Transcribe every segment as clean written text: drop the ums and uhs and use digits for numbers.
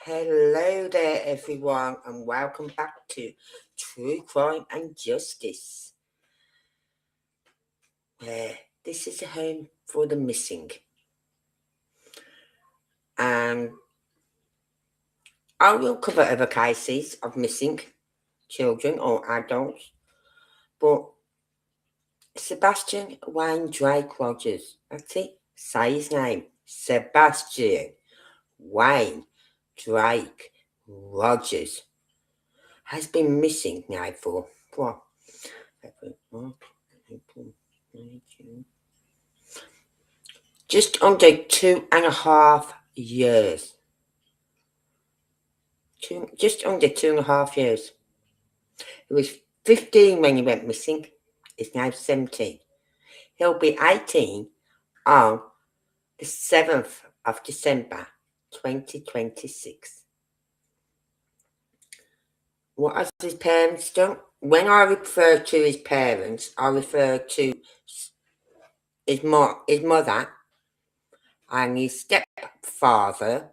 Hello there, everyone, and welcome back to True Crime and Justice, where this is a home for the missing. And I will cover other cases of missing children or adults, but Sebastian Wayne Drake Rogers, that's it, say his name, Sebastian Wayne Drake Rogers, has been missing now for what? Just under 2.5 years. Just under 2.5 years. He was 15 when he went missing. He's now 17. He'll be 18 on the 7th of December 2026. What has his parents done? When I refer to his parents, I refer to his mother and his stepfather,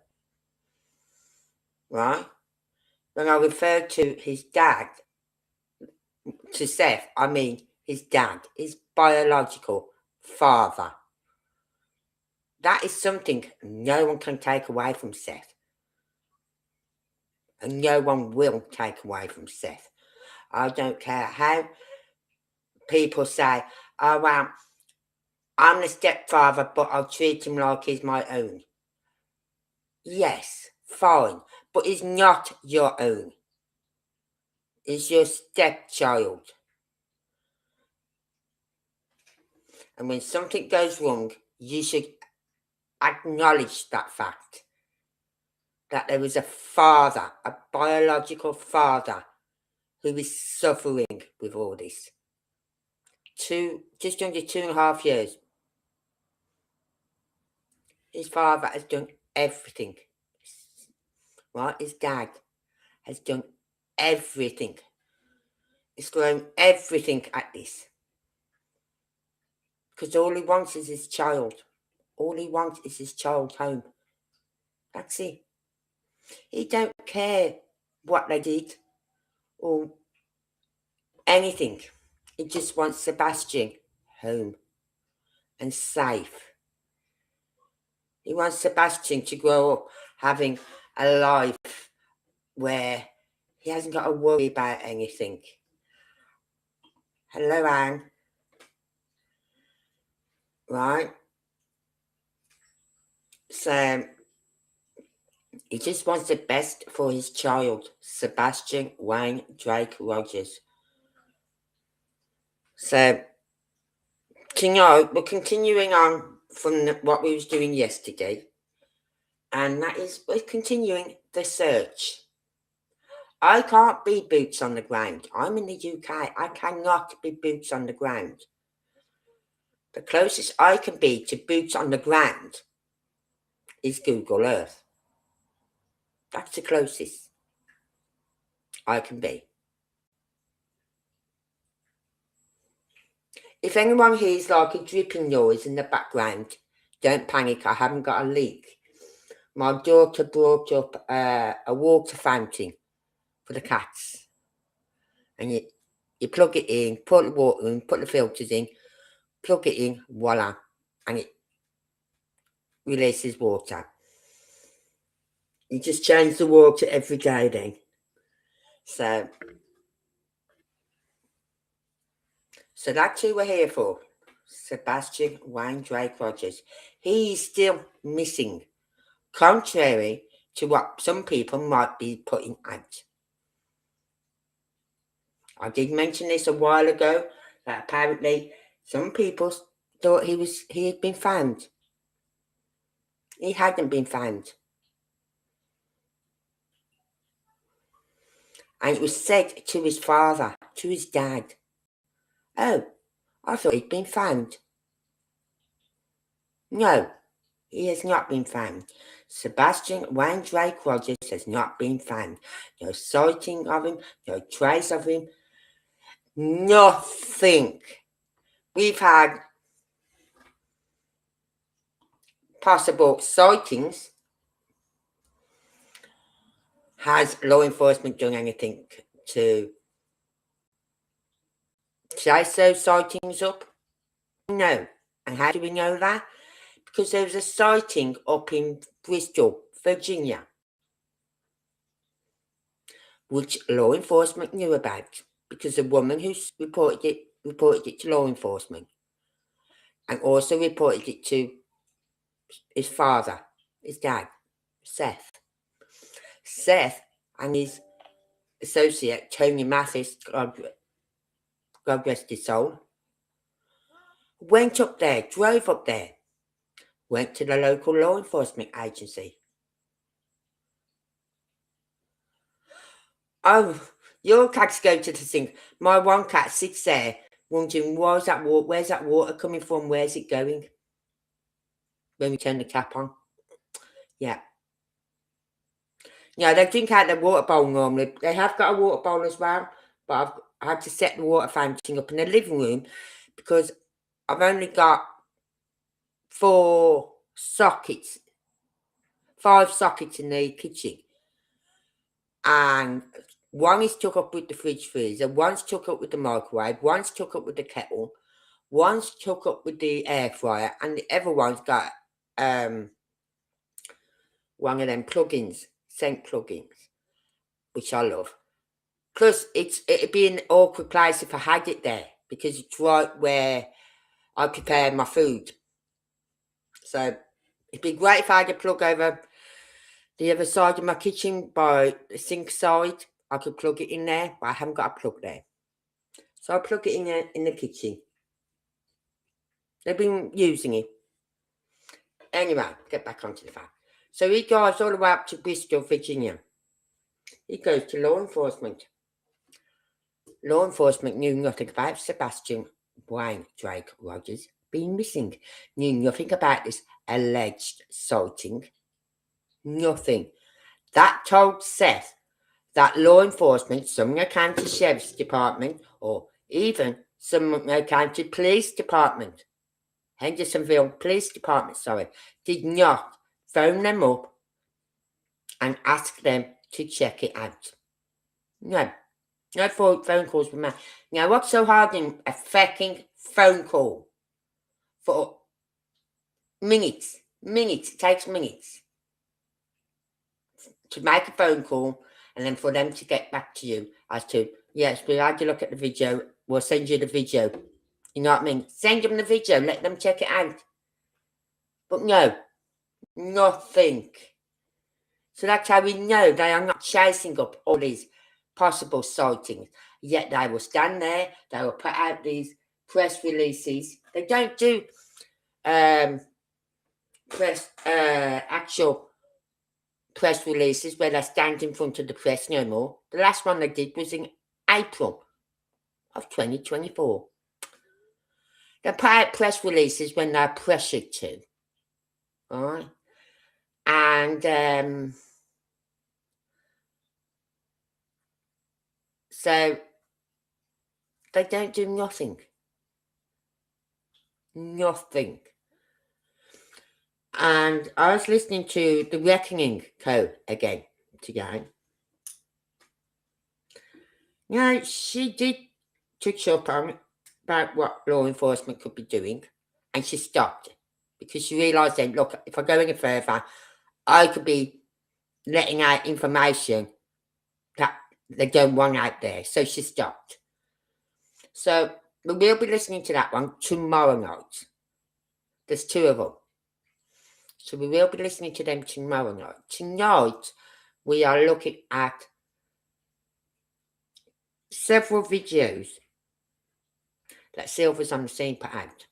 right? When I refer to his dad, to Seth, I mean his dad, his biological father. That is something no one can take away from Seth. And no one will take away from Seth. I don't care how people say, oh, well, I'm the stepfather, but I'll treat him like he's my own. Yes, fine, but he's not your own. He's your stepchild. And when something goes wrong, you should acknowledge that fact. That there is a father, a biological father, who is suffering with all this. Just under 2.5 years. His father has done everything. Right? His dad has done everything. He's thrown everything at this. Because all he wants is his child. All he wants is his child home. That's it. He don't care what they did or anything. He just wants Sebastian home and safe. He wants Sebastian to grow up having a life where he hasn't got to worry about anything. Hello, Anne. Right? So, he just wants the best for his child, Sebastian Wayne Drake Rogers. So, tonight we're continuing on from what we was doing yesterday. And that is, we're continuing the search. I can't be boots on the ground. I'm in the UK. I cannot be boots on the ground. The closest I can be to boots on the ground is Google Earth. That's the closest I can be. If anyone hears like a dripping noise in the background, don't panic, I haven't got a leak. My daughter brought up a water fountain for the cats. And you plug it in, put the water in, put the filters in, plug it in, voila. And it releases water. You just change the water every day then. So that's who we're here for. Sebastian Wayne Drake Rogers. He is still missing, contrary to what some people might be putting out. I did mention this a while ago, that apparently some people thought he had been found. He hadn't been found. And it was said to his father, to his dad, oh, I thought he'd been found. No, he has not been found. Sebastian Wayne Drake Rogers has not been found. No sighting of him, no trace of him, nothing. We've had possible sightings Has law enforcement done anything to chase those sightings up? No. And how do we know that? Because there was a sighting up in Bristol, Virginia, which law enforcement knew about, because the woman who reported it to law enforcement, and also reported it to his father, his dad, Seth. Seth and his associate, Tony Mathis, God rest his soul, went up there, drove up there, went to the local law enforcement agency. Oh, your cats go to the sink. My one cat sits there wondering, where's that water coming from? Where's it going? When we turn the tap on. Yeah. Yeah, they drink out the water bowl normally. They have got a water bowl as well, but I had to set the water fountain up in the living room because I've only got 5 sockets in the kitchen. And one is took up with the fridge freezer, one's took up with the microwave, one's took up with the kettle, one's took up with the air fryer, and the other one's got one of them plugins, scent plugins, which I love. Plus, it'd be an awkward place if I had it there, because it's right where I prepare my food. So it'd be great if I had a plug over the other side of my kitchen by the sink side. I could plug it in there, but I haven't got a plug there. So I'll plug it in the kitchen. They've been using it. Anyway, get back onto the fact. So he drives all the way up to Bristol, Virginia. He goes to law enforcement. Law enforcement knew nothing about Sebastian Wayne Drake Rogers being missing. Knew nothing about this alleged sighting. Nothing. That told Seth that law enforcement, Sumner County Sheriff's Department, or even Sumner County Police Department, Hendersonville Police Department, did not phone them up and ask them to check it out. No phone calls were made. Now, what's so hard in a fucking phone call? For minutes, it takes minutes to make a phone call and then for them to get back to you as to, yes, we had to look at the video, we'll send you the video. You know what I mean? Send them the video, let them check it out. But no, nothing. So that's how we know they are not chasing up all these possible sightings. Yet they will stand there, they will put out these press releases. They don't do actual press releases where they stand in front of the press no more. The last one they did was in April of 2024. They put out press releases when they're pressured to. Alright? And so they don't do nothing. Nothing. And I was listening to the Reckoning Co again today. She did touch up on about what law enforcement could be doing, and she stopped because she realised then, look, if I go any further, I could be letting out information that they don't want out there. So she stopped. So we will be listening to that one tomorrow night. There's 2 of them. So we will be listening to them tomorrow night. Tonight, we are looking at several videos that Silver's on the scene put out.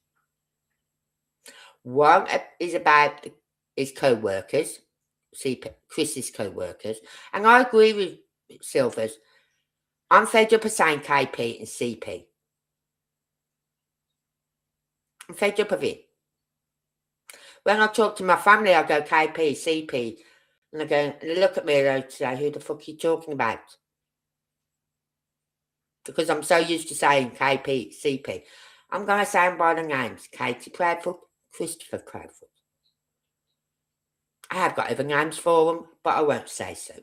One is about his co-workers, Chris's co-workers. And I agree with Silver's. I'm fed up of saying KP and CP. I'm fed up of it. When I talk to my family, I go KP, CP. And they look at me and they say, who the fuck are you talking about? Because I'm so used to saying KP, CP. I'm going to say them by the names. Katie Proudfoot, Christopher Proudfoot. I have got other names for them, but I won't say so.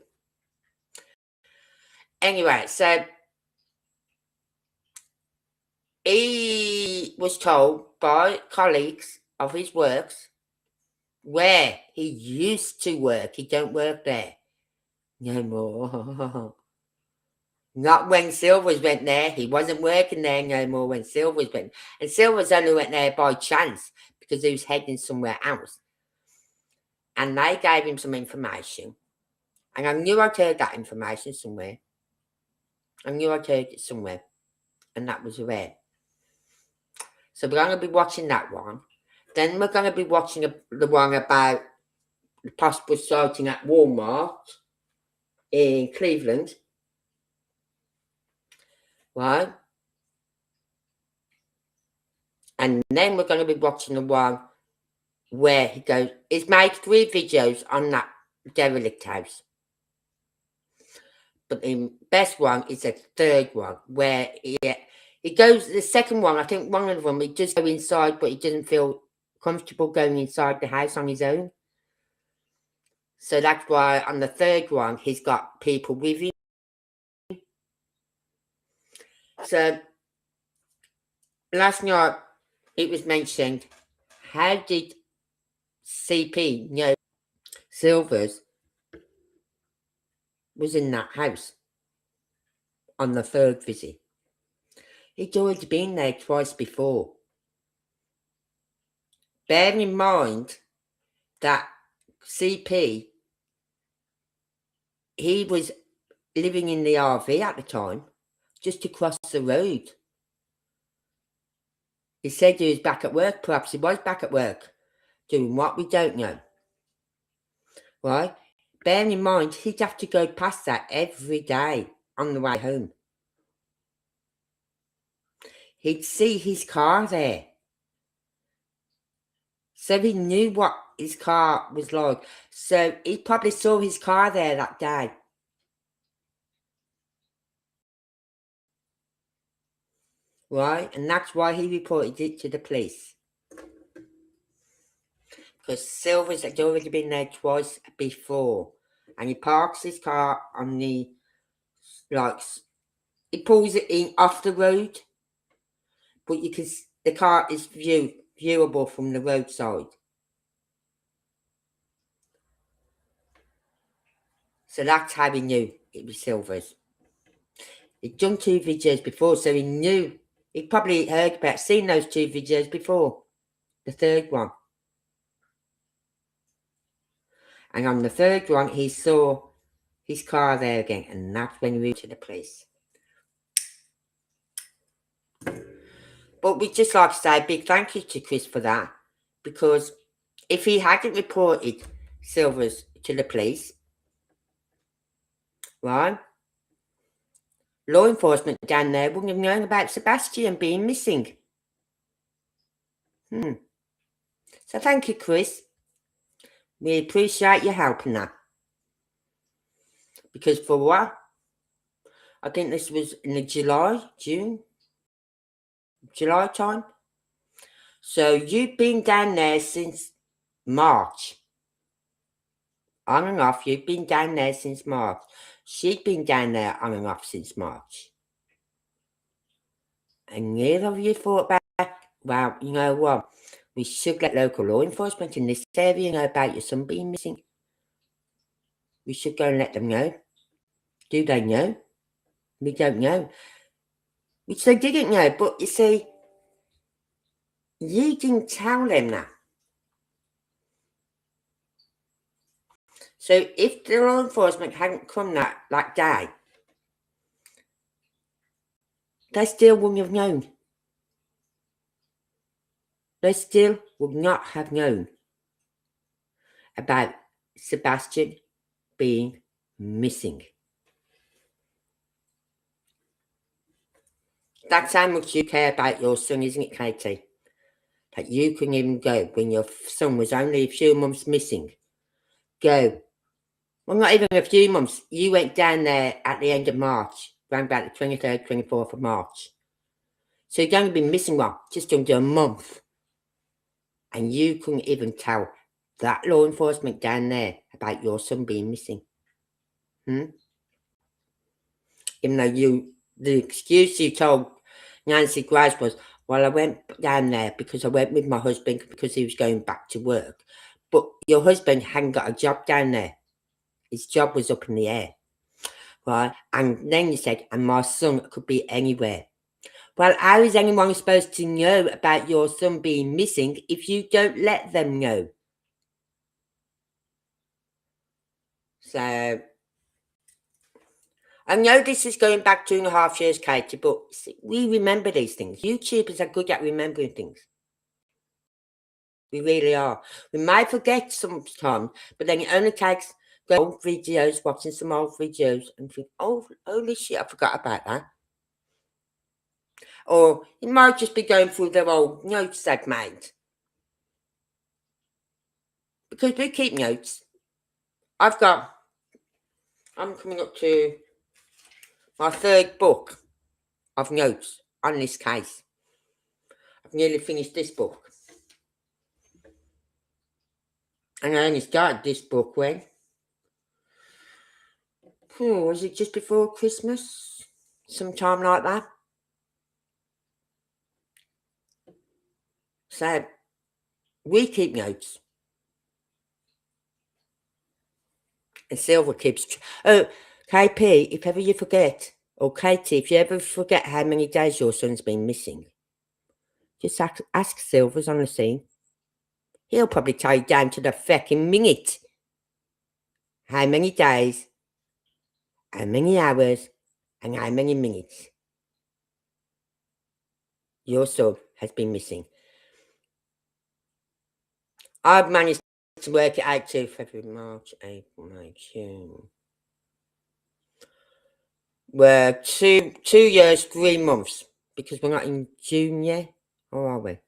Anyway, so he was told by colleagues of his works where he used to work. He don't work there no more. Not when Silvers went there. He wasn't working there no more when Silvers went. And Silvers only went there by chance because he was heading somewhere else. And they gave him some information. And I knew I'd heard that information somewhere. I knew I'd heard it somewhere. And that was where. So we're going to be watching that one. Then we're going to be watching the one about the possible sighting at Walmart in Cleveland. Right? And then we're going to be watching the one where he goes, he's made 3 videos on that derelict house. But the best one is the third one where he goes, the second one, I think one of them, he just go inside, but he doesn't feel comfortable going inside the house on his own. So that's why on the third one, he's got people with him. So last night, it was mentioned, how did CP know Silvers was in that house on the third visit? He'd already been there twice before. Bear in mind that CP, he was living in the RV at the time, just across the road. He said he was back at work. Perhaps he was back at work, doing what, we don't know. Right? Bear in mind, he'd have to go past that every day on the way home. He'd see his car there. So he knew what his car was like. So he probably saw his car there that day. Right? And that's why he reported it to the police. Because Silvers had already been there twice before. And he parks his car on the, like, he pulls it in off the road. But you can, the car is viewable from the roadside. So that's how he knew it was Silvers. He'd done 2 videos before, so he knew. He probably heard about, seen those 2 videos before. The third one. And on the third one, he saw his car there again. And that's when he went to the police. But we'd just like to say a big thank you to Chris for that. Because if he hadn't reported Silvers to the police, right, law enforcement down there wouldn't have known about Sebastian being missing. So thank you, Chris. We appreciate your help in that. Because for what? I think this was in the July time. So you've been down there since March. On and off, you've been down there since March. She'd been down there on and off since March. And neither of you thought about, well, you know what? We should let local law enforcement in this area know about your son being missing. We should go and let them know. Do they know? We don't know. Which they didn't know, but you see, you didn't tell them that. So if the law enforcement hadn't come that day, they still wouldn't have known. They still would not have known about Sebastian being missing. That's how much you care about your son, isn't it, Katie? That you couldn't even go when your son was only a few months missing. Go. Well, not even a few months. You went down there at the end of March, around about the 23rd, 24th of March. So you'd only been missing, just under a month. And you couldn't even tell that law enforcement down there about your son being missing. Even though the excuse you told Nancy Grace was, well, I went down there because I went with my husband because he was going back to work. But your husband hadn't got a job down there. His job was up in the air, right? And then you said, and my son could be anywhere. Well, how is anyone supposed to know about your son being missing if you don't let them know? So, I know this is going back 2.5 years, Katie, but we remember these things. YouTubers are good at remembering things. We really are. We might forget sometimes, but then it only takes old videos, watching some old videos, and think, oh, holy shit, I forgot about that. Or it might just be going through their old notes they've made. Because we keep notes. I'm coming up to my 3rd book of notes on this case. I've nearly finished this book. And I only started this book when? Was it just before Christmas? Sometime like that? So, we keep notes. And Silver keeps... Oh, KP, if ever you forget, or Katie, if you ever forget how many days your son's been missing, just ask Silver's on the scene. He'll probably tell you down to the fucking minute how many days, how many hours, and how many minutes your son has been missing. I've managed to work it out to February, March, April, May, June. We're 2 years, 3 months, because we're not in June yet, or are we? Are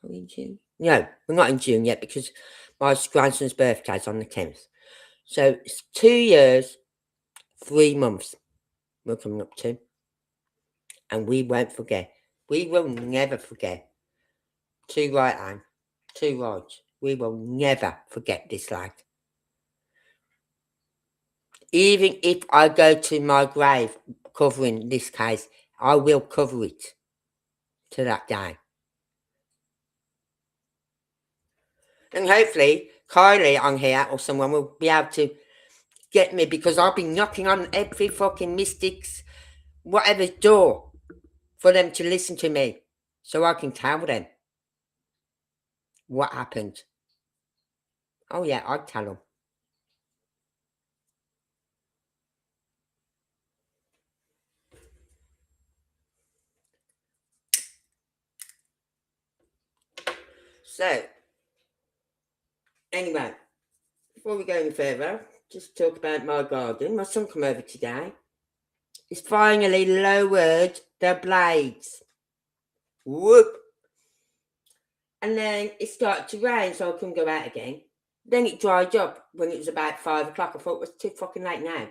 we in June? No, we're not in June yet because my grandson's birthday is on the 10th. So it's 2 years, 3 months we're coming up to. And we won't forget. We will never forget. 2 right hand, 2 right. We will never forget this lad. Even if I go to my grave covering this case, I will cover it to that day. And hopefully, Kylie on here or someone will be able to get me, because I've been knocking on every fucking mystic's, whatever door, for them to listen to me so I can tell them what happened. Oh yeah, I'll tell them. So, anyway, before we go any further, just talk about my garden. My son come over today. He's finally lowered the blades. Whoop! And then it started to rain, so I couldn't go out again. Then it dried up when it was about 5 o'clock. I thought it was too fucking late now.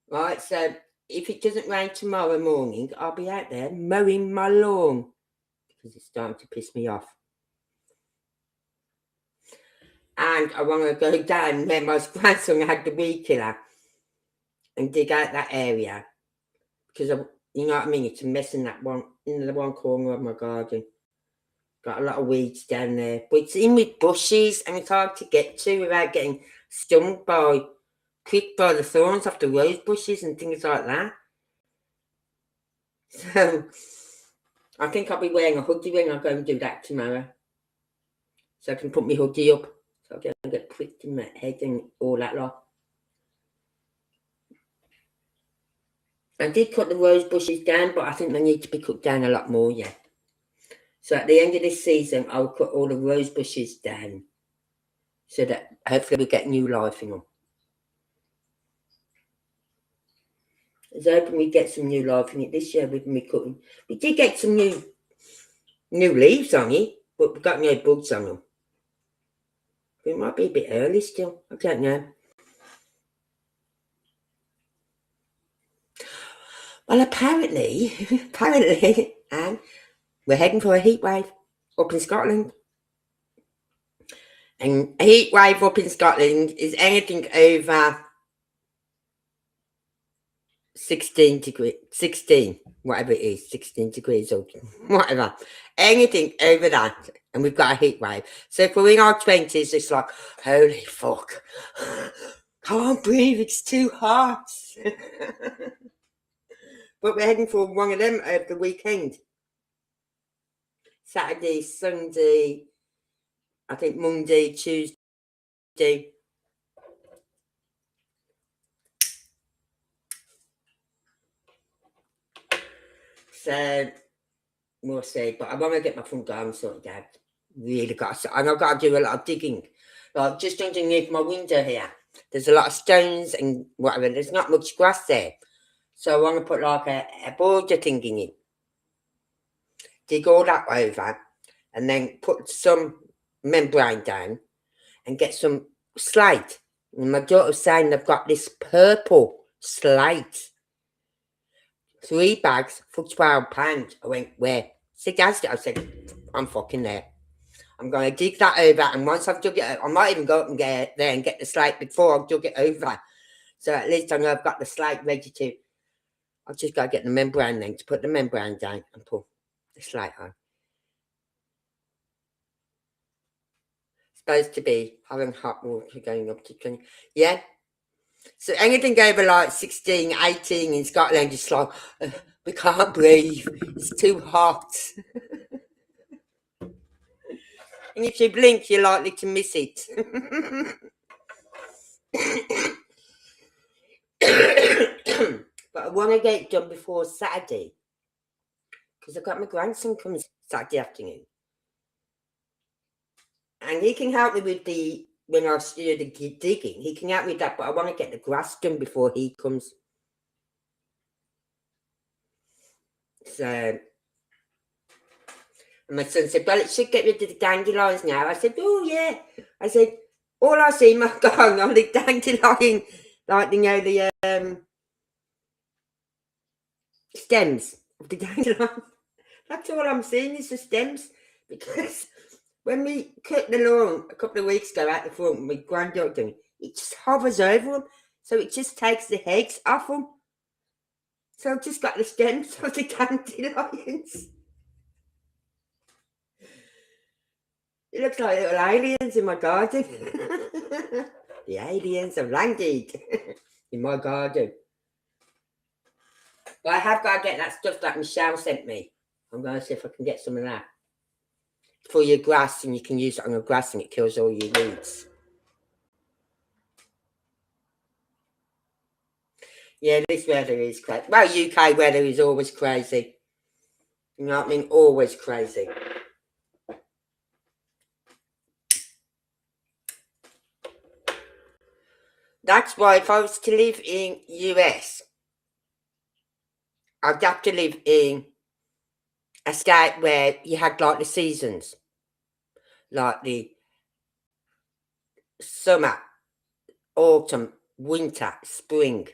Right, so if it doesn't rain tomorrow morning, I'll be out there mowing my lawn because it's starting to piss me off. And I want to go down where my grandson had the weed killer and dig out that area because, you know what I mean, it's a mess in the one corner of my garden. Got a lot of weeds down there, but it's in with bushes and it's hard to get to without getting stung pricked by the thorns off the rose bushes and things like that. So I think I'll be wearing a hoodie when I go and do that tomorrow. So I can put my hoodie up so I don't get pricked in my head and all that lot. I did cut the rose bushes down, but I think they need to be cut down a lot more yet. So at the end of this season, I'll cut all the rose bushes down so that hopefully we'll get new life in them. I was hoping we'd get some new life in it this year with me cutting. We did get some new leaves on it, but we've got no bugs on them. It might be a bit early still. I don't know. Well, apparently, and we're heading for a heat wave up in Scotland. And a heat wave up in Scotland is anything over 16 degrees, 16, whatever it is, 16 degrees or whatever. Anything over that, and we've got a heat wave. So if we're in our 20s, it's like, holy fuck, can't breathe, it's too hot. But we're heading for one of them over the weekend. Saturday, Sunday, I think Monday, Tuesday. So we'll see. But I want to get my front garden sorted out. Really got to, and I've got to do a lot of digging. Like just underneath my window here, there's a lot of stones and whatever. There's not much grass there. So I want to put like a border thing in it. Dig all that over and then put some membrane down and get some slate. And my daughter's saying they've got this purple slate. 3 bags for £12. I went, where? She gassed it. I said, I'm fucking there. I'm going to dig that over, and once I've dug it out, I might even go up and get it there and get the slate before I've dug it over. So at least I know I've got the slate ready to. I've just got to get the membrane then to put the membrane down and put the slate on. Supposed to be having hot water going up to 20. Yeah. So anything over like 16, 18 in Scotland, it's like, we can't breathe. It's too hot. And if you blink, you're likely to miss it. But I want to get it done before Saturday. Because I've got my grandson coming Saturday afternoon. And he can help me with when I do the digging. He can help me with that, but I want to get the grass done before he comes. So, and my son said, well, it should get rid of the dandelions now. I said, oh, yeah. I said, all I see in my garden are the dandelion, like, you know, the stems of the dandelion. That's all I'm seeing is the stems. Because when we cut the lawn a couple of weeks ago out the front, my granddaughter doing it just hovers over them. So it just takes the heads off them. So I've just got the stems of the dandelions. It looks like little aliens in my garden. The aliens have landed in my garden. But I have got to get that stuff that Michelle sent me. I'm going to see if I can get some of that. For your grass, and you can use it on your grass and it kills all your weeds. Yeah, this weather is crazy. Well, UK weather is always crazy. You know what I mean? Always crazy. That's why if I was to live in US, I'd have to live in a state where you had like the seasons. Like the summer, autumn, winter, spring.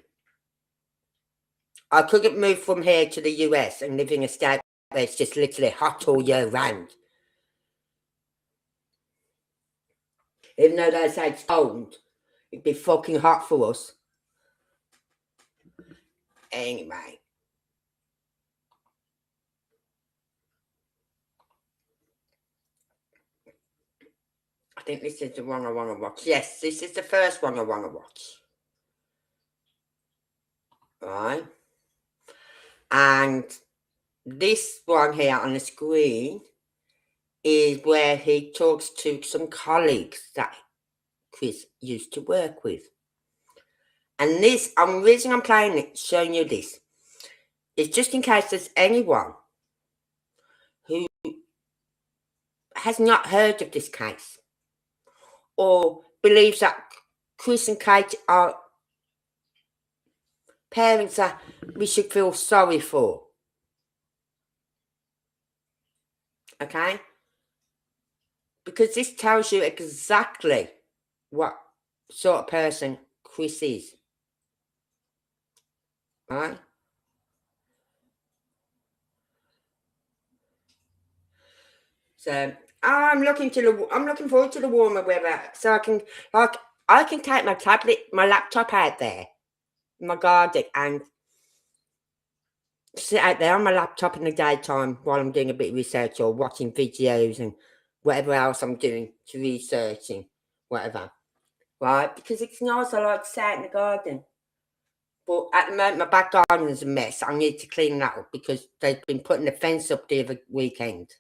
I couldn't move from here to the US and live in a state where it's just literally hot all year round. Even though they say it's cold, it'd be fucking hot for us. Anyway. I think this is the one I want to watch. Yes, this is the first one I want to watch. Right. And this one here on the screen is where he talks to some colleagues that Chris used to work with. And this, the reason I'm playing it, showing you this, is just in case there's anyone who has not heard of this case or believes that Chris and Kate are parents that we should feel sorry for. Okay? Because this tells you exactly what sort of person Chris is. Right? So I'm looking forward to the warmer weather, so I can take my laptop out there, my garden, and sit out there on my laptop in the daytime while I'm doing a bit of research or watching videos and whatever else I'm doing to researching, whatever. Right? Because it's nice. I like to sit out in the garden. But at the moment, my back garden is a mess. I need to clean that up because they've been putting the fence up the other weekend.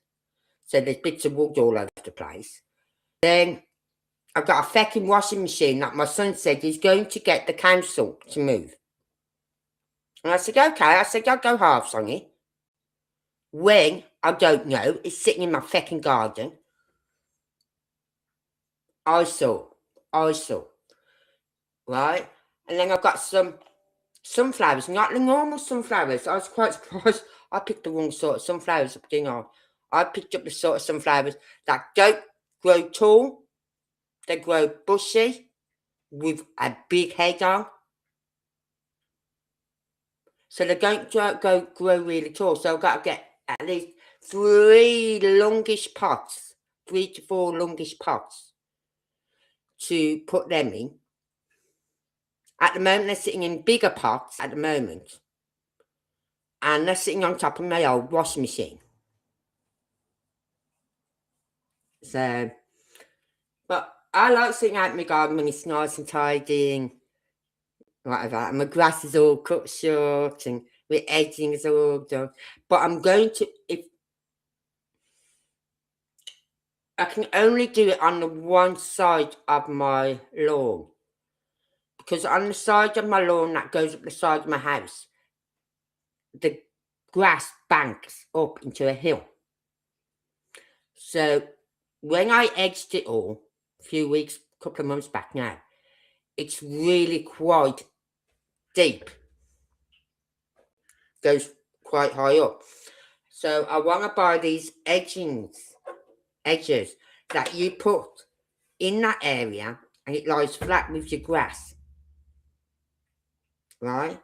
So there's bits of wood all over the place. Then I've got a fucking washing machine that my son said he's going to get the council to move. And I said, okay. I said, I'll go halves on it. When, I don't know, it's sitting in my fucking garden. I saw. Right? And then I've got some sunflowers, not the normal sunflowers. I was quite surprised. I picked the wrong sort of sunflowers up, didn't I? I picked up the sort of sunflowers that don't grow tall. They grow bushy with a big head on. So they don't grow really tall. So I've got to get at least 3 longish pots, 3 to 4 longish pots to put them in. At the moment, they're sitting in bigger pots at the moment. And they're sitting on top of my old washing machine. So, but I like sitting out in my garden when it's nice and tidy and whatever. And my grass is all cut short and my edging is all done. But I'm going to, if I can only do it on the one side of my lawn. Because on the side of my lawn that goes up the side of my house, the grass banks up into a hill. So when I edged it all a few weeks, couple of months back now, it's really quite deep. Goes quite high up. So I want to buy these edges that you put in that area and it lies flat with your grass. Right?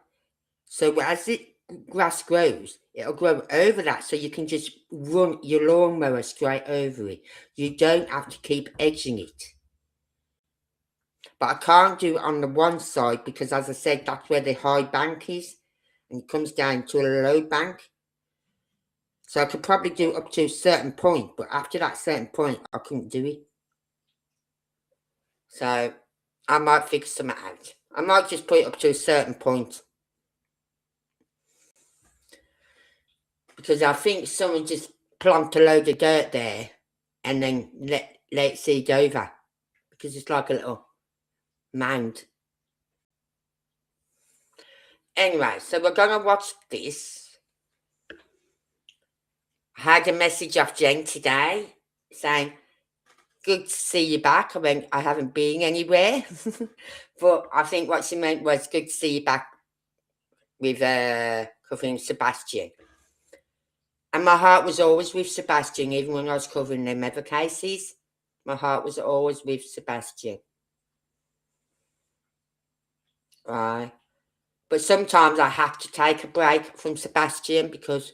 So as the grass grows, it'll grow over that so you can just run your lawnmower straight over it. You don't have to keep edging it. But I can't do it on the one side because, as I said, that's where the high bank is. And it comes down to a low bank. So I could probably do it up to a certain point. But after that certain point, I couldn't do it. So I might figure something out. I might just put it up to a certain point. Because I think someone just plonked a load of dirt there and then let it seed over. Because it's like a little mound. Anyway, so we're going to watch this. I had a message off Jen today saying, good to see you back. I went, I haven't been anywhere. But I think what she meant was good to see you back with covering Sebastian. And my heart was always with Sebastian, even when I was covering them other cases. My heart was always with Sebastian. Right. But sometimes I have to take a break from Sebastian because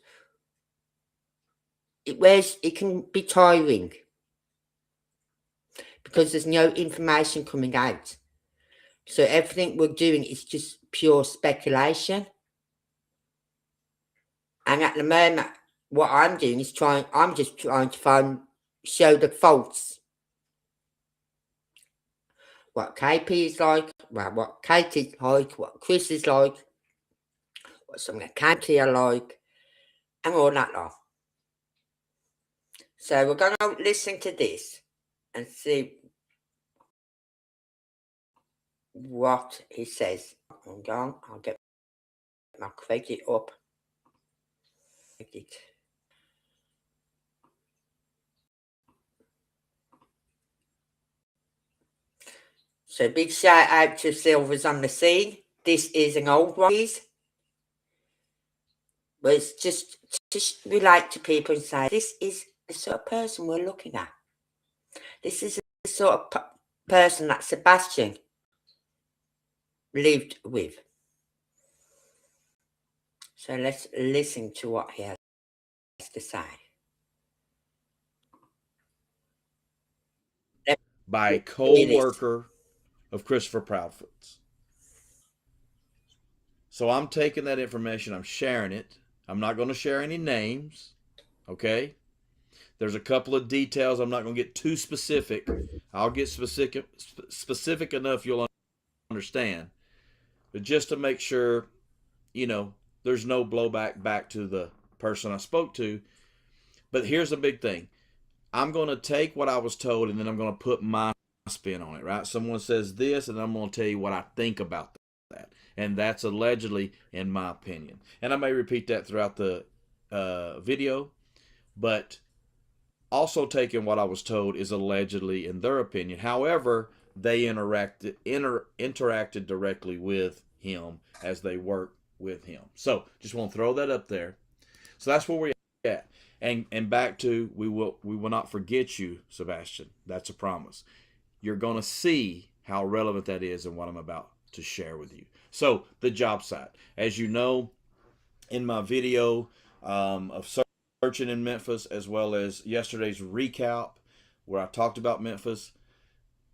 it can be tiring. Because there's no information coming out. So everything we're doing is just pure speculation. And at the moment, what I'm doing is I'm just trying to show the faults. What KP is like, well, what Kate is like, what Chris is like, what some of the Katie are like, and all that lot. So we're going to listen to this and see what he says. Hang on, I'll get my credit up. So big shout out to Silvers on the Scene. This is an old one. But it's just relate to people and say, this is the sort of person we're looking at. This is the sort of person that Sebastian lived with. So let's listen to what he has to say. By a co-worker of Christopher Proudfoot's. So I'm taking that information, I'm sharing it, I'm not going to share any names, okay? There's a couple of details. I'm not going to get too specific. I'll get specific enough you'll understand. But just to make sure, there's no blowback back to the person I spoke to. But here's the big thing. I'm going to take what I was told and then I'm going to put my spin on it, right? Someone says this and I'm going to tell you what I think about that. And that's allegedly in my opinion. And I may repeat that throughout the video, but also taking what I was told is allegedly in their opinion. However, they interacted directly with him as they worked with him. So just want to throw that up there. So that's where we're at. And back to we will not forget you, Sebastian. That's a promise. You're going to see how relevant that is and what I'm about to share with you. So the job site, as you know, in my video of searching in Memphis, as well as yesterday's recap where I talked about Memphis,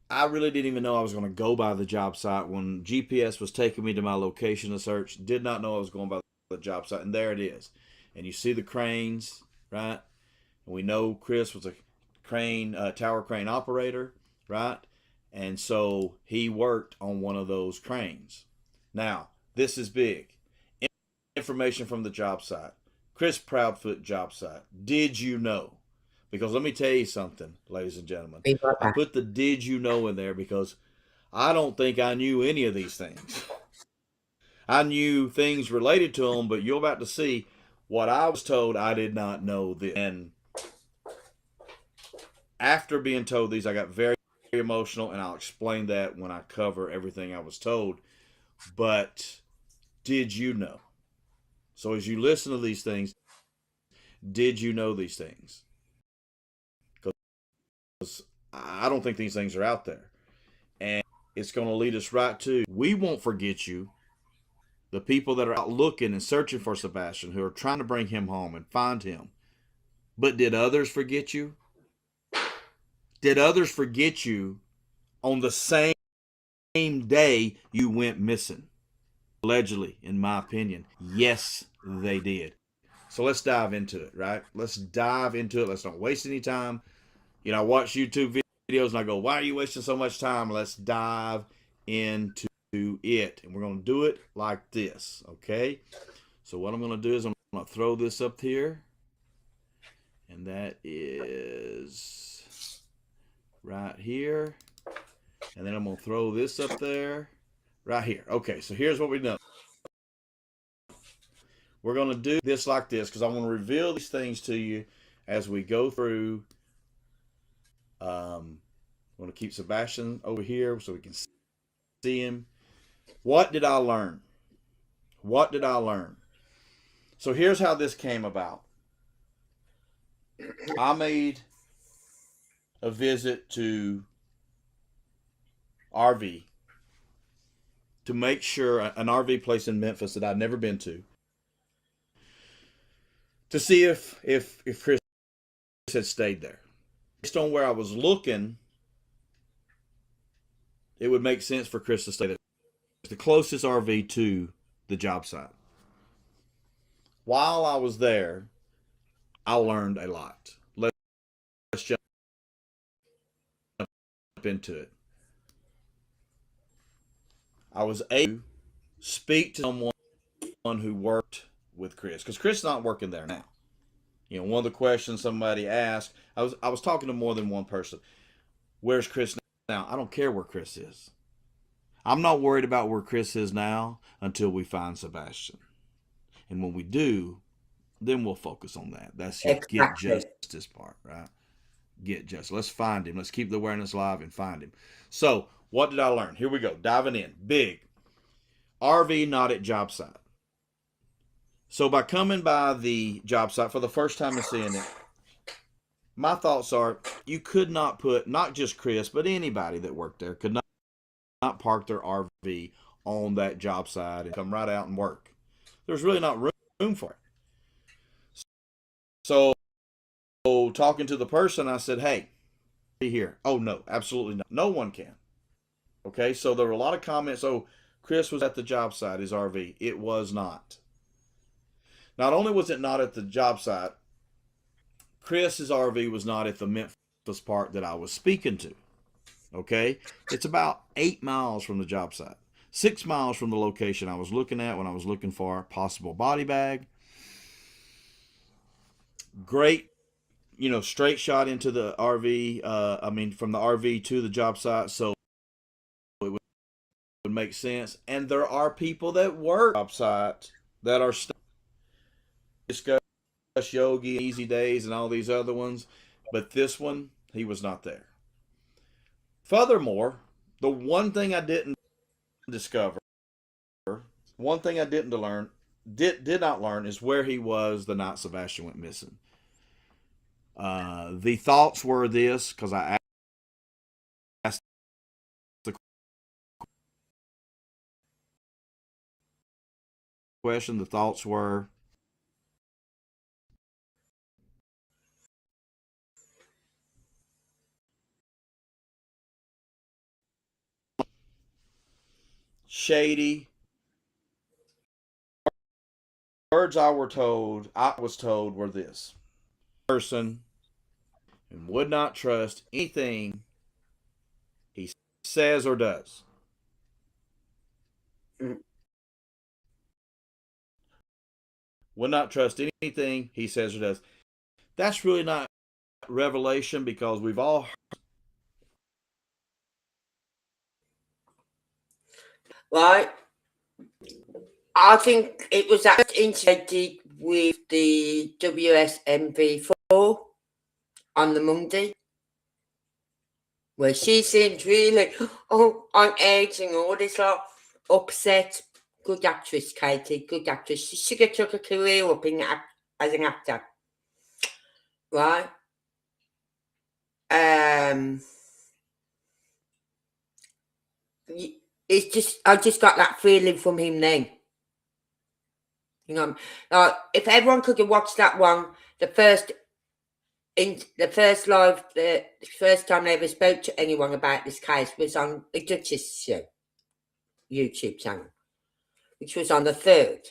I really didn't even know I was going to go by the job site when GPS was taking me to my location to search. Did not know I was going by the job site, and there it is. And you see the cranes, right? And we know Chris was a tower crane operator, right? And so he worked on one of those cranes. Now, this is big. Information from the job site. Chris Proudfoot job site. Did you know? Because let me tell you something, ladies and gentlemen. I put the did you know in there because I don't think I knew any of these things. I knew things related to them, but you're about to see what I was told. I did not know this. And after being told these, I got very emotional, and I'll explain that when I cover everything I was told. But did you know? So as you listen to these things, did you know these things? Because I don't think these things are out there. And it's going to lead us right to, we won't forget you. The people that are out looking and searching for Sebastian, who are trying to bring him home and find him. But did others forget you? Did others forget you on the same day you went missing? Allegedly, in my opinion, yes, they did. So let's dive into it, right? Let's dive into it. Let's not waste any time. I watch YouTube videos and I go, why are you wasting so much time? Let's dive into it. And we're going to do it like this, okay? So what I'm going to do is I'm going to throw this up here. And that is right here. And then I'm going to throw this up there right here. Okay, so here's what we've done. We're going to do this like this because I want to reveal these things to you as we go through. I'm going to keep Sebastian over here so we can see him. What did I learn? What did I learn? So here's how this came about. I made a visit to RV to make sure, an RV place in Memphis that I'd never been to see if Chris had stayed there. Based on where I was looking, it would make sense for Chris to stay there. It's the closest RV to the job site. While I was there, I learned a lot. Let's jump into it. I was able to speak to someone who worked with Chris, because Chris is not working there now. One of the questions somebody asked, I was talking to more than one person. Where's Chris now? I don't care where Chris is. I'm not worried about where Chris is now until we find Sebastian. And when we do, then we'll focus on that. That's your get justice part, right? Get justice. Let's find him. Let's keep the awareness alive and find him. So, what did I learn? Here we go. Diving in. Big. RV not at job site. So by coming by the job site for the first time and seeing it, my thoughts are you could not put, not just Chris, but anybody that worked there could not park their RV on that job site and come right out and work. There's really not room for it. So talking to the person, I said, hey, be here. Oh, no, absolutely not. No one can. Okay, so there were a lot of comments. Oh, Chris was at the job site, his RV. It was not. Not only was it not at the job site, Chris's RV was not at the Memphis part that I was speaking to. Okay? It's about 8 miles from the job site, 6 miles from the location I was looking at when I was looking for a possible body bag. Great, straight shot into the RV. From the RV to the job site, so it would make sense. And there are people that work job site that are discuss Yogi, Easy Days, and all these other ones, but this one he was not there. Furthermore, the one thing I didn't discover, one thing I didn't learn, did not learn, is where he was the night Sebastian went missing. The thoughts were this, because I asked the question. The thoughts were, shady. Words I was told were this: person, and would not trust anything he says or does. Mm. Would not trust anything he says or does. That's really not revelation, because we've all Right. I think it was that interview with the WSMV4 on the Monday, where she seemed really, on edge and all this, like, upset. Good actress, Katie, good actress. She should have took a career up as an actor, right? It's just, I just got that feeling from him then. Like, if everyone could have watched that one, the first time they ever spoke to anyone about this case was on the Duchess show YouTube channel, which was on the 3rd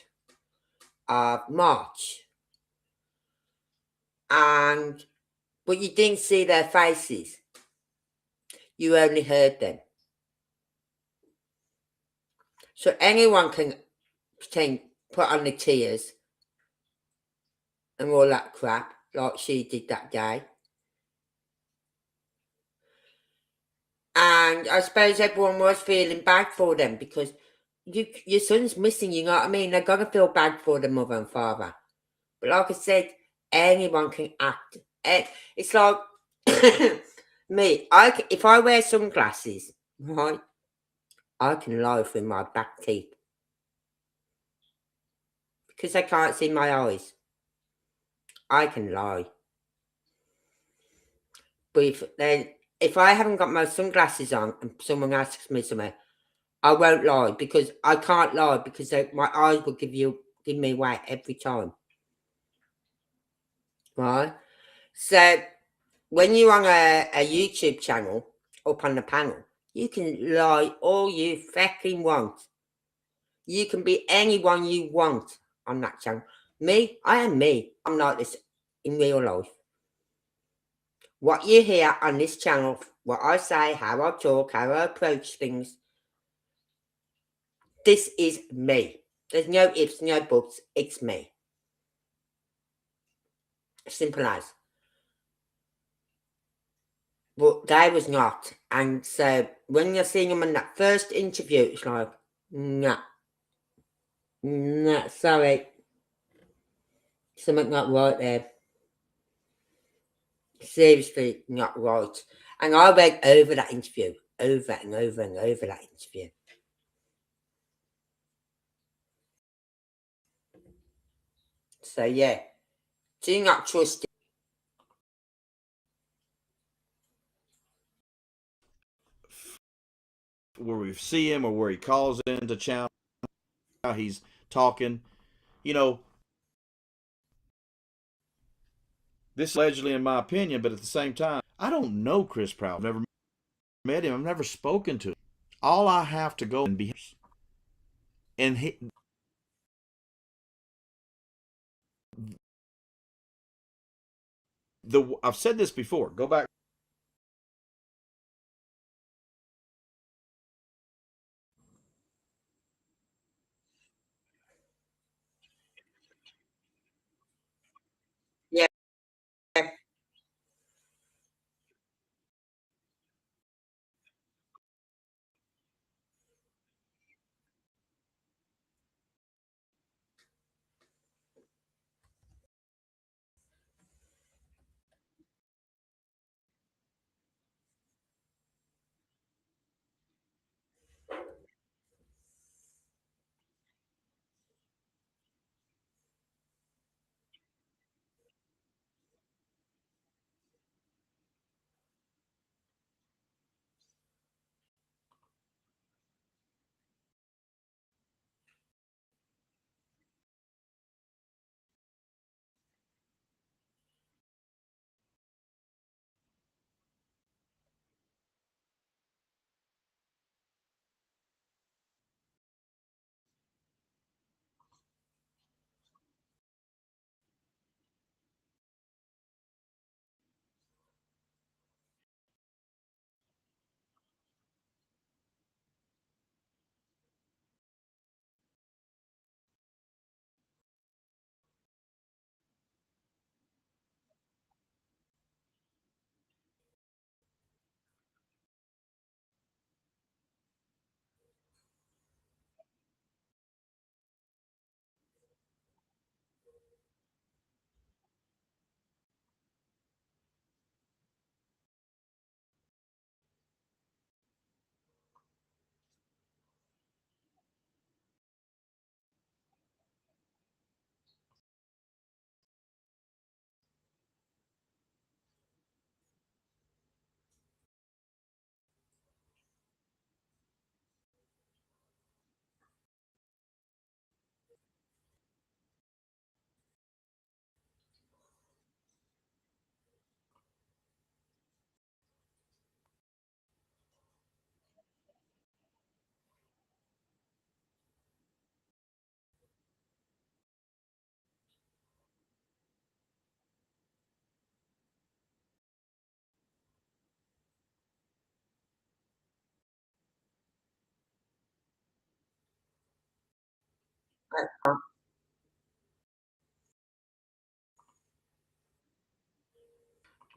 of March. But you didn't see their faces. You only heard them. So anyone can put on the tears and all that crap like she did that day. And I suppose everyone was feeling bad for them, because your son's missing, you know what I mean? They're going to feel bad for the mother and father. But like I said, anyone can act. It's like me. If I wear sunglasses, right, I can lie through my back teeth, because I can't see my eyes. I can lie. But if I haven't got my sunglasses on and someone asks me something, I won't lie, because I can't lie, because my eyes will give me away every time. Right? So when you're on a YouTube channel, up on the panel, you can lie all you fucking want. You can be anyone you want on that channel. Me, I am me. I'm like this in real life. What you hear on this channel, what I say, how I talk, how I approach things, this is me. There's no ifs, no buts. It's me. Simple as. But they was not. And so when you're seeing them in that first interview, it's like, nah, sorry. Something not right there. Seriously not right. And I went over that interview, over and over and over that interview. So yeah, do not trust it. where we see him or where he calls into channel, how he's talking. This is allegedly, in my opinion, but at the same time, I don't know Chris Proud. I've never met him. I've never spoken to him. All I have to go and be, and I've said this before. Go back.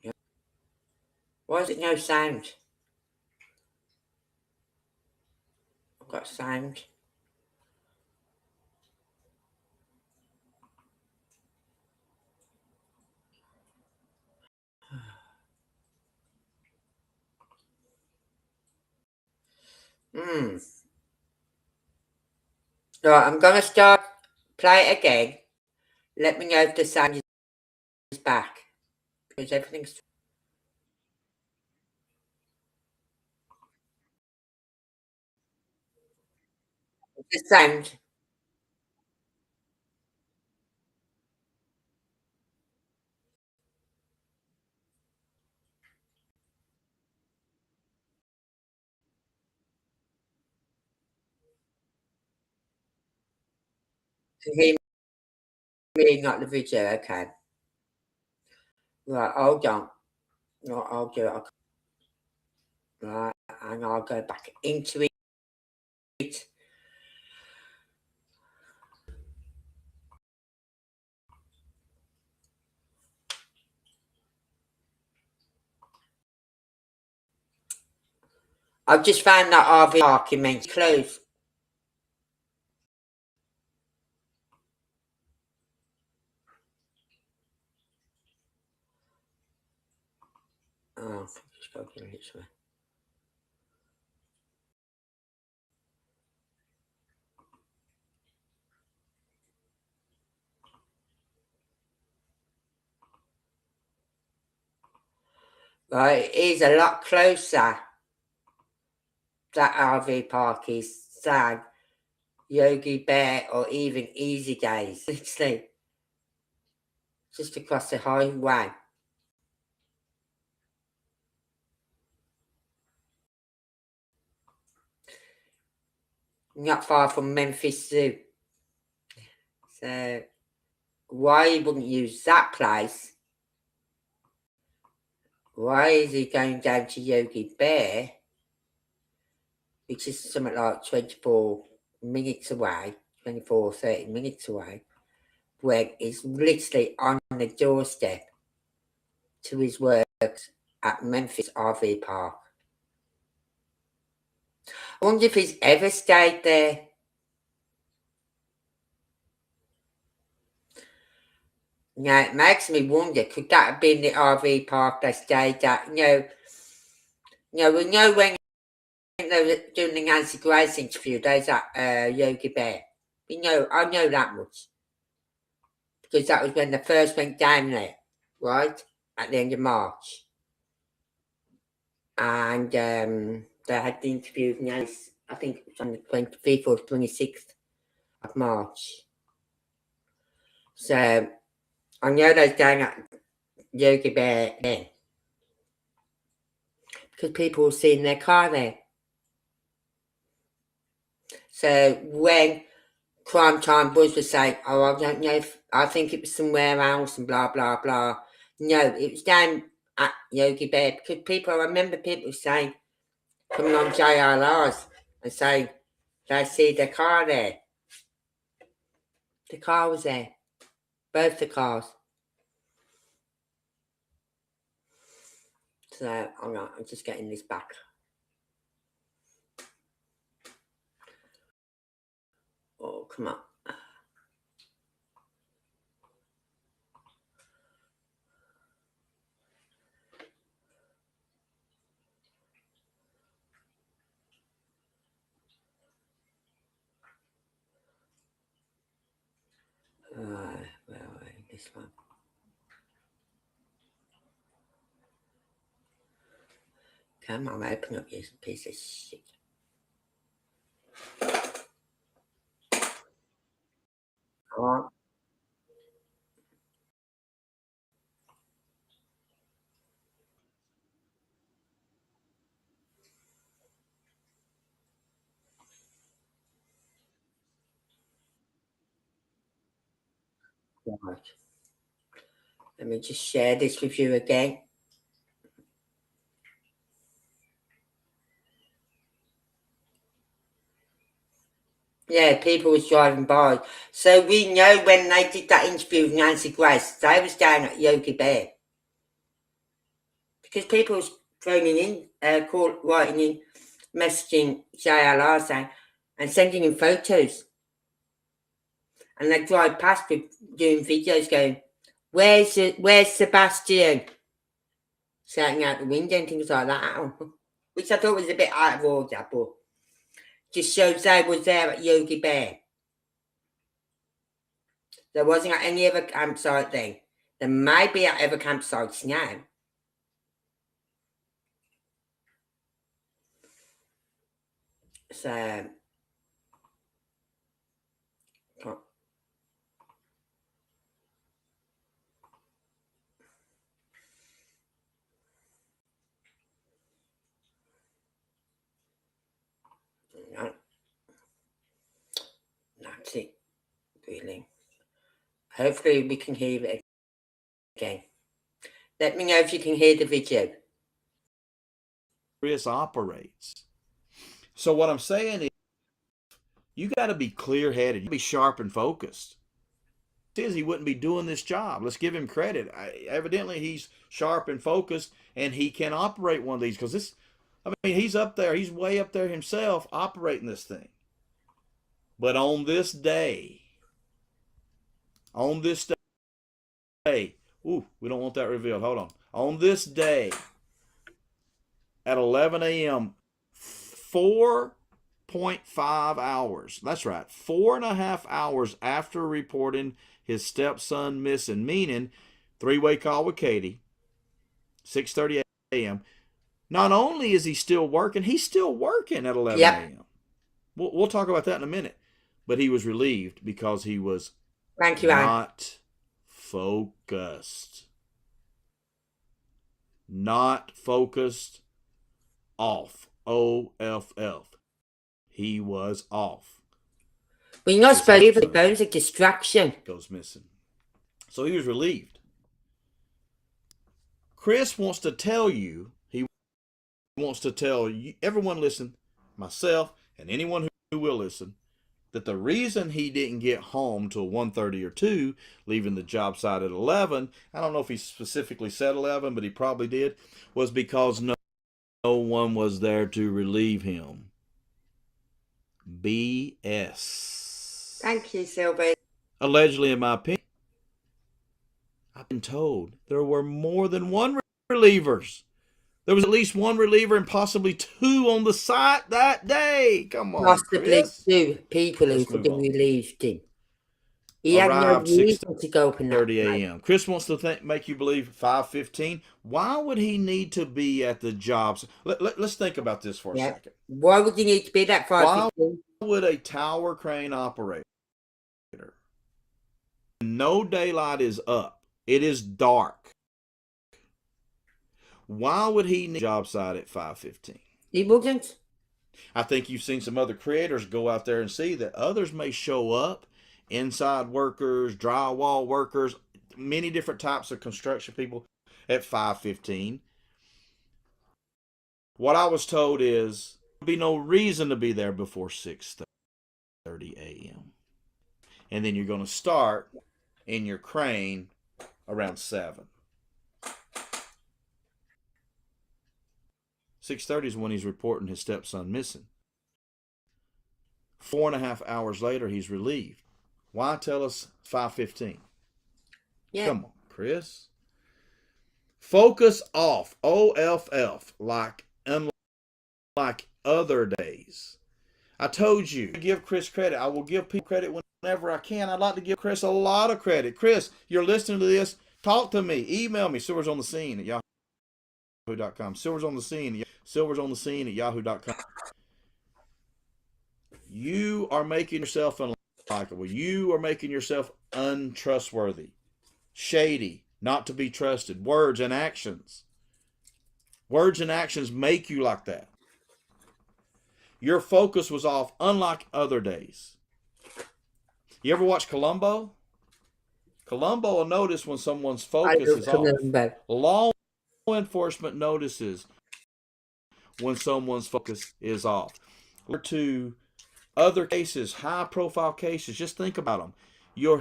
Yeah. Why is it no sound? I've got sound. Hmm. Right, I'm gonna start play it again. Let me know if the sound is back. Because everything's the sound. To hear me, not the video, okay. Right, hold on. Right, I'll do it. Right, and I'll go back into it. I've just found that RV parking meant closed. Oh, just go this way. Right, it is a lot closer. That RV park is than Yogi Bear or even Easy Days. Literally, just across the highway. Not far from Memphis Zoo. So why you wouldn't use that place why is he going down to Yogi Bear, which is something like 24 minutes away, 24, 30 minutes away, when he's literally on the doorstep to his works at Memphis RV Park? I wonder if he's ever stayed there. Now, it makes me wonder, could that have been the RV park they stayed at? We know when they were doing the Nancy Grace interview, they was at Yogi Bear. I know that much. Because that was when they first went down there, right? At the end of March. And they had the interview with Nancy, I think it was on the 25th or 26th of March. So, I know they was down at Yogi Bear then. Because people were seeing their car there. So when Crime Time Buzz was saying, I don't know if, I think it was somewhere else and blah, blah, blah. No, it was down at Yogi Bear, because I remember people saying, coming on JRRs and saying they see the car there. The car was there. Both the cars. So, alright, I'm just getting this back. Oh, come on. Where are we? This one. Come on, open up, you piece of shit. Come on. Right. Let me just share this with you again. Yeah, people was driving by. So we know when they did that interview with Nancy Grace, they was down at Yogi Bear. Because people was phoning in, writing in, messaging JLR saying, and sending in photos. And they drive past with doing videos going, where's Sebastian? Shouting out the window and things like that. Which I thought was a bit out of order, but just shows they was there at Yogi Bear. There wasn't at any other campsite then. There may be at other campsites now. So, no, that's it, really. Hopefully we can hear it again. Let me know if you can hear the video. Chris operates. So what I'm saying is, you got to be clear-headed. You be sharp and focused. He wouldn't be doing this job. Let's give him credit. Evidently, he's sharp and focused, and he can operate one of these because this. I mean, he's up there. He's way up there himself operating this thing. But on this day, ooh, we don't want that revealed. Hold on. On this day, at 11 a.m., 4.5 hours. That's right, 4.5 hours after reporting his stepson missing, meaning three-way call with Katie, 6:30 a.m. Not only is he still working, he's still working at 11 a.m. We'll talk about that in a minute. But he was relieved because he was not focused. Not focused. Off. OFF. He was off. Well, you're not supposed to leave the bones, a distraction. Goes missing. So he was relieved. Chris wants to tell you, he wants to tell you, everyone listen, myself and anyone who will listen, that the reason he didn't get home till 1:30 or 2, leaving the job site at 11, I don't know if he specifically said 11, but he probably did, was because no one was there to relieve him. BS. Thank you, Sylvie. Allegedly, in my opinion, I've been told there were more than one relievers. There was at least one reliever and possibly two on the site that day. Come on, Possibly Chris. 2 people who Let's could move have on. relieved him. He had no Arrived reason to go up in that 6:30 place. a.m. Chris wants to make you believe 5:15. Why would he need to be at the jobs? Let's think about this for a second. Why would you need to be that 5:15? Why would a tower crane operator, no daylight is up, it is dark, why would he need a job site at 5:15? He wouldn't. I think you've seen some other creators go out there and see that others may show up, inside workers, drywall workers, many different types of construction people at 5:15. What I was told is there'd be no reason to be there before 6:30 a.m. And then you're going to start in your crane around 7. 6:30 is when he's reporting his stepson missing. 4.5 hours later, he's relieved. Why tell us 5:15? Yeah. Come on, Chris. Focus off. OFF. Unlike other days. I told you, give Chris credit. I will give people credit whenever I can. I'd like to give Chris a lot of credit. Chris, you're listening to this. Talk to me. Email me. silversonthescene at yahoo.com. silversonthescene at yahoo.com. You are making yourself unlikable. You are making yourself untrustworthy, shady, not to be trusted. Words and actions. Words and actions make you like that. Your focus was off, unlike other days. You ever watch Columbo? Columbo will notice when someone's focus is off. Law enforcement notices when someone's focus is off. To other cases, high-profile cases, just think about them. You'll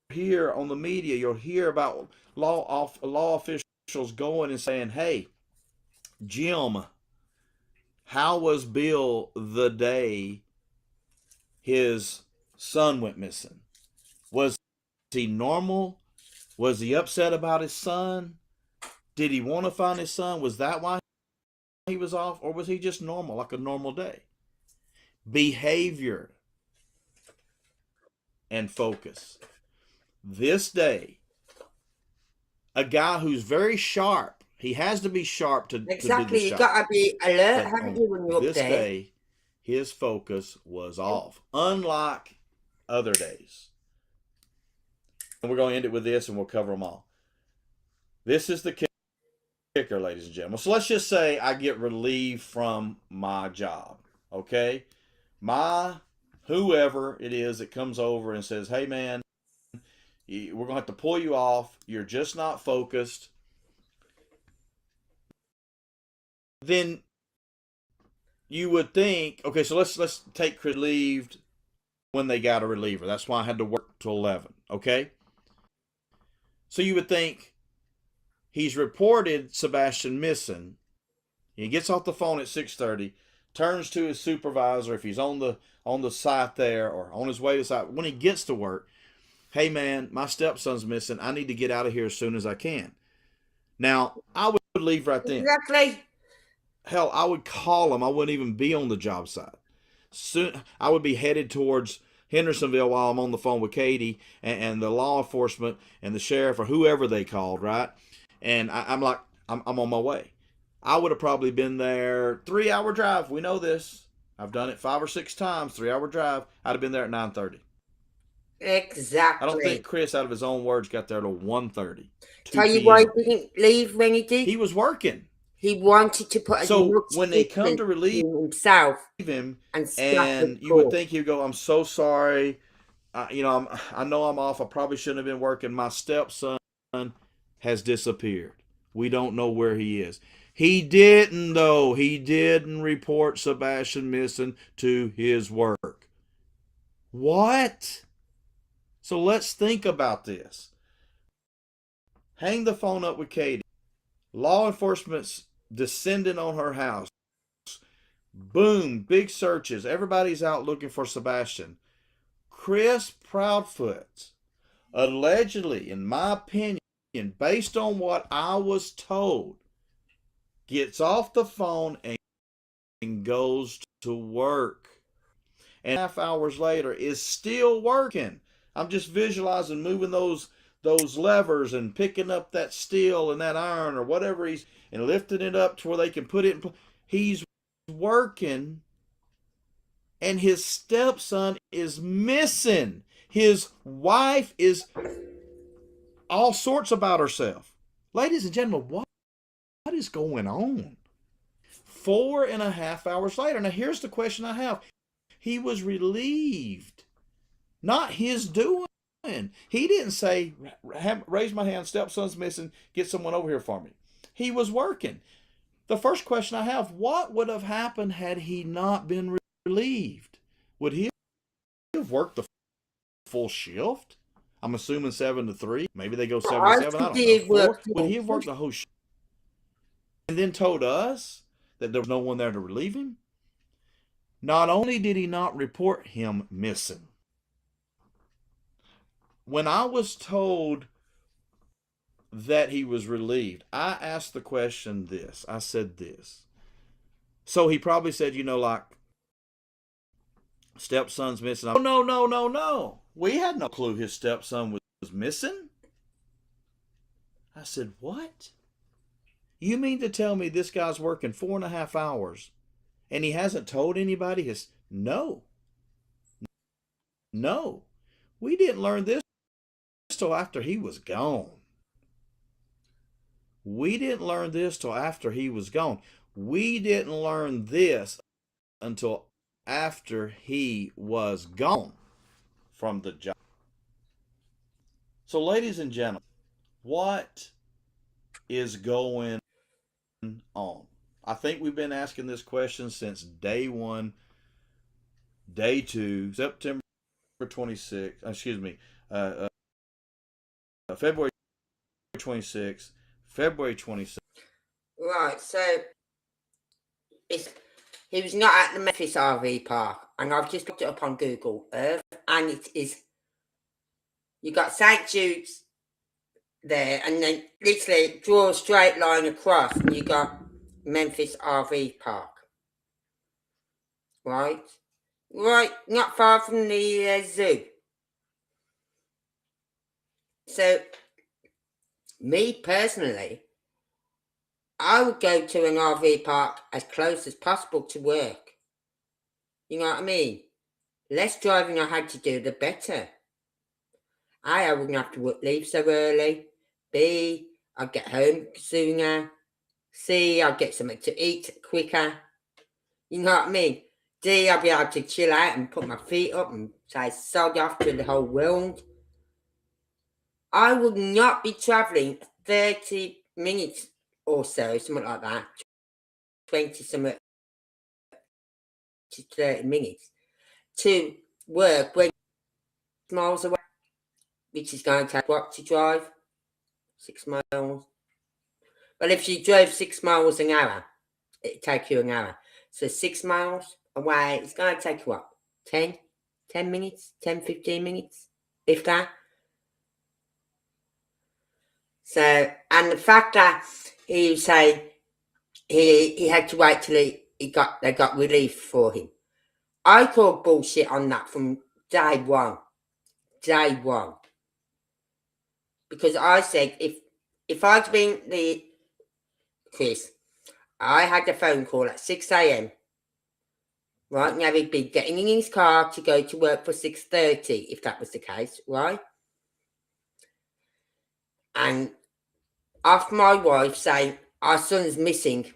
hear on the media, you'll hear about law officials going and saying, hey, Jim, how was Bill the day his son went missing? Was he normal? Was he upset about his son? Did he want to find his son? Was that why he was off? Or was he just normal, like a normal day? Behavior and focus. This day, a guy who's very sharp, he has to be sharp to Exactly, do the you got to be alert, haven't you, when you're up there? This day, his focus was off, unlike other days. And we're going to end it with this, and we'll cover them all. This is the kicker, ladies and gentlemen. So let's just say I get relieved from my job, okay? Whoever it is that comes over and says, hey, man, we're going to have to pull you off. You're just not focused. Then you would think, okay, so let's take relieved when they got a reliever. That's why I had to work till 11, okay? So you would think he's reported Sebastian missing. He gets off the phone at 6:30, turns to his supervisor if he's on the site there or on his way to site. When he gets to work, hey man, my stepson's missing. I need to get out of here as soon as I can. Now, I would leave right then. Exactly. Hell, I would call him. I wouldn't even be on the job site. Soon, I would be headed towards Hendersonville while I'm on the phone with Katie and the law enforcement and the sheriff or whoever they called, right? And I'm on my way. I would have probably been there 3-hour drive. We know this. I've done it 5 or 6 times, 3-hour drive. I'd have been there at 9:30. Exactly. I don't think Chris, out of his own words, got there till 1:30. Tell you why he didn't leave when he did? He was working. He wanted to put as much when they come to relieve himself him, and you would think he'd go, I'm so sorry. I know I'm off. I probably shouldn't have been working. My stepson has disappeared. We don't know where he is. He didn't, though. He didn't report Sebastian missing to his work. What? So let's think about this. Hang the phone up with Katie. Law enforcement's descending on her house. Boom, big searches. Everybody's out looking for Sebastian. Chris Proudfoot, allegedly, in my opinion, based on what I was told, gets off the phone and goes to work. And half hours later is still working. I'm just visualizing moving those levers and picking up that steel and that iron or whatever and lifting it up to where they can put it in. He's working, and his stepson is missing. His wife is all sorts about herself. Ladies and gentlemen, what is going on? 4.5 hours later. Now here's the question I have. He was relieved. Not his doing. He didn't say, raise my hand, stepson's missing, get someone over here for me. He was working. The first question I have, what would have happened had he not been relieved? Would he have worked the full shift? I'm assuming 7 to 3. Maybe they go 7 to 7. I don't know. Would he have worked the whole shift? And then told us that there was no one there to relieve him? Not only did he not report him missing, when I was told that he was relieved, I asked the question this. I said this. So he probably said, like, stepson's missing. No. We had no clue his stepson was missing. I said, what? You mean to tell me this guy's working 4.5 hours and he hasn't told anybody? No. We didn't learn this till after he was gone. We didn't learn this till after he was gone. We didn't learn this until after he was gone from the job. So, ladies and gentlemen, what is going on? I think we've been asking this question since day 1, day 2, September 26th, February 26th, February 26th. Right, so he was not at the Memphis RV park, and I've just looked it up on Google Earth, and it is, you got St. Jude's there, and then literally draw a straight line across, and you got Memphis RV park. Right, not far from the zoo. So, me personally, I would go to an RV park as close as possible to work. You know what I mean? Less driving I had to do, the better. I wouldn't have to leave so early. B, I'd get home sooner. C, I'd get something to eat quicker. You know what I mean? D, I'd be able to chill out and put my feet up and say sod off to the whole world. I would not be travelling 30 minutes or so, something like that, 20 something to 30 minutes to work when miles away, which is going to take what to drive? 6 miles. Well, if you drove 6 miles an hour, it'd take you an hour. So 6 miles away, it's going to take what? 10 minutes, 10, 15 minutes, if that. So, and the fact that he say he had to wait till they got relief for him. I called bullshit on that from day one. Because I said if I'd been Chris, I had a phone call at 6 a.m. Right, now he'd be getting in his car to go to work for 6:30, if that was the case, right? And after my wife saying, our son's missing,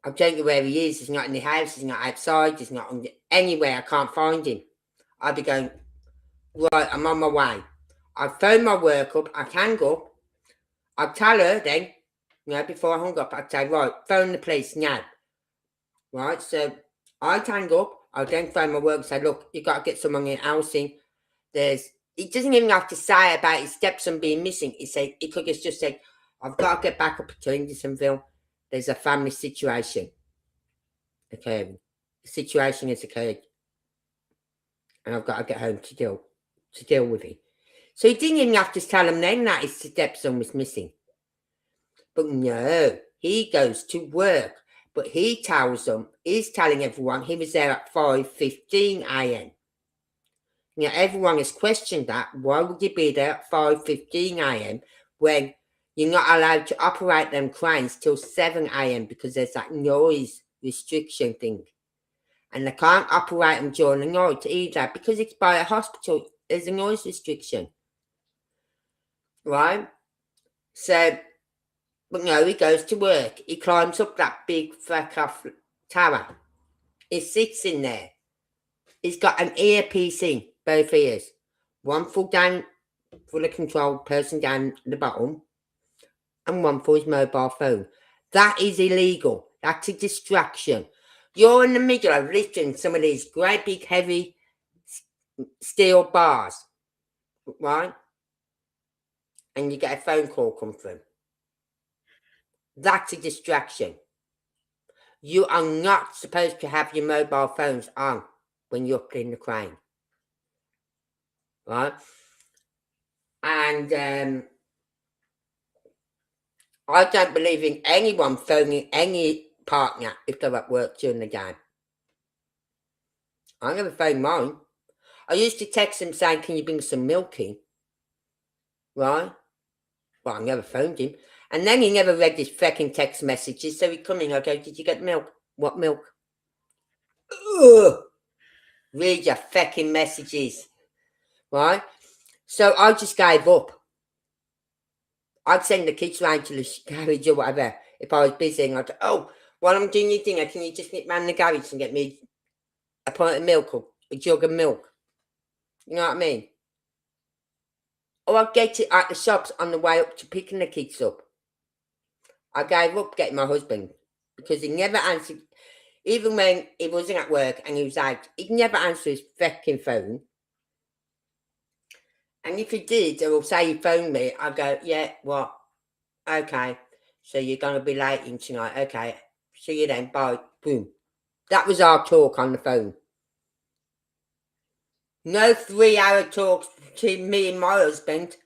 I don't know where he is, he's not in the house, he's not outside, he's not anywhere, I can't find him. I'd be going, right, I'm on my way. I'd phone my work up, I'd hang up, I'd tell her then, Before I hung up, I'd say, right, phone the police now. Right, so I'd hang up, I'd then phone my work and say, look, you got to get someone in housing. He doesn't even have to say about his stepson being missing. He could have just said, I've got to get back up to Hendersonville. There's a family situation. Okay, the situation has occurred. And I've got to get home to deal with it. So he didn't even have to tell him then that his stepson was missing. But no, he goes to work. But he tells them, he's telling everyone he was there at 5:15 a.m. Everyone has questioned that. Why would you be there at 5:15 a.m. when you're not allowed to operate them cranes till 7 a.m. because there's that noise restriction thing. And they can't operate them during the night either because it's by a hospital. There's a noise restriction. Right? So, but no, he goes to work. He climbs up that big fuck off tower. He sits in there. He's got an earpiece in both ears. One full down for the controlled person down the bottom and one for his mobile phone. That is illegal. That's a distraction. You're in the middle of lifting some of these great big heavy steel bars, right? And you get a phone call come through. That's a distraction. You are not supposed to have your mobile phones on when you're up in the crane, right? And I don't believe in anyone phoning any partner if they're at work during the day. I never phoned mine. I used to text him saying, can you bring some milk in? Right? Well, I never phoned him. And then he never read his fucking text messages, so he'd come in, I go, did you get milk? What milk? Ugh! Read your fucking messages. Right? So I just gave up. I'd send the kids round to the garage or whatever if I was busy. And I'd go, oh, while I'm doing your dinner, can you just nip round the garage and get me a pint of milk or a jug of milk? You know what I mean? Or I'd get it at the shops on the way up to picking the kids up. I gave up getting my husband because he never answered. Even when he wasn't at work and he was out, he'd never answer his fucking phone. And if he did, or say he phoned me, I'd go, yeah, what? Okay. So you're going to be late in tonight. Okay. See you then. Bye. Boom. That was our talk on the phone. No 3-hour talks between me and my husband.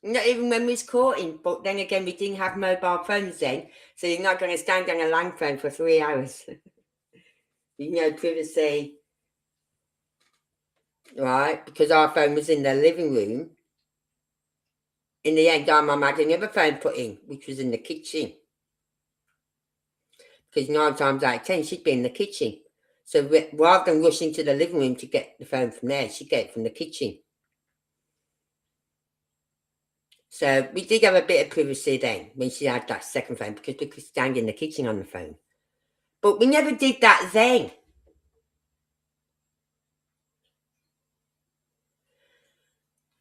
Not even when we was courting. But then again, we didn't have mobile phones then. So you're not going to stand on a land phone for 3 hours. Privacy. Right? Because our phone was in the living room. In the end, our mum had another phone put in, which was in the kitchen. Because 9 times out of 10, she'd be in the kitchen. So rather than rushing to the living room to get the phone from there, she'd get it from the kitchen. So we did have a bit of privacy then when she had that second phone because we could stand in the kitchen on the phone. But we never did that then.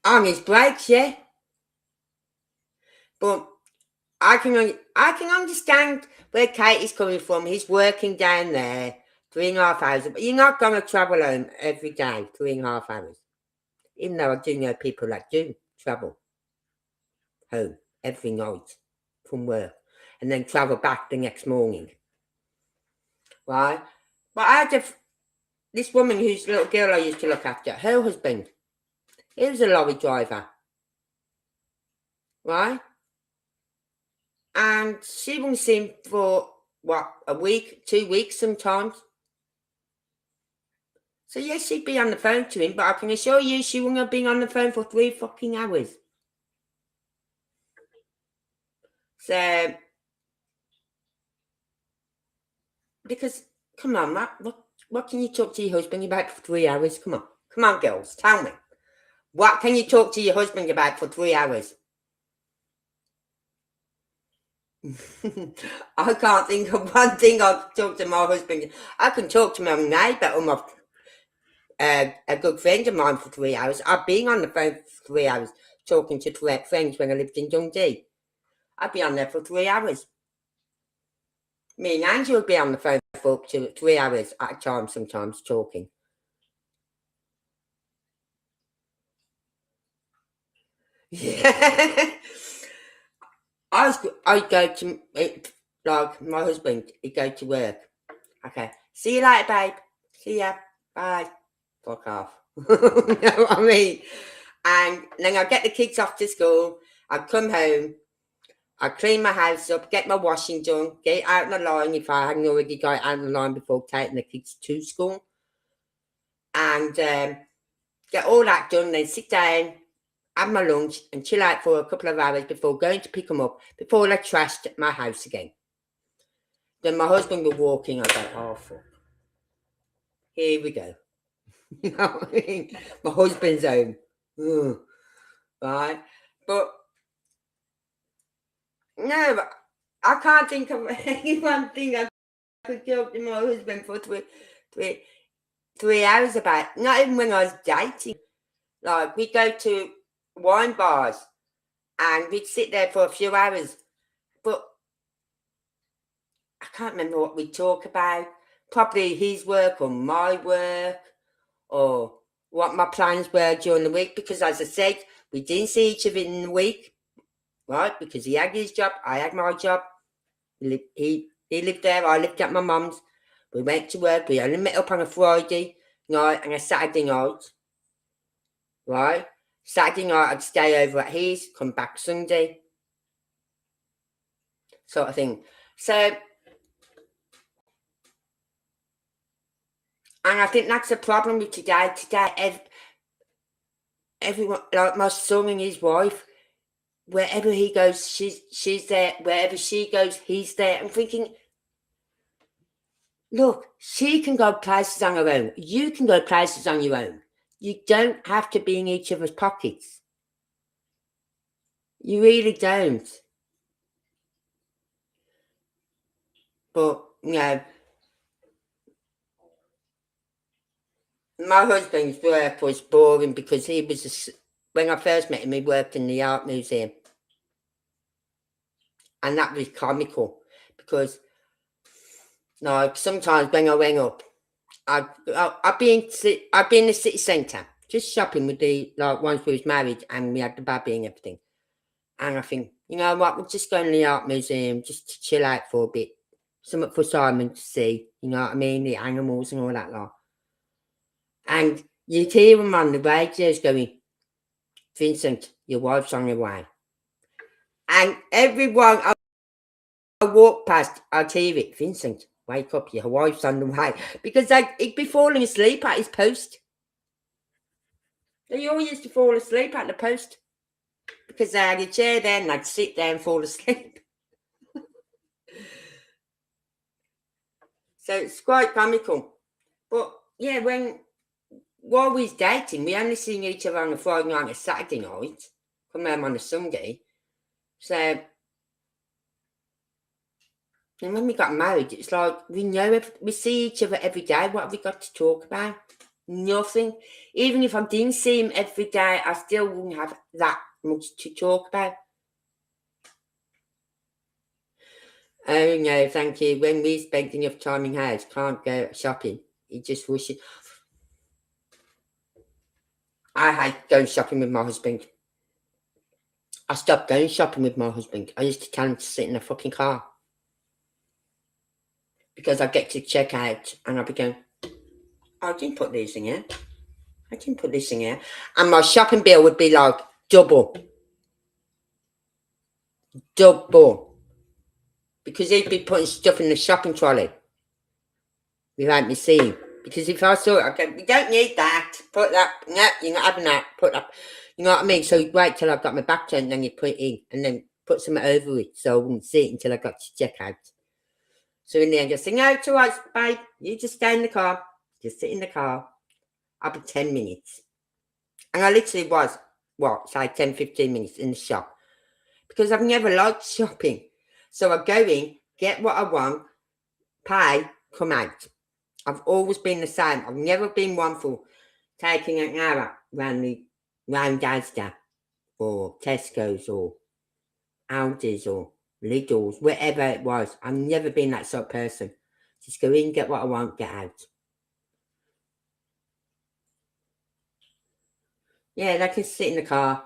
On his breaks, yeah. But I can understand where Kate is coming from. He's working down there 3.5 hours. But you're not going to travel home every day, 3.5 hours. Even though I do know people that do travel home every night from work and then travel back the next morning. Right? But I had this woman whose little girl I used to look after, her husband, he was a lorry driver. Right? And she wouldn't see him for, a week, 2 weeks sometimes. So yes, she'd be on the phone to him, but I can assure you she wouldn't have been on the phone for 3 fucking hours. So, because, come on, Matt, what can you talk to your husband about for 3 hours? Come on, girls, tell me. What can you talk to your husband about for 3 hours? I can't think of one thing I could talk to my husband. I can talk to my neighbour or a good friend of mine for 3 hours. I've been on the phone for 3 hours talking to friends when I lived in Dundee. I'd be on there for 3 hours. Me and Angie would be on the phone for up to 3 hours at a time sometimes talking. Yeah. I'd go to, like, my husband, he'd go to work. Okay, see you later, babe. See ya. Bye. Fuck off. You know what I mean? And then I'd get the kids off to school. I'd come home. I'd clean my house up, get my washing done, get it out on the line if I hadn't already got it out on the line before taking the kids to school. And get all that done, then sit down, have my lunch, and chill out for a couple of hours before going to pick them up, before I trashed my house again. Then my husband would walk in, I'd go, oh, fuck. Here we go. You know what I mean? My husband's home. Ugh. Right? But, no, I can't think of any one thing I could talk to my husband for three hours about. Not even when I was dating. Like, we'd go to wine bars and we'd sit there for a few hours. But I can't remember what we'd talk about. Probably his work or my work or what my plans were during the week. Because as I said, we didn't see each other in the week, right? Because he had his job, I had my job. He lived there, I lived at my mum's. We went to work. We only met up on a Friday night and a Saturday night, right? Saturday night, I'd stay over at his, come back Sunday, sort of thing. So, and I think that's the problem with today. Today, everyone, like my son and his wife, wherever he goes, she's there. Wherever she goes, he's there. I'm thinking, look, she can go places on her own. You can go places on your own. You don't have to be in each other's pockets. You really don't. But, you know, my husband's work was boring because he was, when I first met him, he worked in the art museum. And that was comical because, like, sometimes when I went up, I'd be in the city centre, just shopping with once we was married and we had the baby and everything. And I think, you know what, we're just going to the art museum just to chill out for a bit. Something for Simon to see, you know what I mean? The animals and all that lot. And you'd hear him on the radios going, Vincent, your wife's on her way. And everyone I walk past, I'd hear it, Vincent, wake up, your wife's on the way. Because he'd be falling asleep at his post. They all used to fall asleep at the post. Because they had a chair there and I'd sit there and fall asleep. So it's quite comical. But yeah, while we was dating, we only seen each other on a Friday night and a Saturday night. Come home on a Sunday. So, and when we got married, it's like we see each other every day. What have we got to talk about? Nothing. Even if I didn't see him every day, I still wouldn't have that much to talk about. Oh no, thank you. When we spend enough time in house, can't go shopping. You just wish it. I hate going shopping with my husband. I stopped going shopping with my husband. I used to tell him to sit in the fucking car. Because I get to check out and I'll be going, oh, I didn't put these in here. I didn't put this in here. And my shopping bill would be like double. Because he'd be putting stuff in the shopping trolley without me seeing. Because if I saw it, I'd go, we don't need that. Put that. No, you're not having that. Put that. You know what I mean? So he'd wait till I got my back turned and then he'd put it in. And then put something over it so I wouldn't see it until I got to check out. So in the end, I say, no, it's all right, babe. You just stay in the car. Just sit in the car. I'll be 10 minutes. And I literally was, say 10, 15 minutes in the shop. Because I've never liked shopping. So I go in, get what I want, pay, come out. I've always been the same. I've never been one for taking an hour round Asda or Tesco's or Aldi's or Lidl's, wherever it was. I've never been that sort of person. Just go in, get what I want, get out. Yeah, they can sit in the car.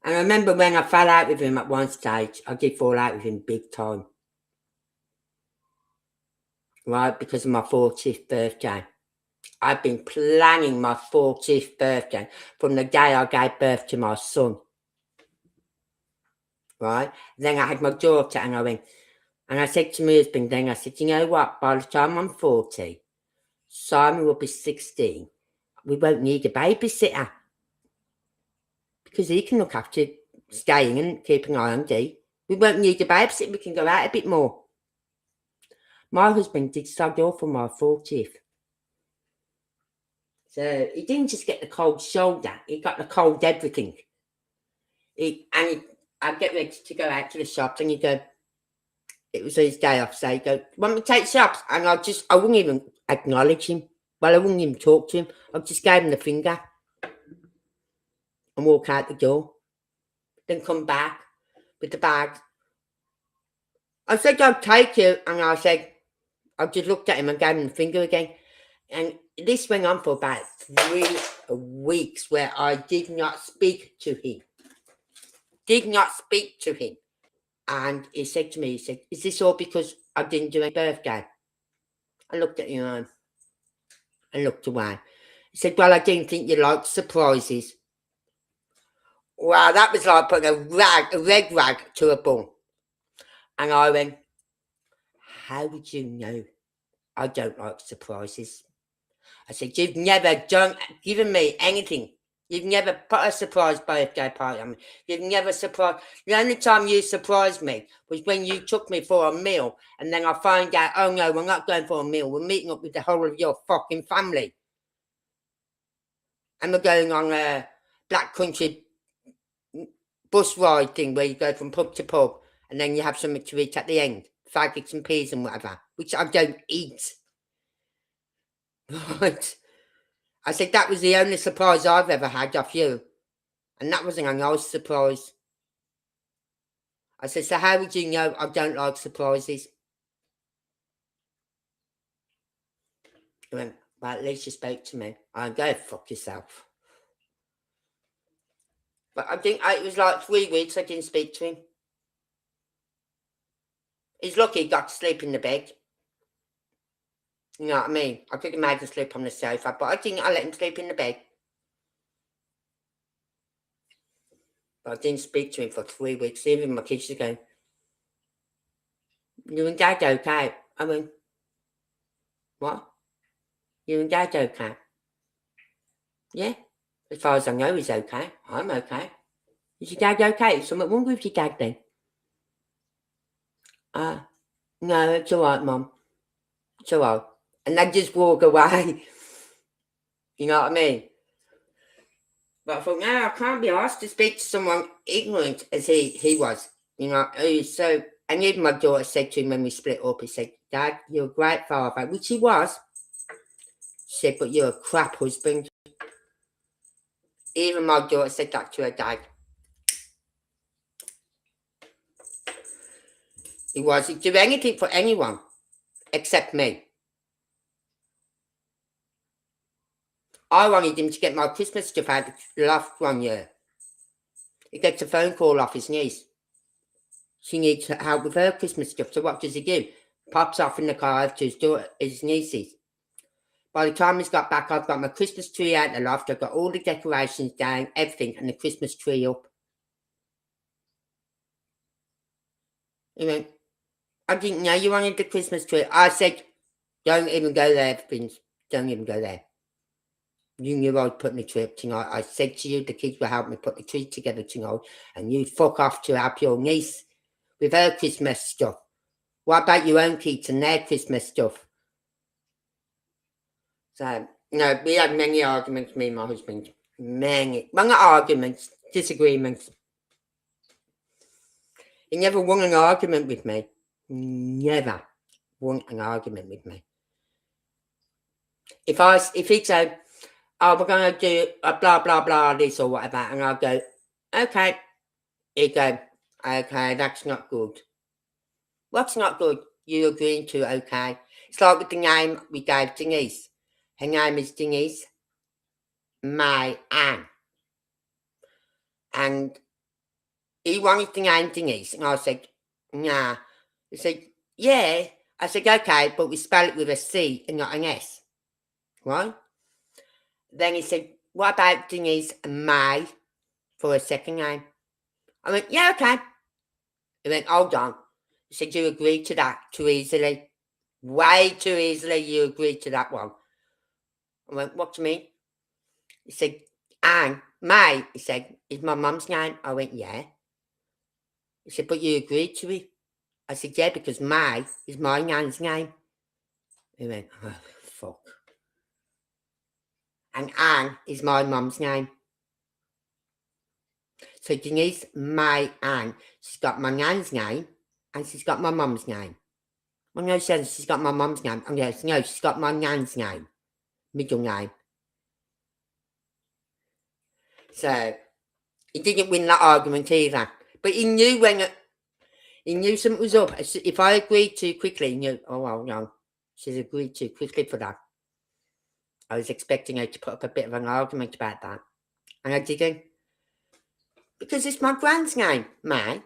And I remember when I fell out with him at one stage, I did fall out with him big time. Right, because of my 40th birthday. I've been planning my 40th birthday from the day I gave birth to my son. Right? Then I had my daughter and I went, and I said to my husband then, I said, you know what, by the time I'm 40, Simon will be 16. We won't need a babysitter. Because he can look after staying and keeping an eye on Dee. We won't need a babysitter, we can go out a bit more. My husband did sod off for my 40th. So he didn't just get the cold shoulder, he got the cold everything. I'd get ready to go out to the shops and he'd go, it was his day off, so he'd go, want me to take shops? And I wouldn't even acknowledge him. Well, I wouldn't even talk to him. I just gave him the finger and walk out the door. Then come back with the bag. I said, I'll take you. And I just looked at him and gave him the finger again. And this went on for about 3 weeks where I did not speak to him. And he said to me, is this all because I didn't do a birthday? I looked at him and looked away. He said, well, I didn't think you liked surprises. Wow, that was like putting a red rag to a bull. And I went, how would you know I don't like surprises? I said, you've never given me anything. You've never put a surprise birthday party on me. You've never surprised. The only time you surprised me was when you took me for a meal and then I find out, oh no, we're not going for a meal. We're meeting up with the whole of your fucking family. And we're going on a black country bus ride thing where you go from pub to pub and then you have something to eat at the end. Faggots and peas and whatever, which I don't eat. Right. I said, that was the only surprise I've ever had off you. And that wasn't a nice surprise. I said, so how would you know I don't like surprises? He went, well, at least you spoke to me. I go, fuck yourself. But I think it was like 3 weeks I didn't speak to him. He's lucky he got to sleep in the bed. You know what I mean? I could have made him sleep on the sofa, but I let him sleep in the bed. But I didn't speak to him for 3 weeks. Even my kids are going, you and Dad okay? I went, what? You and Dad okay? Yeah. As far as I know, he's okay. I'm okay. Is your dad okay? Is something wrong with your dad then? No, it's all right, Mum. It's all right. And they just walk away. You know what I mean? But I thought, no, I can't be asked to speak to someone ignorant as he was. You know, so, and even my daughter said to him when we split up, he said, Dad, you're a great father, which he was. She said, but you're a crap husband. Even my daughter said that to her dad. He was. He'd do anything for anyone except me. I wanted him to get my Christmas stuff out last 1 year. He gets a phone call off his niece. She needs help with her Christmas stuff. So what does he do? Pops off in the car to his nieces. By the time he's got back, I've got my Christmas tree out in the loft. I've got all the decorations down, everything, and the Christmas tree up. He went, I didn't know you wanted the Christmas tree. I said, don't even go there, Vince. Don't even go there. You knew I was putting the tree up tonight. I said to you, the kids will help me put the tree together tonight, and you fuck off to help your niece with her Christmas stuff. What about your own kids and their Christmas stuff? So, no, we had many arguments, me and my husband. Many. Well, not arguments, disagreements. He never won an argument with me. Never won an argument with me. If he'd say, oh, we're going to do a blah, blah, blah, this or whatever, and I'll go, okay. He'd go, Okay, that's not good. What's not good? You agreeing to, okay. It's like with the name we gave Denise. Her name is Denise May Ann. And he wanted the name Denise. And I said, nah. He said, yeah. I said, okay, but we spell it with a C and not an S. Right? Then he said, what about Denise May for a second name? I went, yeah, okay. He went, hold on. He said, you agreed to that too easily. Way too easily you agreed to that one. I went, what do you mean? He said, Anne, May, he said, is my mum's name? I went, yeah. He said, but you agreed to it. I said, yeah, because May is my nan's name. He went, oh, fuck. And Anne is my mum's name. So Denise May Anne, she's got my nan's name and she's got my mum's name. Well, no, she's got my mum's name. Oh, yes, no, she's got my nan's name, middle name. So he didn't win that argument either. But he knew he knew something was up. If I agreed too quickly, he knew, oh, well, no, she's agreed too quickly for that. I was expecting her to put up a bit of an argument about that. And I didn't. Because it's my grand's name, May.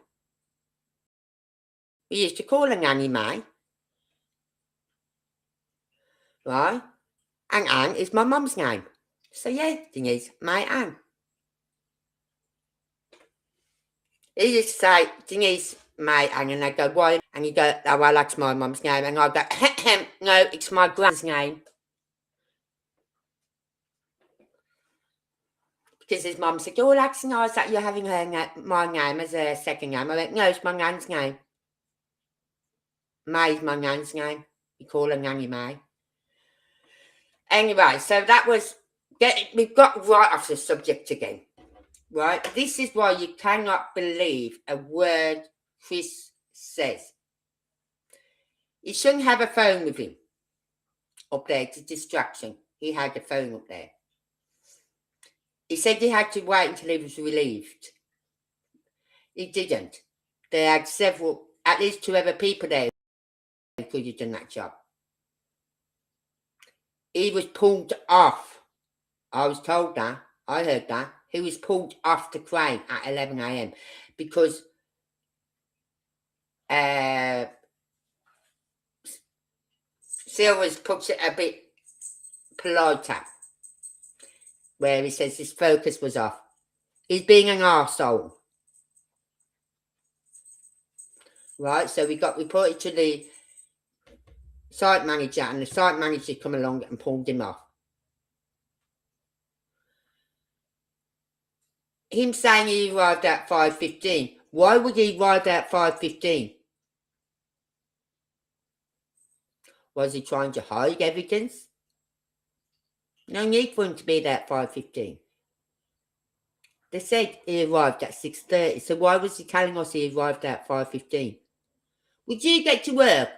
We used to call her Nanny May. Right? And Anne is my mum's name. So yeah, thing is, May Anne. He used to say, Denise May Anne, and I go, why? And he go, oh, well, that's my mum's name. And I go, no, it's my grand's name. Because his mum said, oh, that's nice that you're having my name as a second name. I went, no, it's my nan's name. May's my nan's name. We call her Nanny May. Anyway, so that was, we've got right off the subject again. Right? This is why you cannot believe a word Chris says. He shouldn't have a phone with him up there. It's a distraction. He had a phone up there. He said he had to wait until he was relieved. He didn't. They had several, at least 2 other people there who could have done that job. He was pulled off. I was told that. I heard that. He was pulled off the crane at 11 a.m. because Silvers puts it a bit politer, where he says his focus was off. He's being an arsehole. Right, so we got reported to the site manager, and the site manager come along and pulled him off. Him saying he arrived at 5:15. Why would he arrive at 5:15? Was he trying to hide evidence? No need for him to be there at 5:15. They said he arrived at 6:30, so why was he telling us he arrived at 5:15? Would you get to work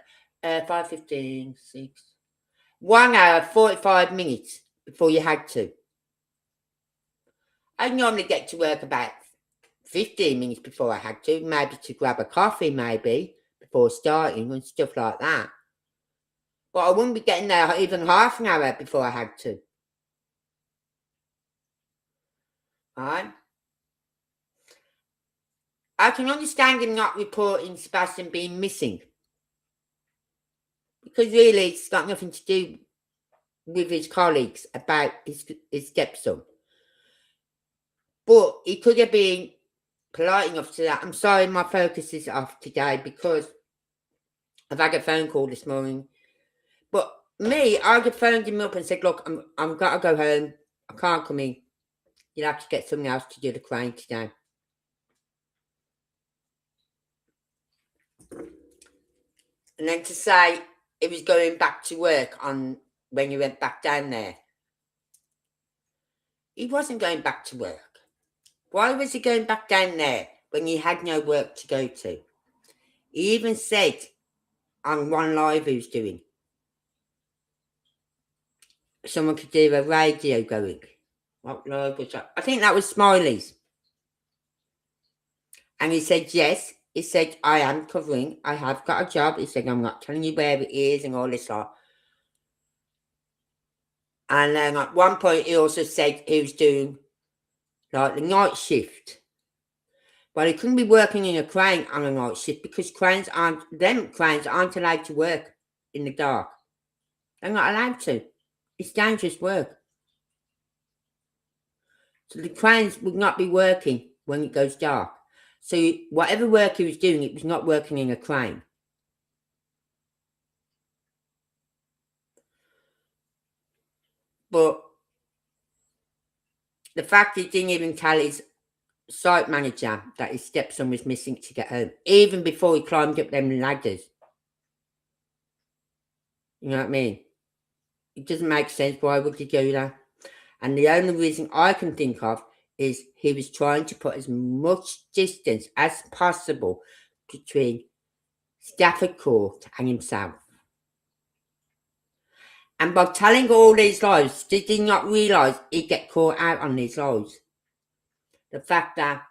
5:15, 6, 1 hour, 45 minutes before you had to? I normally get to work about 15 minutes before I had to, maybe to grab a coffee, maybe, before starting and stuff like that. But I wouldn't be getting there even half an hour before I had to. Right? I can understand him not reporting Sebastian being missing. Because really, it's got nothing to do with his colleagues about his stepson. But he could have been polite enough to that. I'm sorry, my focus is off today because I've had a phone call this morning. But me, I could phoned him up and said, look, I'm got to go home. I can't come in. You'll have to get someone else to do the crane today. And then to say he was going back to work on when you went back down there. He wasn't going back to work. Why was he going back down there when he had no work to go to? He even said on one live he was doing, someone could do a radio going. What live was that? I think that was Smiley's. And he said, yes. He said, I am covering. I have got a job. He said, I'm not telling you where it is and all this lot. And then at one point, he also said he was doing like the night shift. Well, he couldn't be working in a crane on a night shift because cranes aren't allowed to work in the dark. They're not allowed to. It's dangerous work. So the cranes would not be working when it goes dark. So whatever work he was doing, it was not working in a crane. But the fact he didn't even tell his site manager that his stepson was missing to get home, even before he climbed up them ladders. You know what I mean? It doesn't make sense. Why would he do that? And the only reason I can think of is he was trying to put as much distance as possible between Stafford Court and himself. And by telling all these lies, did he not realise he'd get caught out on these lies? The fact that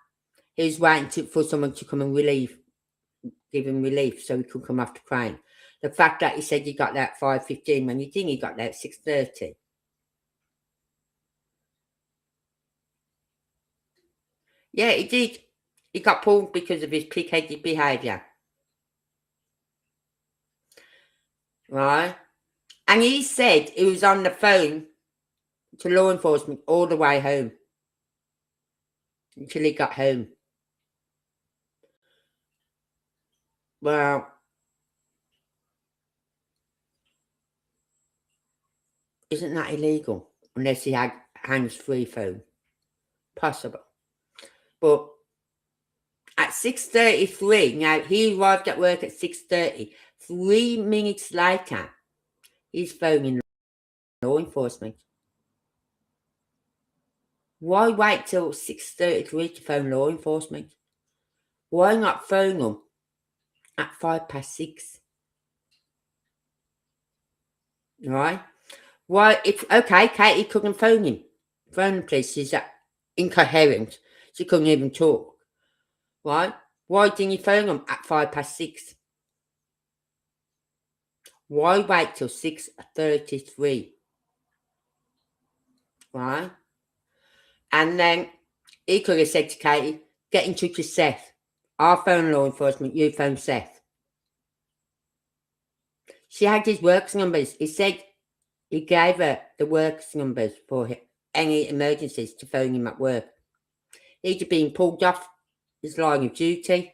he was waiting for someone to come and give him relief so he could come off the crane. The fact that he said he got there at 5:15 when he didn't, he got there at 6:30. Yeah, he did. He got pulled because of his pig-headed behaviour. Right? And he said he was on the phone to law enforcement all the way home. Until he got home. Well, isn't that illegal? Unless he had hands-free phone. Possible. But at 6:33, now he arrived at work at 6:30. 3 minutes later, he's phoning law enforcement. Why wait till 6:33 to phone law enforcement? Why not phone them at 6:05? Right? Why? Okay, Katie couldn't phone him. Phone the police. She's incoherent. She couldn't even talk. Right? Why didn't you phone them at 6:05? Why wait till 6:33? Right? And then he could have said to Katie, get in touch with Seth. I'll phone law enforcement, you phone Seth. She had his works numbers. He said he gave her the works numbers for any emergencies to phone him at work. He'd have been pulled off his line of duty,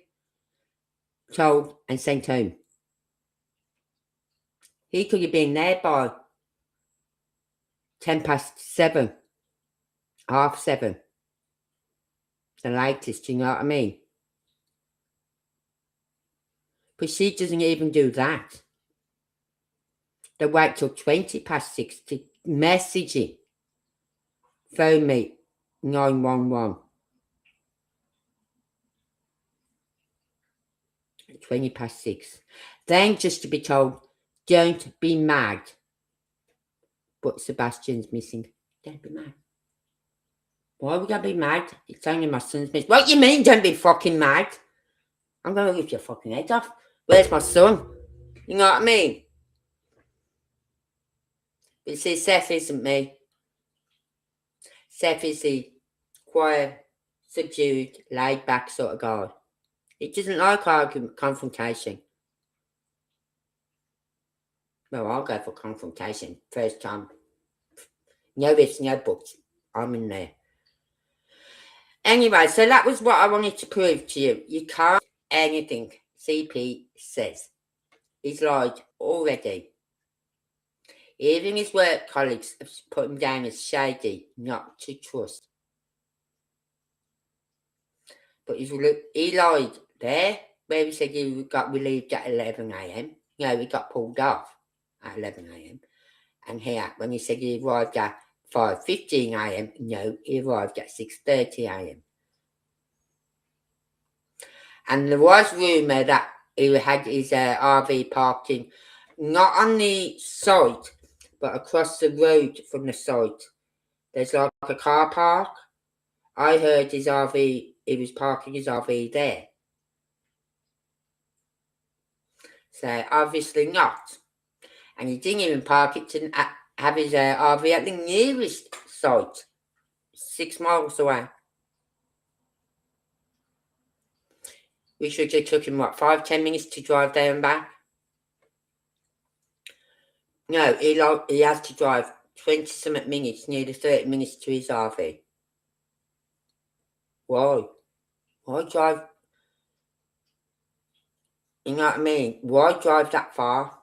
told and sent home. He could have been there by 7:10, 7:30. The latest, you know what I mean? But she doesn't even do that. They wait till 6:20 to message him. Phone me, 911. 6:20. Then just to be told, don't be mad. But Sebastian's missing. Don't be mad. Why would I be mad? It's only my son's missing. What do you mean, don't be fucking mad? I'm going to rip your fucking head off. Where's my son? You know what I mean? But see, Seth isn't me. Seth is the quiet, subdued, laid-back sort of guy. He doesn't like argument, confrontation. Well, I'll go for confrontation. First time. No ifs, no buts. I'm in there. Anyway, so that was what I wanted to prove to you. You can't anything CP says. He's lied already. Even his work colleagues have put him down as shady, not to trust. But he lied there, where he said he got relieved at 11 a.m. No, he got pulled off at 11 a.m. And here, when he said he arrived at 5:15 a.m., no, he arrived at 6:30 a.m. And there was rumour that he had his RV parking not on the site, but across the road from the site. There's like a car park. I heard his RV he was parking his RV there. So obviously not. And he didn't even park it to have his RV at the nearest site, 6 miles away. Which would have took him, 5-10 minutes to drive there and back? No, he has to drive 20-something minutes, nearly 30 minutes to his RV. Why? Why drive? You know what I mean? Why drive that far?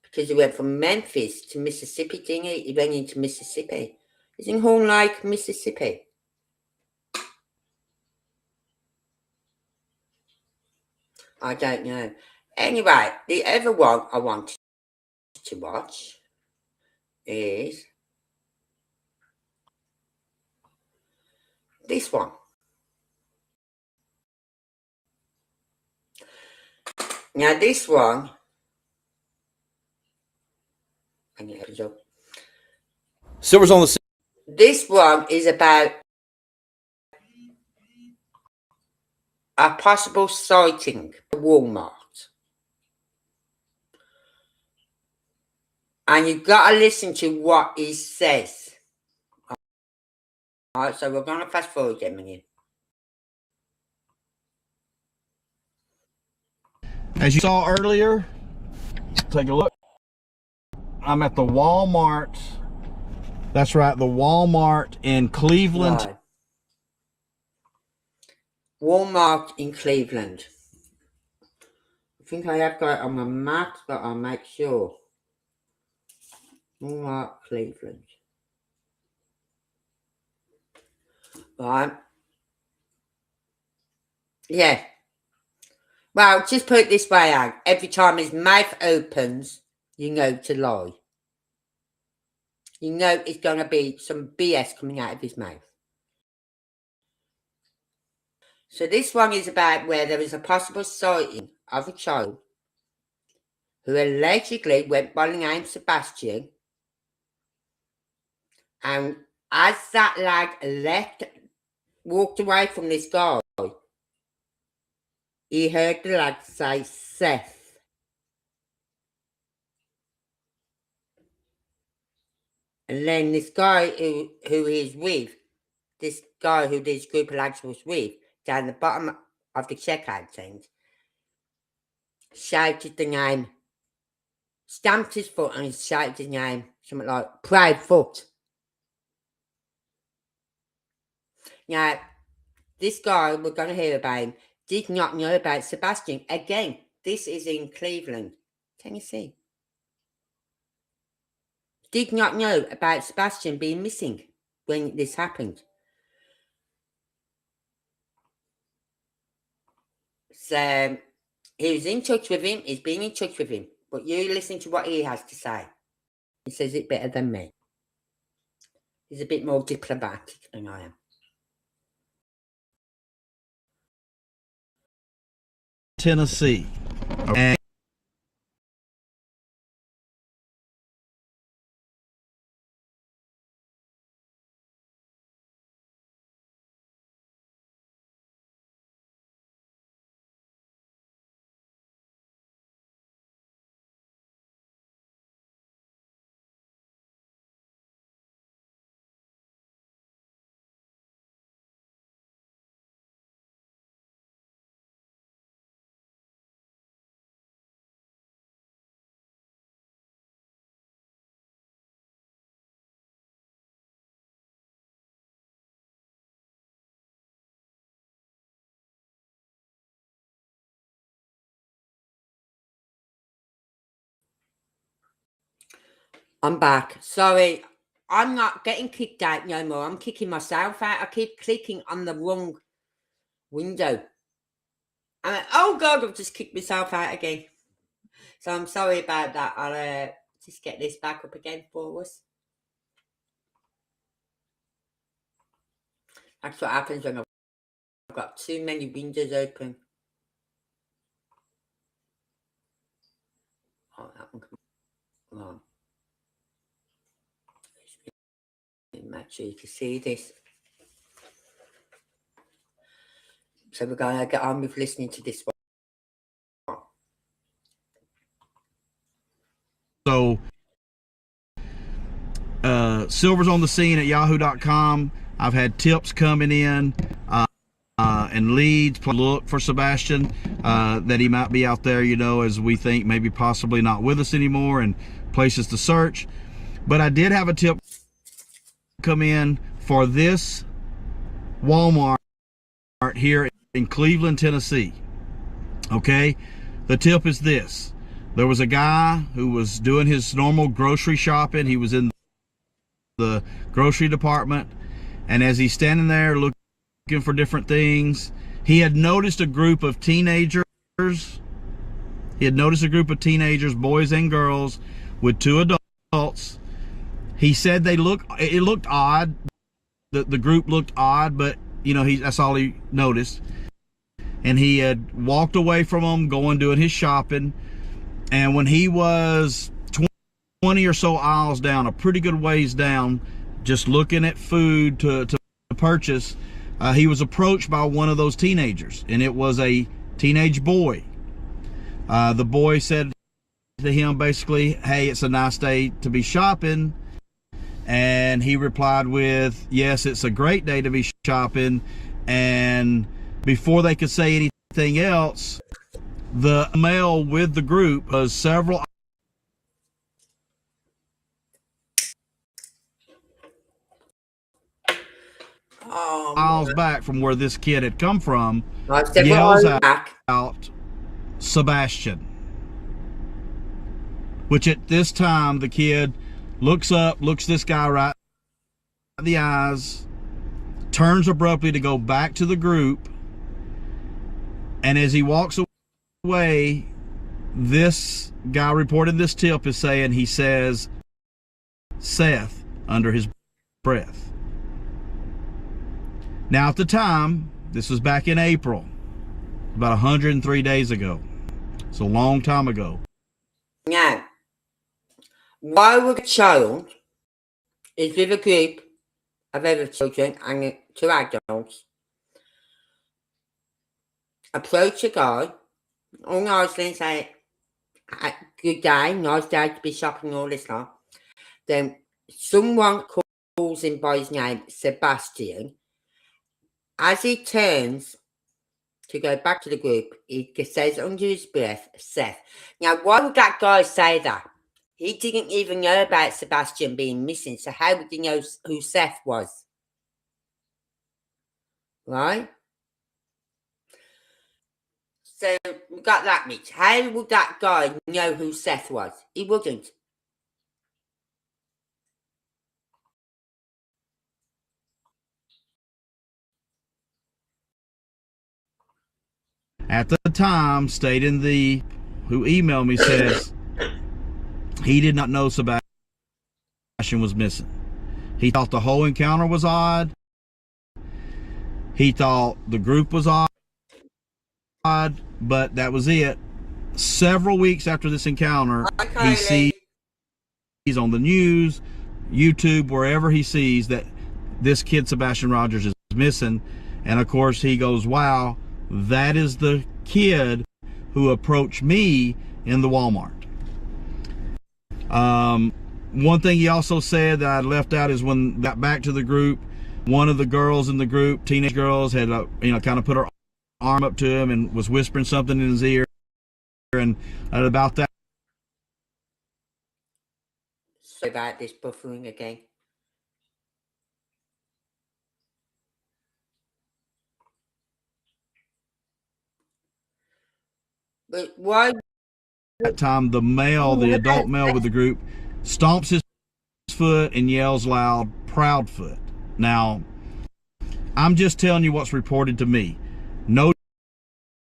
Because he went from Memphis to Mississippi, didn't he? He went into Mississippi. He's in Horn Lake, Mississippi. I don't know. Anyway, the other one I wanted to watch is this one. Now this one, Silver's on the. This one is about a possible sighting at Walmart. And you've got to listen to what he says. Alright, so we're going to fast forward a minute. As you saw earlier, take a look. I'm at the Walmart. That's right, the Walmart in Cleveland. Right. Walmart in Cleveland. I think I have got it on my map, but I'll make sure. Walmart, Cleveland. Right. Yeah. Well, just put it this way out. Every time his mouth opens, you know to lie. You know it's going to be some BS coming out of his mouth. So this one is about where there is a possible sighting of a child who allegedly went by the name Sebastian, and as that lad walked away from this guy, he heard the lad say Seth. And then this guy who he's with, this guy who this group of lads was with, down the bottom of the checkout thing, shouted the name, stamped his foot and shouted his name, something like Proudfoot. Now, this guy we're going to hear about him did not know about Sebastian. Again, this is in Cleveland, Tennessee. Did not know about Sebastian being missing when this happened. So, he was in touch with him, he's been in touch with him. But you listen to what he has to say. He says it better than me. He's a bit more diplomatic than I am. Tennessee. And I'm back. Sorry, I'm not getting kicked out no more. I'm kicking myself out. I keep clicking on the wrong window. Oh God, I've just kicked myself out again. So I'm sorry about that. I'll just get this back up again for us. That's what happens when I've got too many windows open. Oh, that one. Come on. Make sure you can see this. So we're going to get on with listening to this one. So, Silver's on the scene at yahoo.com. I've had tips coming in and leads. Look for Sebastian, that he might be out there, you know, as we think, maybe possibly not with us anymore, and places to search. But I did have a tip come in for this Walmart here in Cleveland, Tennessee. Okay, the tip is this. There was a guy who was doing his normal grocery shopping. He was in the grocery department, and as he's standing there looking for different things, he had noticed a group of teenagers. He had noticed a group of teenagers, boys and girls, with two adults. He said it looked odd. The group looked odd, but you know, that's all he noticed. And he had walked away from them, doing his shopping. And when he was 20 or so aisles down, a pretty good ways down, just looking at food to purchase, he was approached by one of those teenagers, and it was a teenage boy. The boy said to him basically, "Hey, it's a nice day to be shopping." And he replied with, "Yes, it's a great day to be shopping." And before they could say anything else, the male with the group was several miles back from where this kid had come from, yells out, "Sebastian." Which at this time, the kid looks up, looks this guy right in the eyes, turns abruptly to go back to the group, and as he walks away, this guy reported this tip is saying, he says, "Seth," under his breath. Now at the time, this was back in April, about 103 days ago. It's a long time ago. Now, why would a child is with a group of other children and two adults approach a guy all nicely and say, "Good day, nice day to be shopping," all this stuff. Then someone calls him by his name, Sebastian. As he turns to go back to the group, he says under his breath, "Seth." Now, why would that guy say that? He didn't even know about Sebastian being missing, so how would he know who Seth was? Right? So we got that much. How would that guy know who Seth was? He wouldn't. At the time, stating who emailed me says he did not know Sebastian was missing. He thought the whole encounter was odd. He thought the group was odd, but that was it. Several weeks after this encounter, he sees on the news, YouTube, wherever he sees that this kid Sebastian Rogers is missing, and of course he goes, "Wow, that is the kid who approached me in the Walmart." One thing he also said that I left out is when got back to the group, one of the girls in the group, teenage girls, had kind of put her arm up to him and was whispering something in his ear, and about that. Sorry about this buffering again. But why? That time, the adult male with the group, stomps his foot and yells loud, "Proudfoot." Now, I'm just telling you what's reported to me. No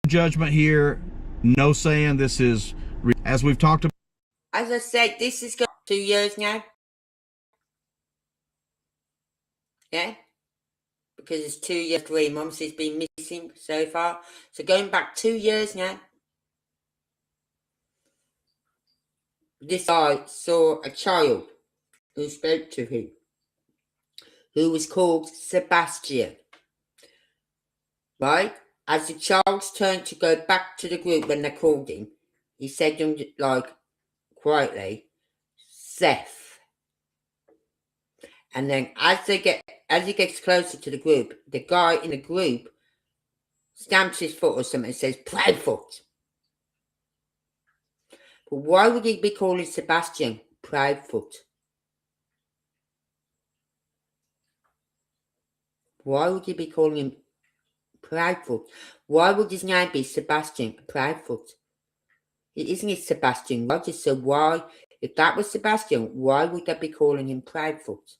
judgment here. No saying this is, as we've talked about. As I said, this has got 2 years now. Yeah? Because it's 2 years, 3 months he's been missing so far. So going back 2 years now. This guy saw a child who spoke to him, who was called Sebastian. Right? as the child's turned to go back to the group when they called him, he said, like, quietly, Seth. And then as he gets closer to the group, the guy in the group stamps his foot or something and says, Proudfoot. But why would he be calling Sebastian Proudfoot? Why would he be calling him Proudfoot? Why would his name be Sebastian Proudfoot? Isn't it Sebastian Rogers? So why, if that was Sebastian, why would they be calling him Proudfoot?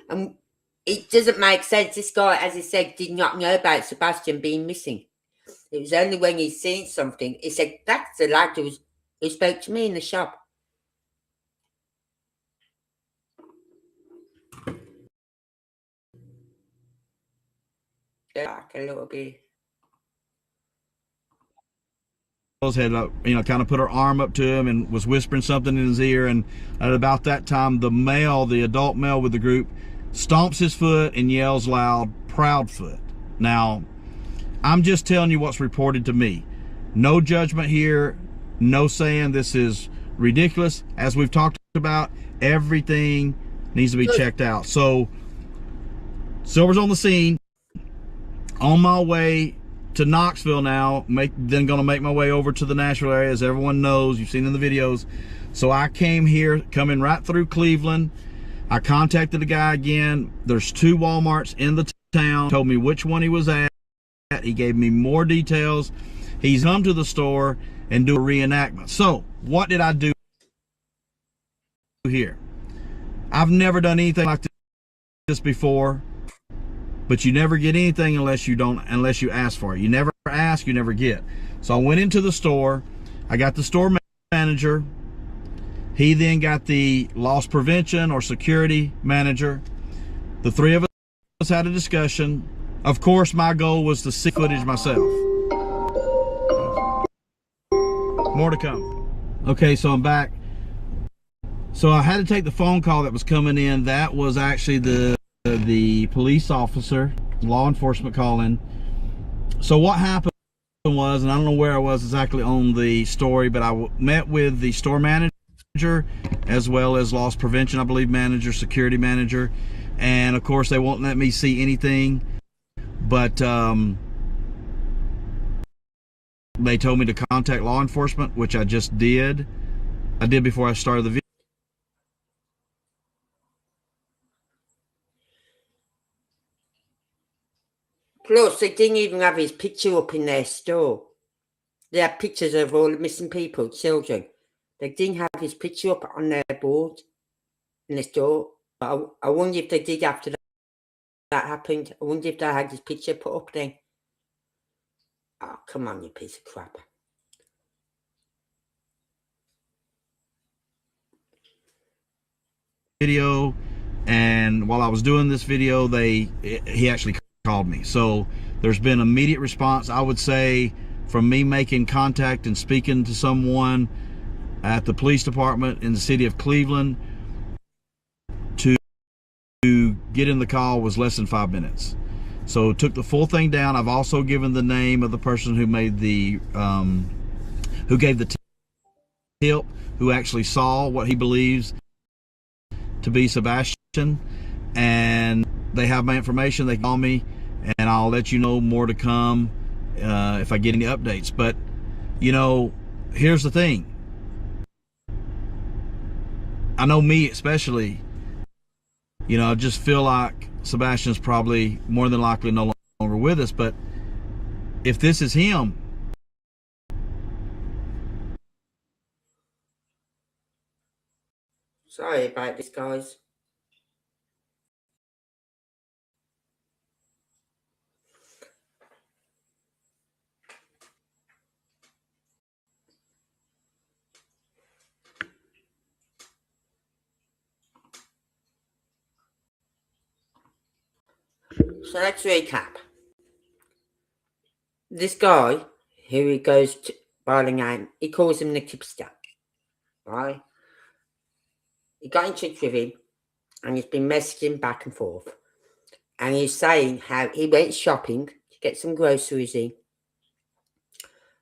And it doesn't make sense. This guy, as he said, did not know about Sebastian being missing. It was only when he's seen something, he said, that's the lad who spoke to me in the shop. Back a little bit. Had kind of put her arm up to him and was whispering something in his ear, and at about that time the adult male with the group stomps his foot and yells loud, Proudfoot. Now I'm just telling you what's reported to me. No judgment here, no saying this is ridiculous. As we've talked about, everything needs to be checked out. So Silver's on the scene, on my way to Knoxville now, then going to make my way over to the Nashville area, as everyone knows, you've seen in the videos. So I came here, coming right through Cleveland. I contacted the guy again. There's 2 Walmarts in the town. Told me which one he was at. He gave me more details. He's come to the store and do a reenactment. So what did I do here? I've never done anything like this before. But you never get anything unless you ask for it. You never ask, you never get. So I went into the store. I got the store manager. He then got the loss prevention or security manager. The 3 of us had a discussion. Of course, my goal was to see footage myself. More to come. Okay, so I'm back. So I had to take the phone call that was coming in. That was actually the police officer, law enforcement calling. So what happened was, and I don't know where I was exactly on the story, but I met with the store manager as well as loss prevention, I believe, manager, security manager, and of course they won't let me see anything, but they told me to contact law enforcement, which I just did. I did before I started the video. Plus, they didn't even have his picture up in their store. They had pictures of all the missing people, children. They didn't have his picture up on their board in the store. But I wonder if they did after that happened. I wonder if they had his picture put up then. Oh, come on, you piece of crap. Video, and while I was doing this video, he actually called me. So there's been immediate response, I would say, from me making contact and speaking to someone at the police department in the city of Cleveland to get in the call was less than 5 minutes. So took the full thing down. I've also given the name of the person who made the who gave the tip, who actually saw what he believes to be Sebastian, and they have my information. They call me, and I'll let you know more to come if I get any updates. But here's the thing. I know me especially, I just feel like Sebastian's probably more than likely no longer with us. But if this is him, sorry about this, guys. So let's recap. This guy, who he goes to by the name, he calls him the tipster, right? He got in touch with him, and he's been messaging back and forth. And he's saying how he went shopping to get some groceries in,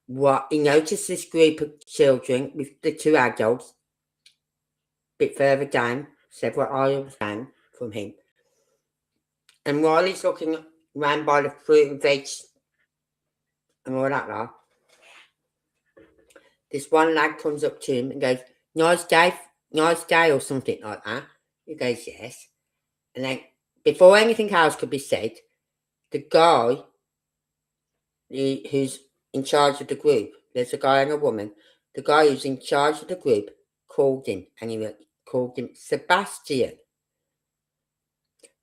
what he noticed this group of children with the two adults a bit further down, several aisles down from him. And while he's looking round by the fruit and veg and all that lot, this one lad comes up to him and goes, nice day, or something like that. He goes, yes. And then, before anything else could be said, the guy who's in charge of the group, there's a guy and a woman, the guy who's in charge of the group called him, and he called him Sebastian.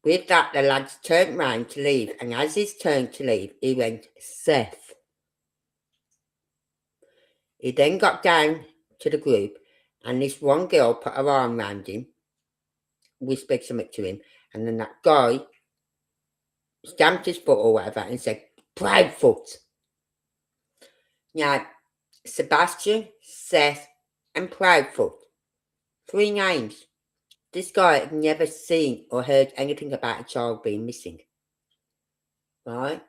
With that, the lads turned round to leave, and as he's turned to leave, he went, Seth. He then got down to the group, and this one girl put her arm round him, whispered something to him, and then that guy stamped his foot or whatever and said, Proudfoot. Now, Sebastian, Seth, and Proudfoot. 3 names. This guy had never seen or heard anything about a child being missing. Right?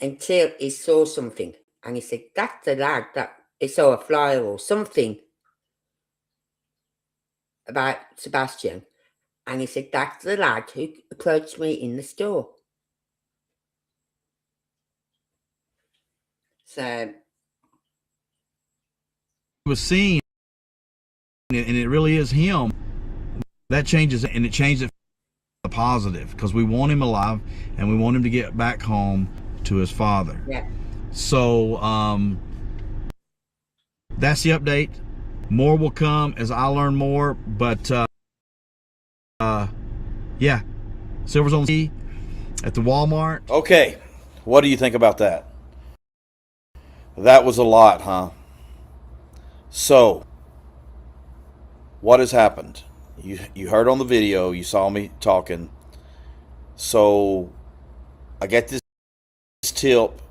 Until he saw something. And he said, that's the lad that he saw a flyer or something about Sebastian. And he said, that's the lad who approached me in the store. So was seen, and it really is him. That changes, and it changes it for the positive, because we want him alive and we want him to get back home to his father. yeah. So that's the update. More will come as I learn more, but yeah, Silver's on the at the Walmart. Okay, what do you think about that? That was a lot, huh? So, what has happened? You heard on the video, you saw me talking. So, I get this tip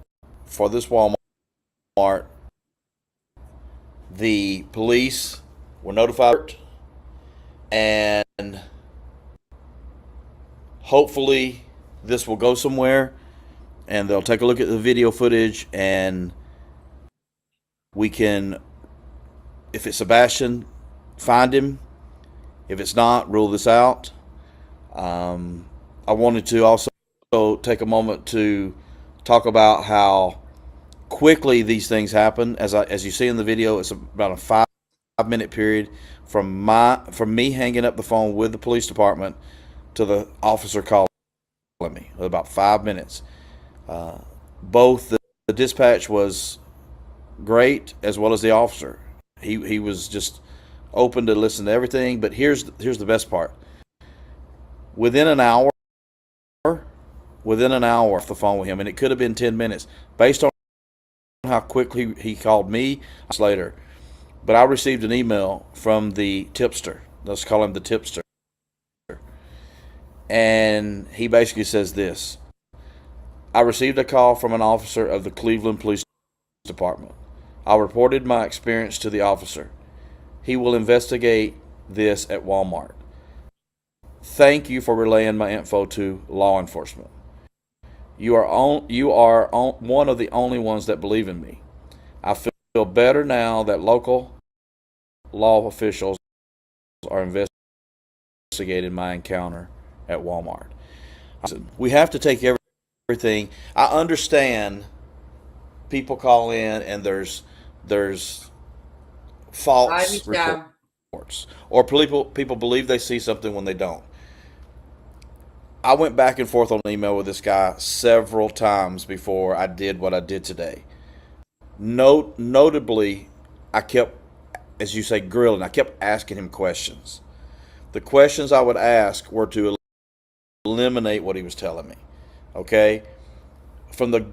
for this Walmart. The police were notified, and hopefully this will go somewhere, and they'll take a look at the video footage, and we can, if it's Sebastian, find him. If it's not, rule this out. I wanted to also take a moment to talk about how quickly these things happen. As you see in the video, it's about a 5-minute period from me hanging up the phone with the police department to the officer calling me. About 5 minutes. Both the dispatch was great, as well as the officer. He was just open to listen to everything. But here's the best part. Within an hour off the phone with him, and it could have been 10 minutes, based on how quickly he called me later. But I received an email from the tipster. Let's call him the tipster. And he basically says this: I received a call from an officer of the Cleveland Police Department. I reported my experience to the officer. He will investigate this at Walmart. Thank you for relaying my info to law enforcement. You are one of the only ones that believe in me. I feel better now that local law officials are investigating my encounter at Walmart. We have to take everything. I understand people call in and there's false reports, or people believe they see something when they don't. I went back and forth on email with this guy several times before I did what I did today. Notably, I kept, as you say, grilling. I kept asking him questions. The questions I would ask were to eliminate what he was telling me. Okay? From the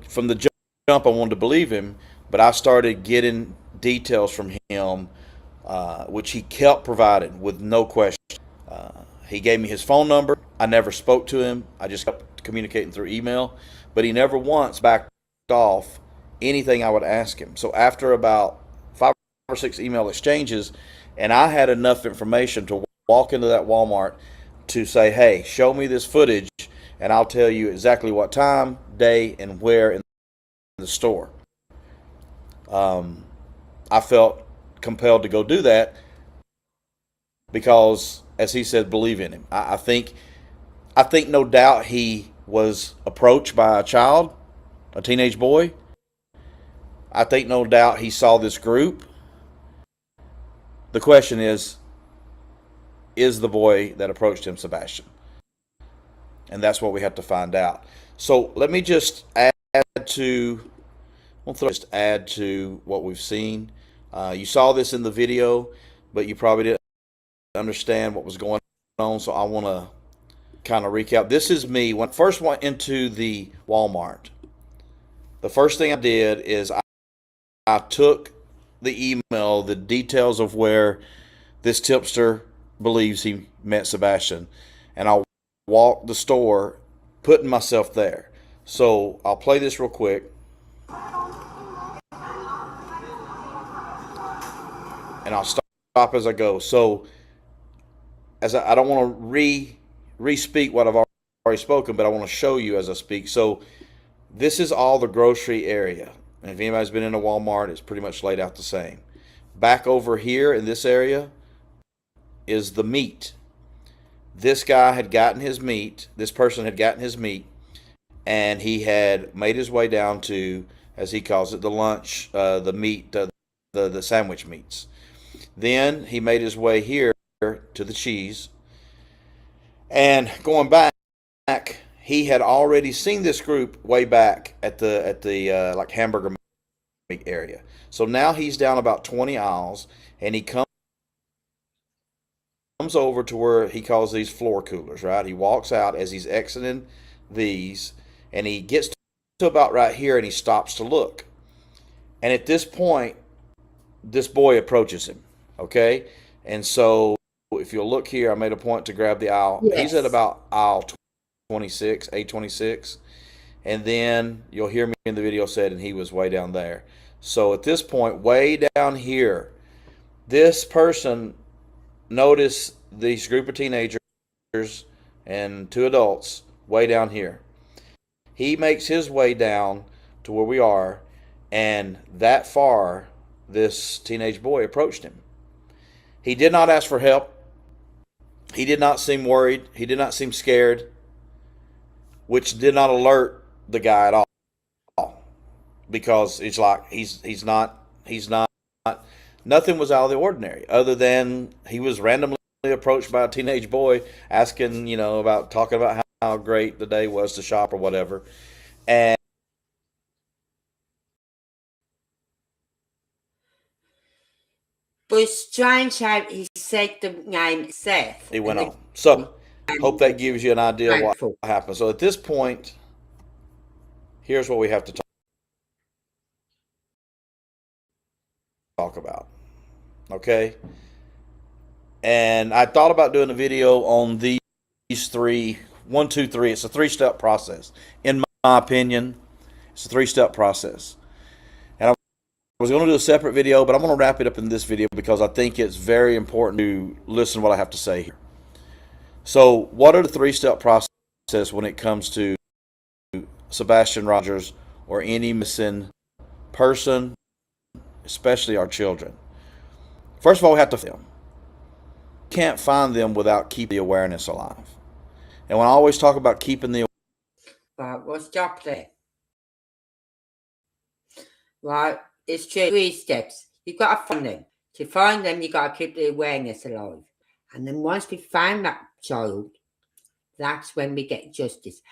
jump, I wanted to believe him, but I started getting details from him, which he kept providing with no question. He gave me his phone number. I never spoke to him. I just kept communicating through email, but he never once backed off anything I would ask him. So after about 5 or 6 email exchanges, and I had enough information to walk into that Walmart to say, hey, show me this footage, and I'll tell you exactly what time, day, and where in the store. I felt compelled to go do that because, as he said, believe in him. I think no doubt he was approached by a child, a teenage boy. I think no doubt he saw this group. The question is the boy that approached him Sebastian? And that's what we have to find out. So let me just add to what we've seen. You saw this in the video, but you probably didn't understand what was going on. So I want to kind of recap. This is me when I first went into the Walmart. The first thing I did is I took the email, the details of where this tipster believes he met Sebastian, and I walked the store, putting myself there. So I'll play this real quick, and I'll stop as I go. So as I don't want to re-speak what I've already spoken, but I want to show you as I speak. So this is all the grocery area. And if anybody's been in a Walmart, it's pretty much laid out the same. Back over here in this area is the meat. This guy had gotten his meat. This person had gotten his meat, and he had made his way down to, as he calls it, the lunch, the meat, the sandwich meats. Then he made his way here to the cheese. And going back, he had already seen this group way back at the like hamburger meat area. So now he's down about 20 aisles, and he comes over to where he calls these floor coolers, right? He walks out as he's exiting these, and he gets to about right here, and he stops to look. And at this point, this boy approaches him, okay? And so if you'll look here, I made a point to grab the aisle. Yes. He's at about aisle 26, A26. And then you'll hear me in the video said, and he was way down there. So at this point, way down here, this person noticed this group of teenagers and two adults way down here. He makes his way down to where we are, and that far, this teenage boy approached him. He did not ask for help. He did not seem worried. He did not seem scared, which did not alert the guy at all, because it's like he's not nothing was out of the ordinary, other than he was randomly approached by a teenage boy asking, about talking about how great the day was to shop or whatever. And but it's strange how he said the name Seth. he went on. So hope that gives you an idea of what happened. So at this point, here's what we have to talk about. Okay? And I thought about doing a video on these three, 1, 2, 3. It's a 3-step process. In my opinion, it's a 3-step process. And I was going to do a separate video, but I'm going to wrap it up in this video because I think it's very important to listen to what I have to say here. So what are the 3-step process when it comes to Sebastian Rogers or any missing person, especially our children? First of all, we have to find them. Can't find them without keeping the awareness alive. And when I always talk about keeping the right, we'll stop there. Right, it's 3 steps. You've got to find them. To find them, you've got to keep the awareness alive. And then once we find that child, that's when we get justice.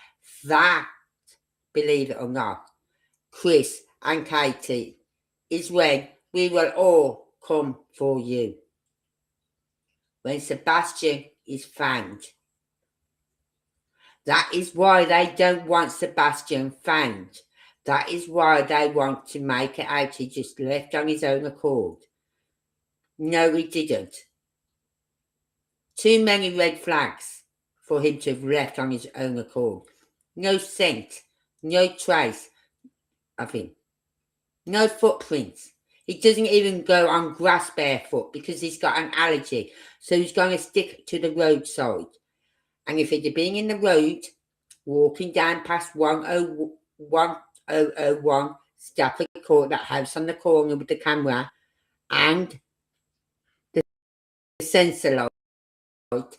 That, believe it or not, Chris and Katie, is when we will all come for you. When Sebastian is found. That is why they don't want Sebastian found. That is why they want to make it out he just left on his own accord. No, he didn't. Too many red flags for him to have left on his own accord. No scent, no trace of him. No footprints. He doesn't even go on grass barefoot because he's got an allergy. So he's going to stick to the roadside. And if he'd have been in the road, walking down past 101 stop record that house on the corner with the camera and the sensor light.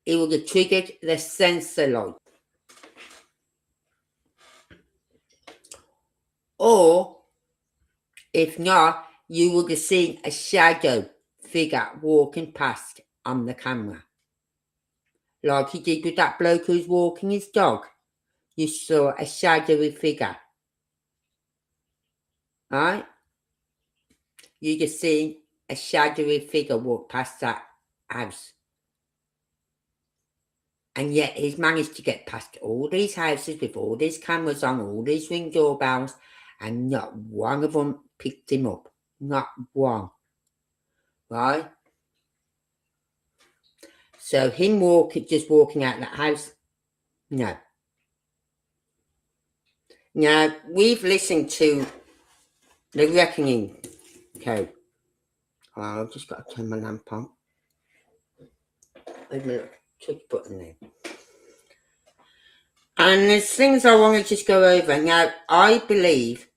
It will get triggered the sensor light. Or, if not, you will get seen a shadow figure walking past on the camera. Like he did with that bloke who's walking his dog. You saw a shadowy figure. Right? You just seen a shadowy figure walk past that house. And yet he's managed to get past all these houses with all these cameras on, all these ring doorbells, and not one of them picked him up. Not one. Right? So him just walking out that house, no. Now, we've listened to the Reckoning code. Oh, I've just got to turn my lamp on. Wait a minute, touch button there. And there's things I want to just go over. Now, I believe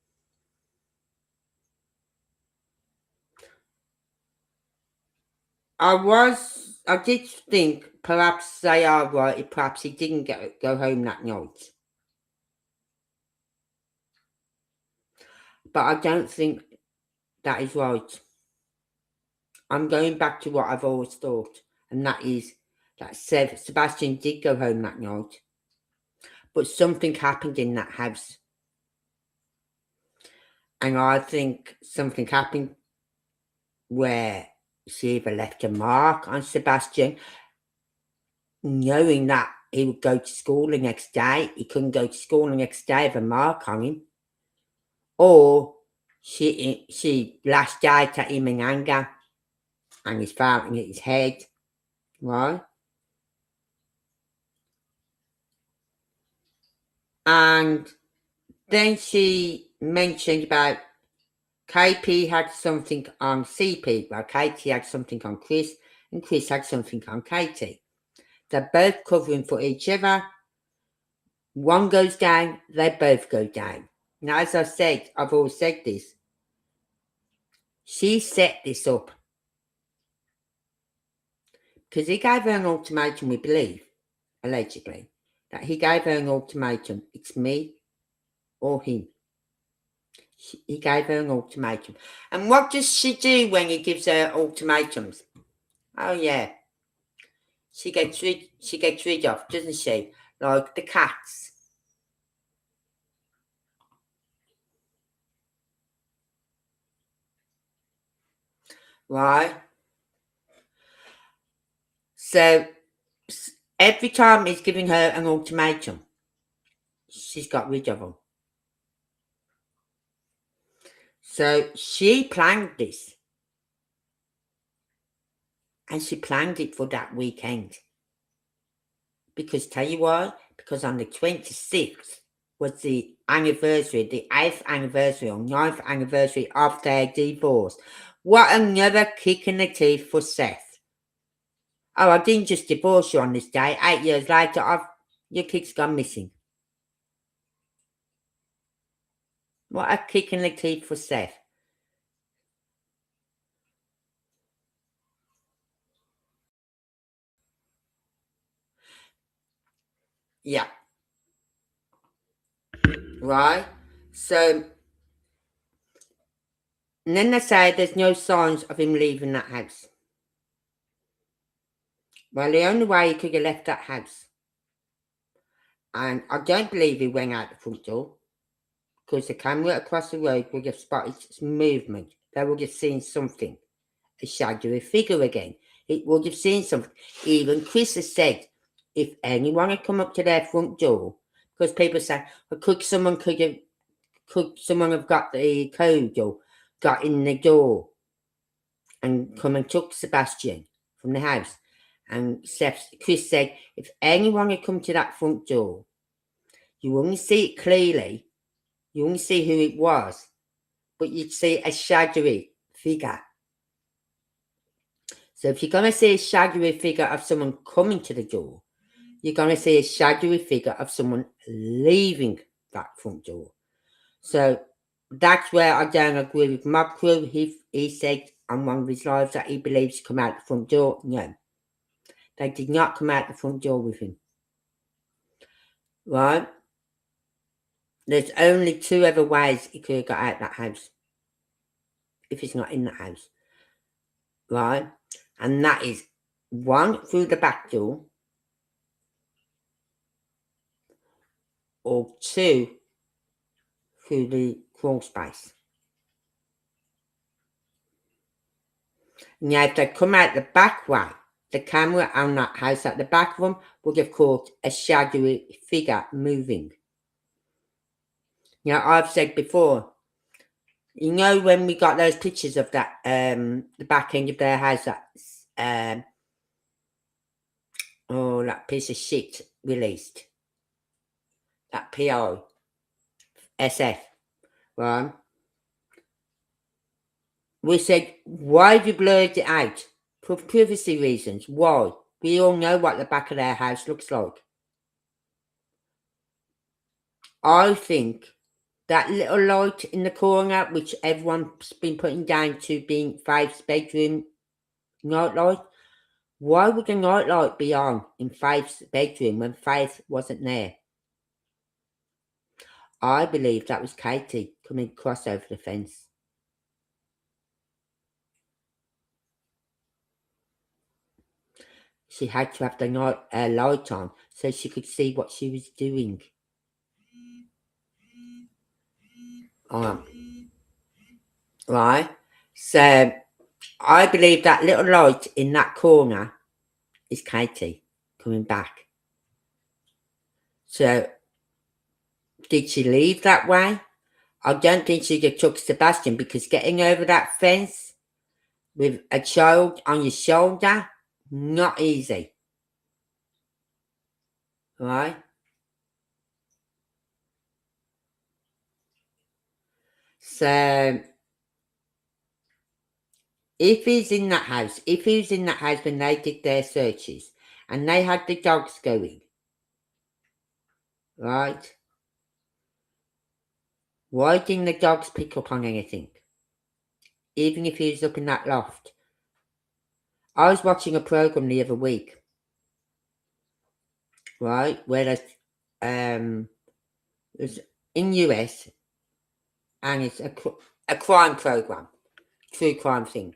I did think perhaps they are right, perhaps he didn't go home that night. But I don't think that is right. I'm going back to what I've always thought, and that is that Sebastian did go home that night. But something happened in that house. And I think something happened where she either left a mark on Sebastian, knowing that he would go to school the next day. He couldn't go to school the next day with a mark on him. Or she lashed out at him in anger and he's fighting at his head. Right? And then she mentioned about KP had something on CP. Well, Katie had something on Chris, and Chris had something on Katie. They're both covering for each other. One goes down, they both go down. Now, as I said, I've always said this. She set this up. Because he gave her an ultimatum, we believe, allegedly, that he gave her an ultimatum. It's me or him. He gave her an ultimatum. And what does she do when he gives her ultimatums? Oh, yeah. She gets rid of, doesn't she? Like the cats. Right? So, every time he's giving her an ultimatum, she's got rid of him. So, she planned this. And she planned it for that weekend. Because, tell you why? Because on the 26th was the anniversary, the 8th anniversary or 9th anniversary of their divorce. What another kick in the teeth for Seth. Oh, I didn't just divorce you on this day. 8 years later, your kid's gone missing. What a kick in the teeth for Seth. Yeah. Right? So, and then they say there's no signs of him leaving that house. Well, the only way he could have left that house, and I don't believe he went out the front door, because the camera across the road would have spotted movement. They would have seen something, a shadowy figure again. It would have seen something. Even Chris has said, if anyone had come up to their front door, because people say, well, could someone have got the code or got in the door and come and took Sebastian from the house? And Chris said, if anyone had come to that front door, you wouldn't see it clearly, you wouldn't see who it was, but you'd see a shadowy figure. So if you're going to see a shadowy figure of someone coming to the door, you're going to see a shadowy figure of someone leaving that front door. So that's where I don't agree with Mob Crew. He said on one of his lives that he believes he come out the front door. No, they did not come out the front door with him. Right? There's only two other ways he could have got out that house. If he's not in the house. Right? And that is one, through the back door, or two, through the crawl space. Now, if they come out the back way, the camera on that house at the back of them would have caught a shadowy figure moving. Now, I've said before, you know when we got those pictures of that, the back end of their house, that piece of shit released, that PO, SF, right? We said, why have you blurred it out? For privacy reasons. Why? We all know what the back of their house looks like. I think that little light in the corner, which everyone's been putting down to being Faith's bedroom nightlight, why would the nightlight be on in Faith's bedroom when Faith wasn't there? I believe that was Katie coming across over the fence. She had to have the light on so she could see what she was doing. Right? So, I believe that little light in that corner is Katie coming back. So, did she leave that way? I don't think she'd have took Sebastian, because getting over that fence with a child on your shoulder, not easy. Right? So, if he's in that house, when they did their searches and they had the dogs going, right? Why didn't the dogs pick up on anything? Even if he was up in that loft. I was watching a program the other week, right, where it was in US, and it's a crime program, true crime thing,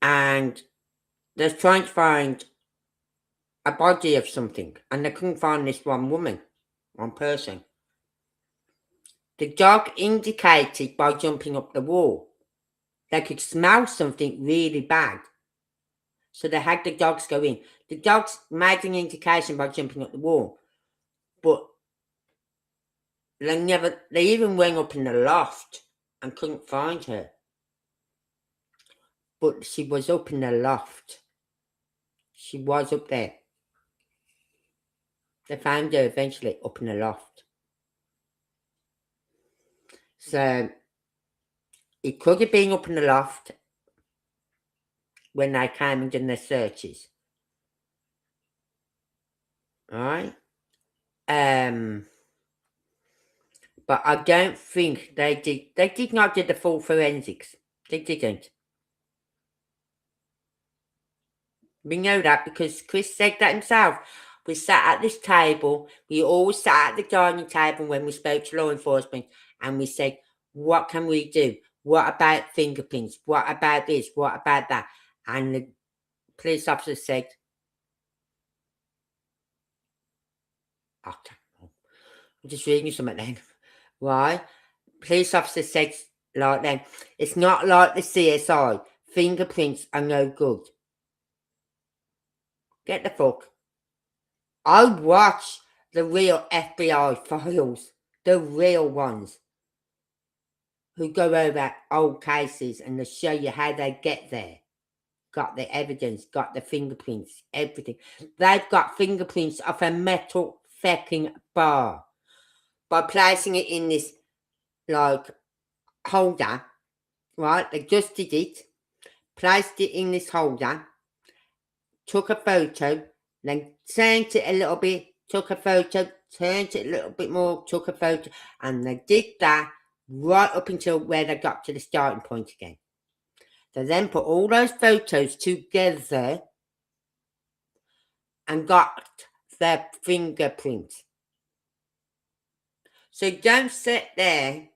and they're trying to find a body of something, and they couldn't find this one person. The dog indicated by jumping up the wall. They could smell something really bad. So they had the dogs go in. The dogs made an indication by jumping up the wall. But they even went up in the loft and couldn't find her. But she was up in the loft. She was up there. They found her eventually up in the loft. So it could have been up in the loft when they came and did their searches. Alright? But I don't think they did not do the full forensics. They didn't. We know that because Chris said that himself. We sat at this table. We always sat at the dining table when we spoke to law enforcement, and we said, what can we do? What about fingerprints? What about this? What about that? And the police officer said, okay, I'm just reading something then. Right? Police officer said like then, it's not like the CSI. Fingerprints are no good. Get the fuck. I watch the real FBI files, the real ones, who go over old cases and they show you how they get there. Got the evidence, got the fingerprints, everything. They've got fingerprints off a metal fucking bar. By placing it in this, like, holder, right? They just did it, placed it in this holder, took a photo, then changed it a little bit, took a photo, turned it a little bit more, took a photo, and they did that right up until where they got to the starting point again. They then put all those photos together and got their fingerprints. So don't sit there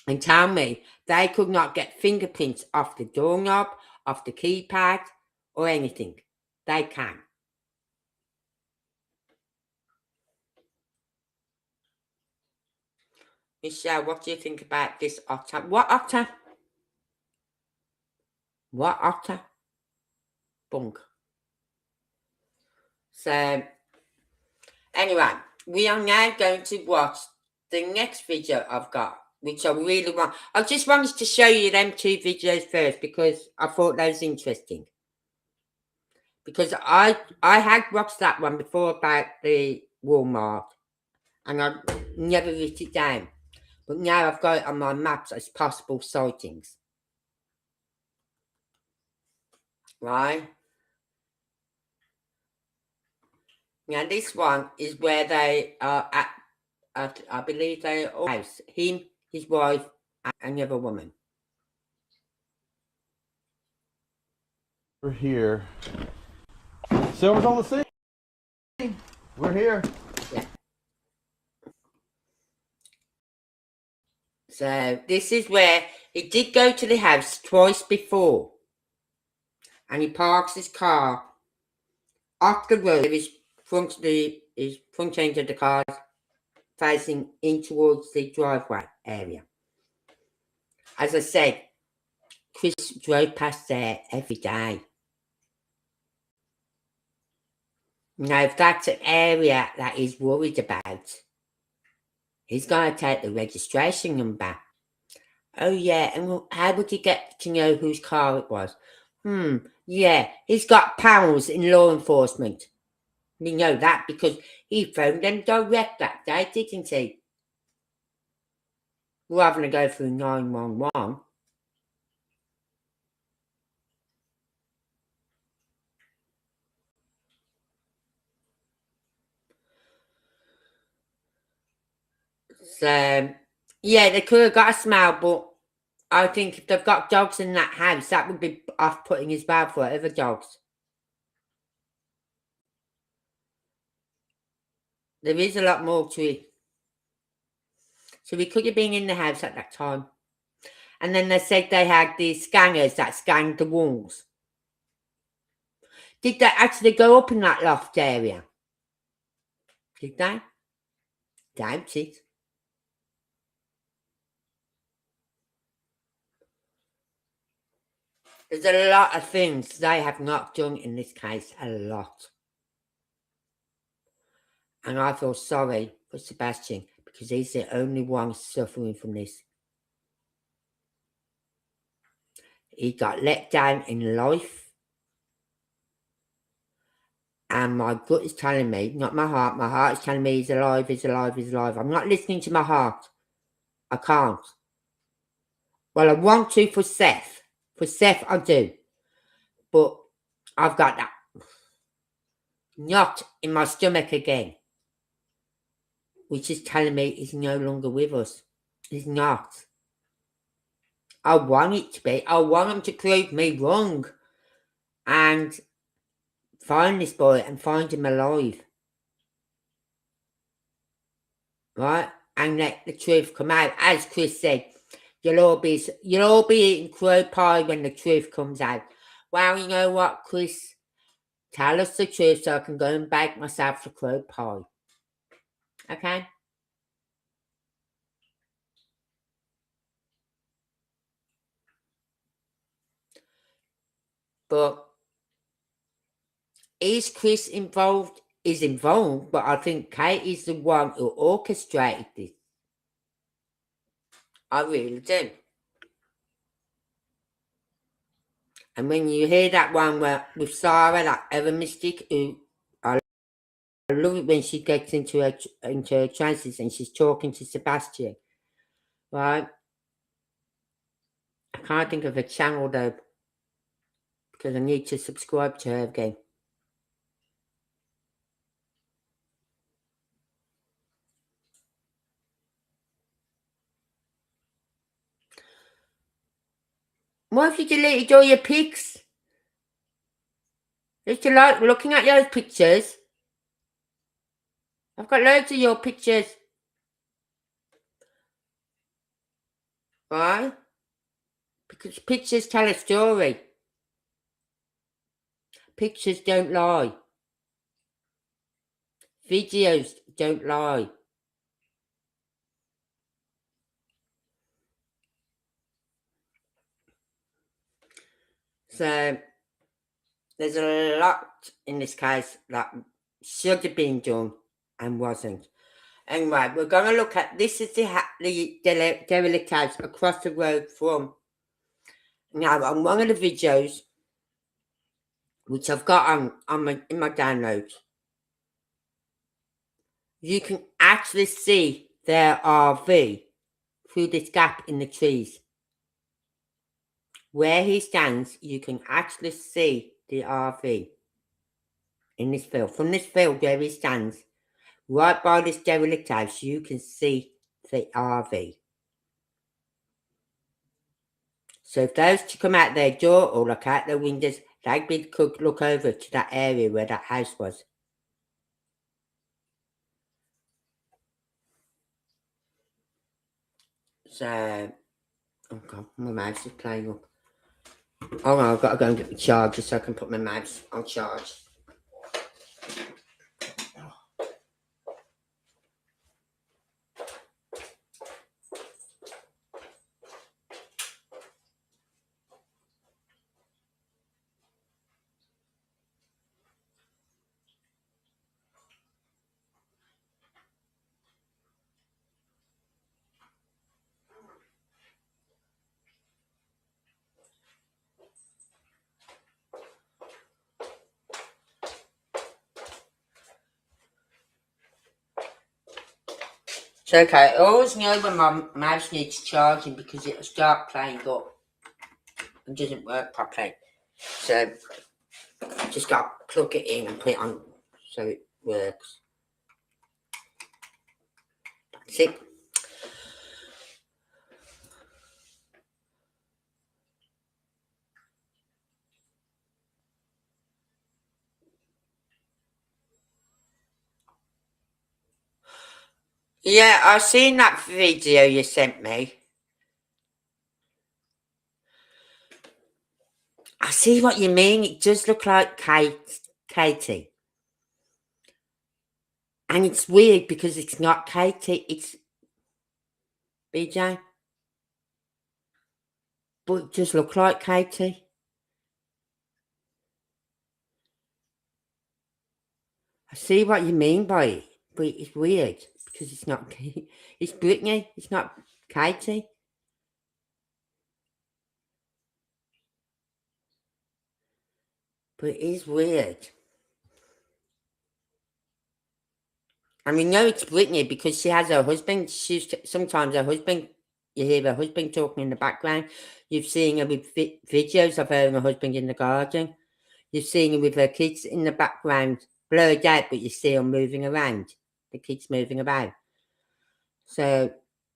and tell me they could not get fingerprints off the doorknob, off the keypad, or anything. They can. Michelle, what do you think about this otter? What otter? What otter? Bunk. So, anyway, we are now going to watch the next video I've got, which I really want. I just wanted to show you them two videos first because I thought that was interesting. Because I had watched that one before about the Walmart, and I never wrote it down. But now I've got it on my maps as possible sightings. Right? Now this one is where they are at I believe they are house. Him, his wife, and another woman. We're here. Silver's on the scene. We're here. Yeah. So this is where he did go to the house twice before. And he parks his car off the road. His front end of the car facing in towards the driveway area. As I said, Chris drove past there every day. Now, if that's an area that he's worried about, he's going to take the registration number. Oh, yeah, and how would he get to know whose car it was? Yeah, he's got pals in law enforcement. We know that because he phoned them direct that day, didn't he? Rather than go through 911. So, yeah, they could have got a smell, but I think if they've got dogs in that house, that would be off-putting as well for other dogs. There is a lot more to it. So we could have been in the house at that time. And then they said they had these scanners that scanned the walls. Did they actually go up in that loft area? Did they? Doubt it. There's a lot of things they have not done in this case. A lot. And I feel sorry for Sebastian because he's the only one suffering from this. He got let down in life. And my gut is telling me, not my heart is telling me he's alive, he's alive, he's alive. I'm not listening to my heart. I can't. Well, I want to for Seth. For Seth, I do. But I've got that knot in my stomach again. Which is telling me he's no longer with us. He's not. I want it to be. I want him to prove me wrong. And find this boy and find him alive. Right? And let the truth come out. As Chris said, you'll all be eating crow pie when the truth comes out. Well, you know what, Chris? Tell us the truth so I can go and bake myself the crow pie. Okay? But is Chris involved? Is involved, but I think Kate is the one who orchestrated this. I really do. And when you hear that one with Sarah, that other mystic, who I love it when she gets into her trances and she's talking to Sebastian, right? I can't think of a channel though, because I need to subscribe to her again. Why have you deleted all your pics? I used to like looking at those pictures. I've got loads of your pictures. Why? Because pictures tell a story. Pictures don't lie. Videos don't lie. So, there's a lot in this case that should have been done and wasn't. Anyway, we're going to look at, this is the derelict house across the road from, now on one of the videos, which I've got in my downloads, you can actually see their RV through this gap in the trees. Where he stands, you can actually see the RV in this field. From this field where he stands, right by this derelict house, you can see the RV. So if those to come out their door or look out their windows, they could look over to that area where that house was. So, oh God, my mouse is playing up. Oh no, I've got to go and get the charger so I can put my mouse on charge. So okay, I always know when my mouse needs charging because it'll start playing up and doesn't work properly. So just got to plug it in and put it on so it works. That's it. Yeah, I've seen that video you sent me. I see what you mean. It does look like Katie. And it's weird because it's not Katie, it's BJ. But it does look like Katie. I see what you mean by it, but it's weird because it's not. It's Brittany. It's not Katie. But it is weird. And we know it's Brittany because she has her husband. Sometimes her husband. You hear her husband talking in the background. You've seen her with videos of her and her husband in the garden. You've seen her with her kids in the background, blurred out, but you see them moving around. The kids moving about. So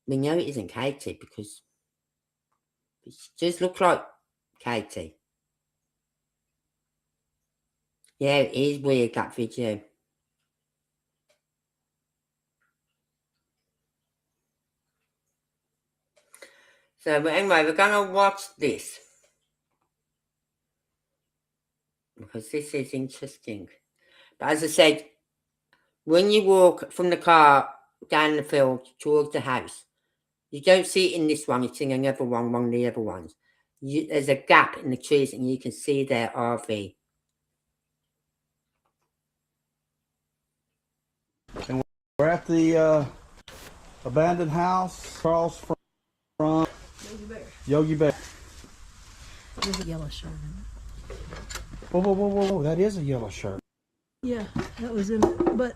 we know it isn't Katie because it just looks like Katie. Yeah, it is weird, that video. So, but anyway, we're going to watch this. Because this is interesting. But as I said, when you walk from the car down the field towards the house, you don't see it in this one, it's in another one of the other ones. There's a gap in the trees and you can see their RV. And we're at the abandoned house across from Yogi Bear. There's a yellow shirt in it. Whoa, that is a yellow shirt. Yeah, that was in it. But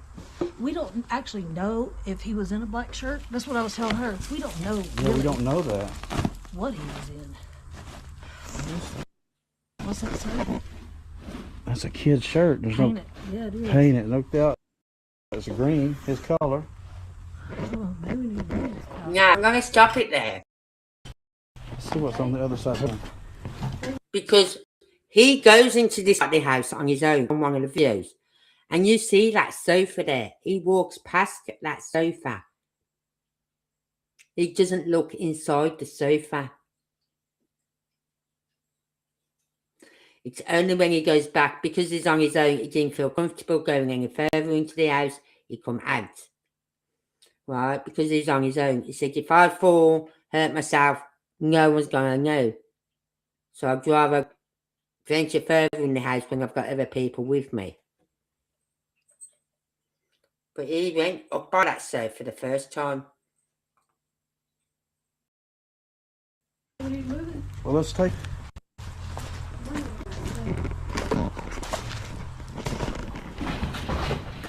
we don't actually know if he was in a black shirt. That's what I was telling her. We don't know. Yeah, really we don't know that. what he was in. What's that say? That's a kid's shirt. There's Paint no it. Yeah, it is. paint it. Looked out. It's green, his color. Oh, maybe we need to read this color. Now, I'm going to stop it there. Let's see what's on the other side. because he goes into this party house on his own on one of the videos, and you see that sofa there. He walks past that sofa. He doesn't look inside the sofa. It's only when he goes back, because he's on his own, he didn't feel comfortable going any further into the house, he come out. Right? Because he's on his own. He said, if I fall, hurt myself, no one's going to know. So I'd rather venture further in the house when I've got other people with me. But he went up by that sofa for the first time. Well, let's take.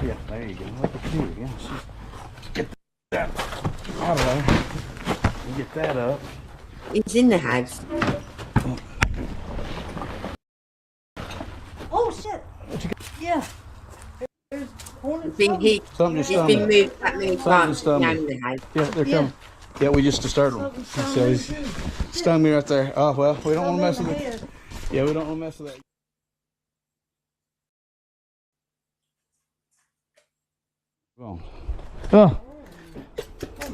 Yeah, there you go. Look at you. Yeah, get that out of there. You get that up. He's in the house. Oh shit! Yeah. There's hornets. Something just He's stung been me. moved that many Something times just stung down me. in the house. Yeah, they're coming. Yeah, we just disturbed them. So he's stung me right there. Oh well, we don't want to mess with it. Yeah, we don't want to mess with that. Go on.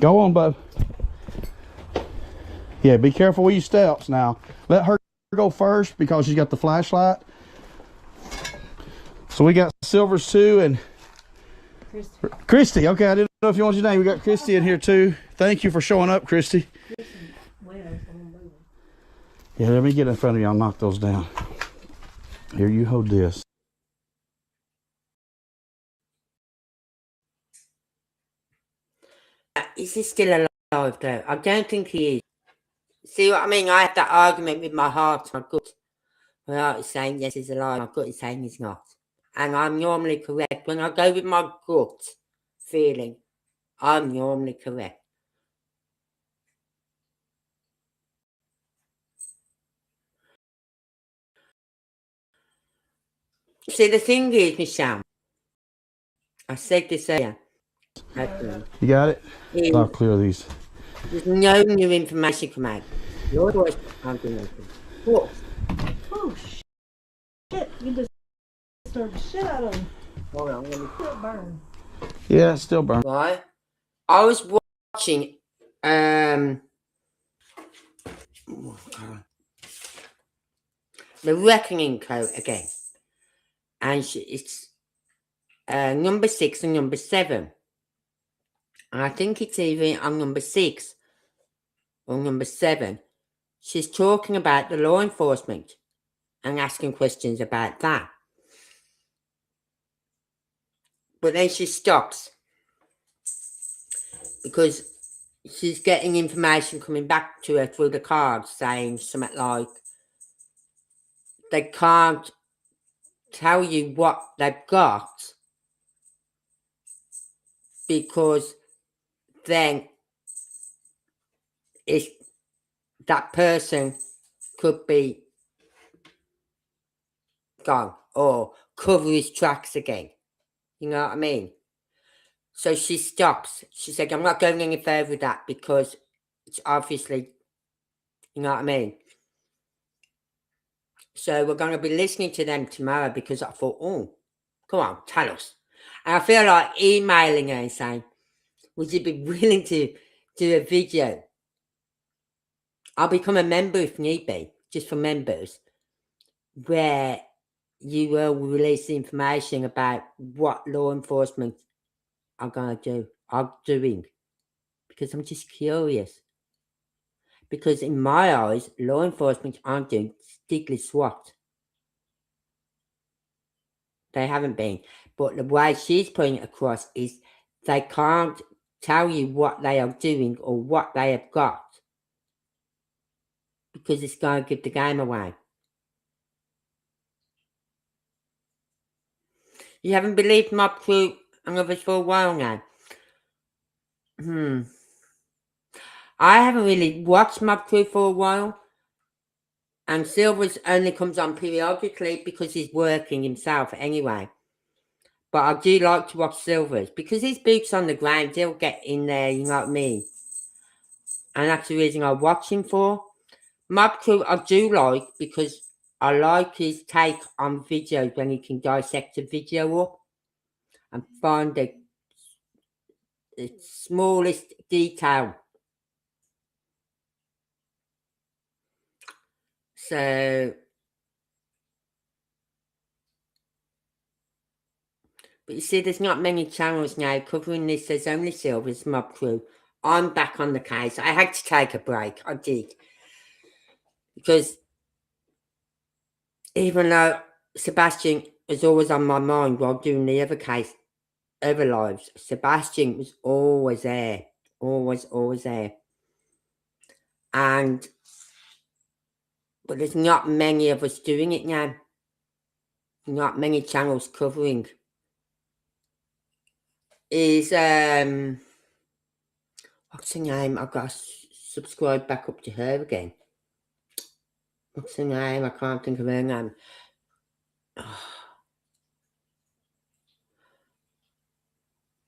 Go on, bud. Yeah, be careful with your steps now. Let her go first because she's got the flashlight. So we got Silvers too, and Christy. Okay, I didn't know if you wanted your name. We got Christy in here too. Thank you for showing up, Christy. Yeah, let me get in front of you. I'll knock those down. Here, you hold this. Is he still alive though? I don't think he is. See what I mean? I had that argument with my heart, my gut. My heart is saying yes, he's alive. My gut is saying he's not. And I'm normally correct. When I go with my gut feeling, I'm normally correct. See, the thing is, Michelle, I said this earlier. You got it? I'll clear these. There's no new information come out. Your voice can't do nothing. What? Oh shit! You just disturbed the shit out of him. Hold on, let me Still burn. Yeah, it's still burning. right. I was watching The Reckoning Code again. And it's number 6 and number 7. And I think it's either on number 6 or number 7. She's talking about the law enforcement and asking questions about that. But then she stops because she's getting information coming back to her through the cards saying something like they can't tell you what they've got because then if that person could be gone or cover his tracks again. You know what I mean? So she stops. She said, I'm not going any further with that because it's obviously, you know what I mean? So we're going to be listening to them tomorrow because I thought, oh, come on, tell us. And I feel like emailing her and saying, would you be willing to do a video? I'll become a member if need be, just for members, where you will release information about what law enforcement are doing. Because I'm just curious. Because in my eyes, law enforcement aren't doing diddly SWAT. They haven't been. But the way she's putting it across is they can't tell you what they are doing or what they have got. Because it's going to give the game away. You haven't believed Mob Crew and others for a while now. I haven't really watched Mob Crew for a while. And Silvers only comes on periodically because he's working himself anyway. But I do like to watch Silvers because his boots on the ground, he'll get in there, you know what I mean? And that's the reason I watch him for. Mob Crew I do like because I like his take on videos when he can dissect a video up and find the smallest detail. So, but you see, there's not many channels now covering this. There's only Silver's Mob Crew. I'm back on the case. I had to take a break. I did. Because even though Sebastian was always on my mind while doing the other case, other lives, Sebastian was always there. Always there. But there's not many of us doing it now. Not many channels covering. Is what's her name? I've got to subscribe back up to her again. What's her name? I can't think of her name.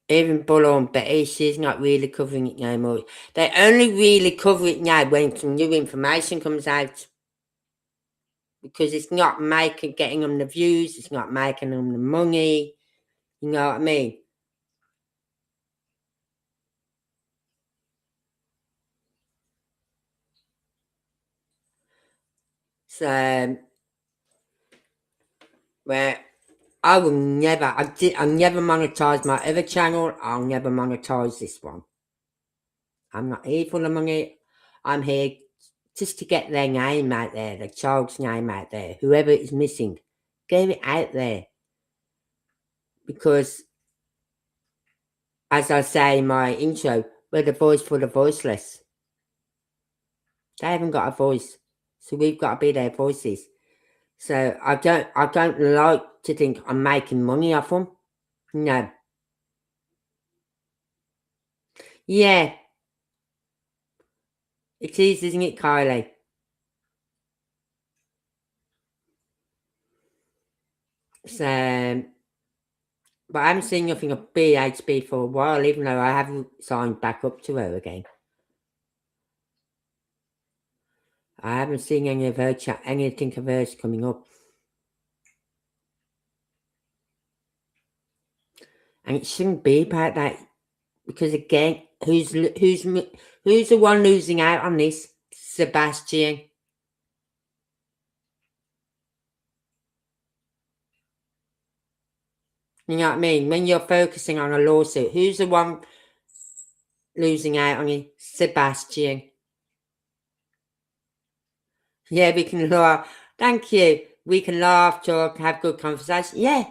Even Buller and Betty, she's not really covering it no more. They only really cover it now when some new information comes out. Because it's not getting them the views, it's not making them the money. You know what I mean? So, well, I will never, I never monetize my other channel. I'll never monetize this one. I'm not here for the money. I'm here just to get their name out there, the child's name out there. Whoever is missing, get it out there. Because, as I say in my intro, we're the voice for the voiceless. They haven't got a voice, so we've got to be their voices. So I don't like to think I'm making money off them. No. Yeah. It is, isn't it, Kylie? So, but I haven't seen nothing of BHB for a while, even though I haven't signed back up to her again. I haven't seen any of her anything of hers coming up. And it shouldn't be about that. Because again, who's the one losing out on this? Sebastian. You know what I mean? When you're focusing on a lawsuit, who's the one losing out on it? Sebastian. Yeah, we can laugh. Thank you. We can laugh, talk, have good conversation. Yeah.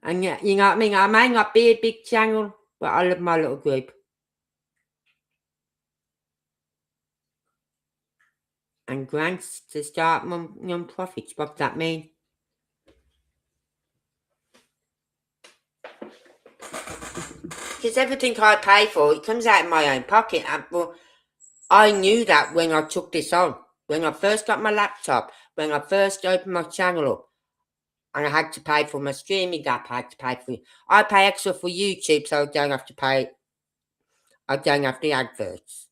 And you know what I mean? I may not be a big channel, but I love my little group. And grants to start non-profits. What's that mean? Because everything I pay for, it comes out of my own pocket. Well, I knew that when I took this on. When I first got my laptop, when I first opened my channel up, and I had to pay for my streaming app, I had to pay for it. I pay extra for YouTube, so I don't have to pay. I don't have the adverts.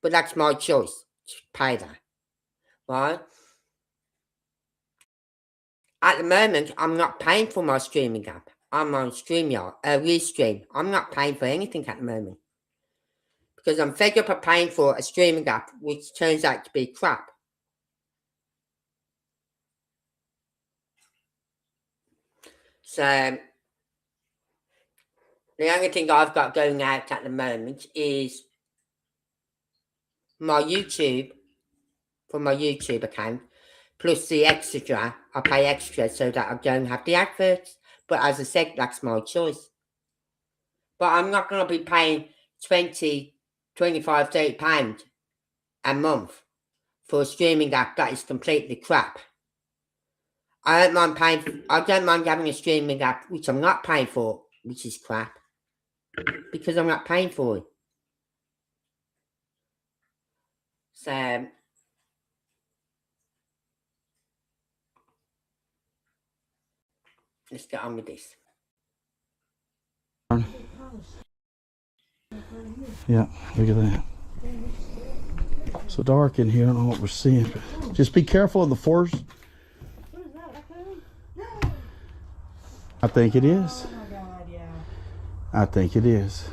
But that's my choice, to pay that. Right? At the moment, I'm not paying for my streaming app. I'm on StreamYard, Restream. I'm not paying for anything at the moment. Because I'm fed up of paying for a streaming app, which turns out to be crap. So, the only thing I've got going out at the moment is my YouTube, for my YouTube account, plus the extra. I pay extra so that I don't have the adverts. But as I said, that's my choice. But I'm not going to be paying 20, 25, 30 pounds a month for a streaming app that is completely crap. I don't mind having a streaming app which I'm not paying for, which is crap. Because I'm not paying for it. So, let's get on with this. Yeah, look at that. So dark in here. I don't know what we're seeing. But just be careful of the forest. What is that, raccoon? I think it is. Oh my God, yeah. I think it is.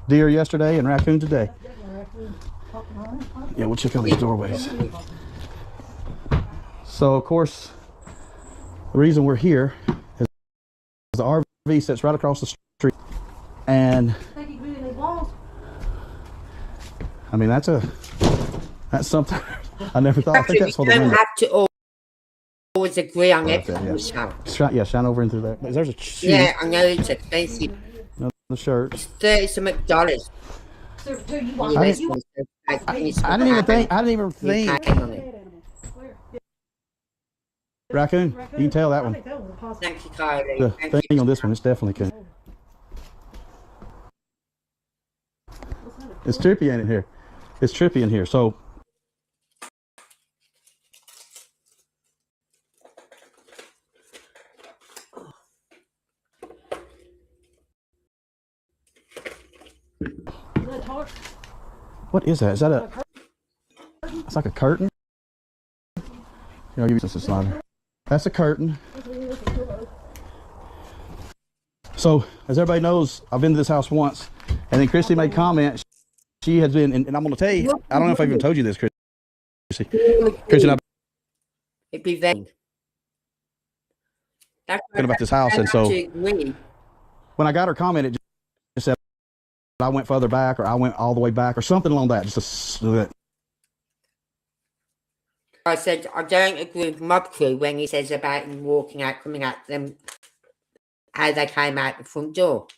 Deer yesterday and raccoon today. Yeah, we'll check out these doorways. So, of course, the reason we're here is the RV sits right across the street. And, I mean, that's something I never thought. I think that's for the you don't window. have to always agree on Okay, everything. yeah. Shine over into there. There's a shoe. Yeah, I know it's expensive. Another shirt. It's $30-something. I didn't even think. Raccoon. You can tell that one. Thank you, Kylie. The Thank thing you. on this one, it's definitely coon. It's trippy in here. It's trippy in here. So what is that? Is that a? It's like a curtain. Here, I'll give you this slider. That's a curtain. So, as everybody knows, I've been to this house once, and then Christy made comment. She has been, and I'm going to tell you, I don't know if I even told you this, Christy. Christy and I've It'd be vague. That's been about this house, and so agree. when I got her comment, it just said I went further back, or I went all the way back, or something along that. Just I said I don't agree with Mob Crew when he says about him walking out, coming out them, how they came out the front door.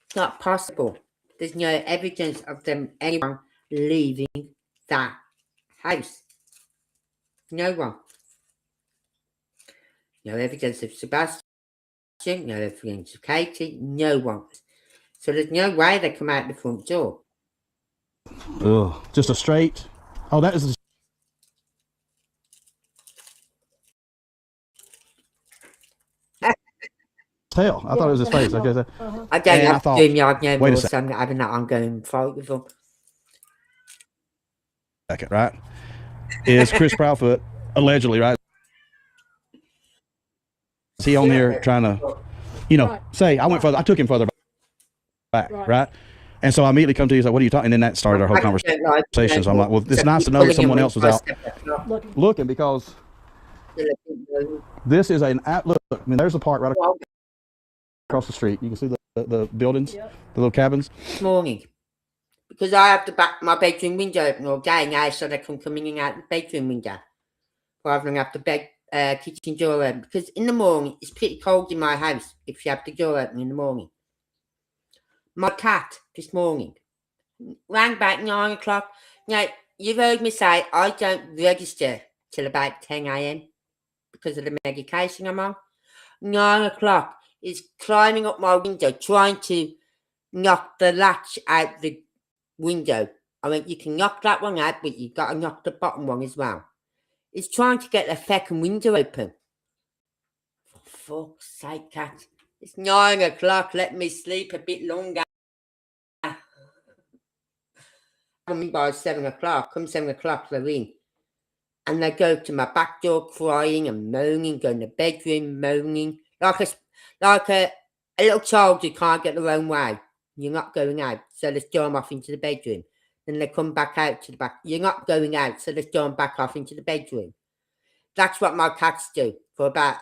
It's not possible. There's no evidence of them anyone leaving that house. No one. No evidence of Sebastian. No evidence of Katie. No one. So there's no way they come out the front door. just a straight. Oh, that is. Tail. I thought it was his face. Okay, so, I don't And I have thought, to do yard no wait a more, so I'm having that ongoing fight with them. second, right? Is Chris Proudfoot allegedly, right? Is he on there trying to, say I went further? I took him further back, right? And so I immediately come to you and say, "What are you talking?" And then that started our whole conversation. So I'm like, "Well, it's nice to know that someone else was out looking because this is an look. I mean, there's a park right across the street. You can see the buildings, the little cabins. This morning, because I have to back my bedroom window open all day now, so they can come in and out the bedroom window, rather than have the kitchen door open. Because in the morning it's pretty cold in my house if you have the door open in the morning. My cat this morning rang back 9 o'clock. Now you've heard me say I don't register till about 10 a.m. because of the medication I'm on. 9 o'clock. Is climbing up my window, trying to knock the latch out the window. I mean, you can knock that one out, but you've got to knock the bottom one as well. It's trying to get the second window open. For fuck's sake, cat. It's 9 o'clock. Let me sleep a bit longer. I mean, by 7 o'clock. Come 7 o'clock, they're in. And they go to my back door crying and moaning, go in the bedroom moaning. Like a little child who can't get their own way. You're not going out, so they storm off into the bedroom. Then they come back out to the back. You're not going out, so they storm back off into the bedroom. That's what my cats do for about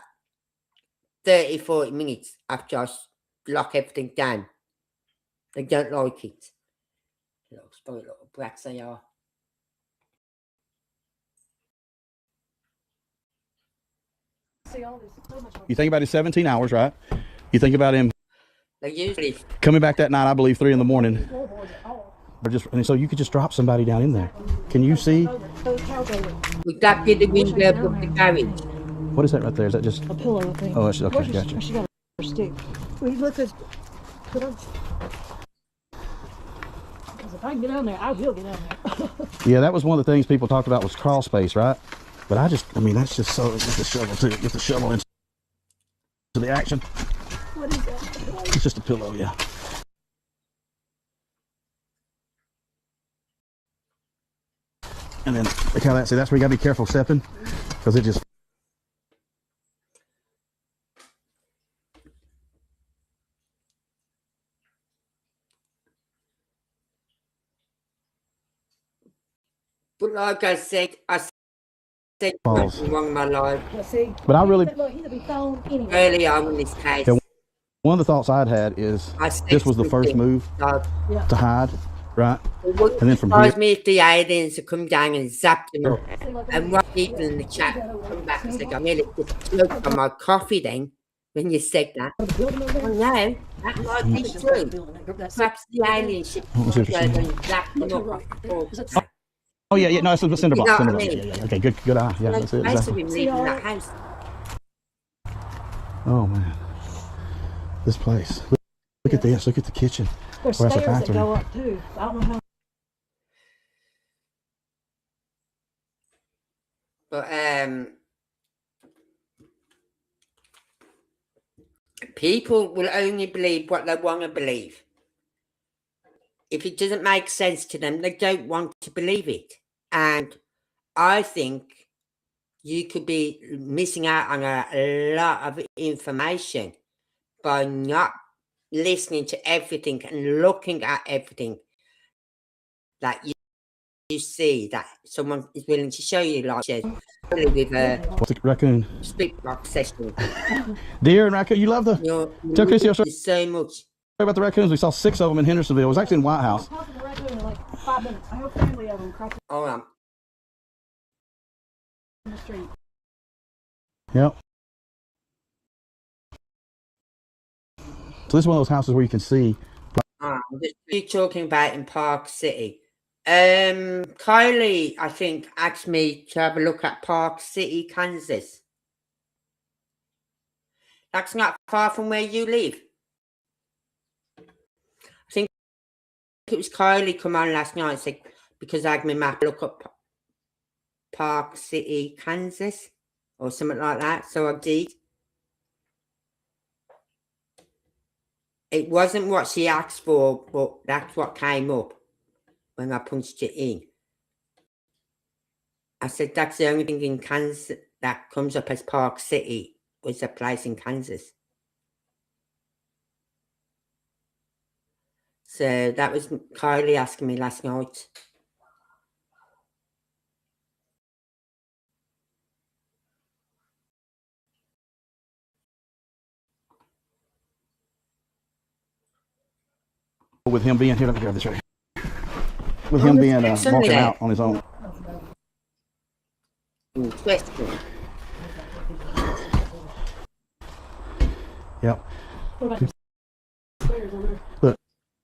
30, 40 minutes after I lock everything down. They don't like it. Spoiled little brats they are. You think about his 17 hours, right? You think about him They usually coming back that night, I believe 3 a.m. And so you could just drop somebody down in there. Can you see? would that be the window of the garage? What is that right there? Is that just A pillow, I think. Oh, that's okay, gotcha. She got her stick. Well, look at. Because if I can get down there, I will get down there. Yeah, that was one of the things people talked about was crawl space, right? But I mean, that's just so, get the shovel too. Get the shovel into the action. What is that? It's just a pillow, yeah. And then look how that's where you gotta be careful stepping, because it just. But like I said Falls. wrong in my life. But I really. Early on in this case. Yeah, one of the thoughts I'd had is this was the first move to hide, right? And then from here. Me if the aliens had come down and zapped them up. And what people in the chat come back and said, I nearly just choked on my coffee then when you said that. Well, no, that might be true. Perhaps the alien ship and zapped them up. Oh yeah, no, it's a cinder block. You know Cinder what I block. mean? Yeah. Okay, good eye. Yeah, that's it. Exactly. Leaving that house. Oh man, this place. Look at this. Look at the kitchen. There's stairs that go up too. I don't know how. But people will only believe what they want to believe. If it doesn't make sense to them, they don't want to believe it. And I think you could be missing out on a lot of information by not listening to everything and looking at everything that you see that someone is willing to show you, like with a what's a raccoon? split box session. Deer and raccoon. You love the. Tell Chrissy I'll show you so much. about the raccoons. We saw 6 of them in Hendersonville. It was actually in White House. Hold on. The street. Yep. So this is one of those houses where you can see. You're talking about in Park City. Kylie, I think, asked me to have a look at Park City, Kansas. That's not far from where you live. I think it was Kylie come on last night and said, because I had my map, look up Park City, Kansas, or something like that. So I did. It wasn't what she asked for, but that's what came up when I punched it in. I said, that's the only thing in Kansas that comes up as Park City, was a place in Kansas. So that was Kylie asking me last night. With him being here, let me grab this right here. With him being walking out on his own. Interesting. Yep. Look.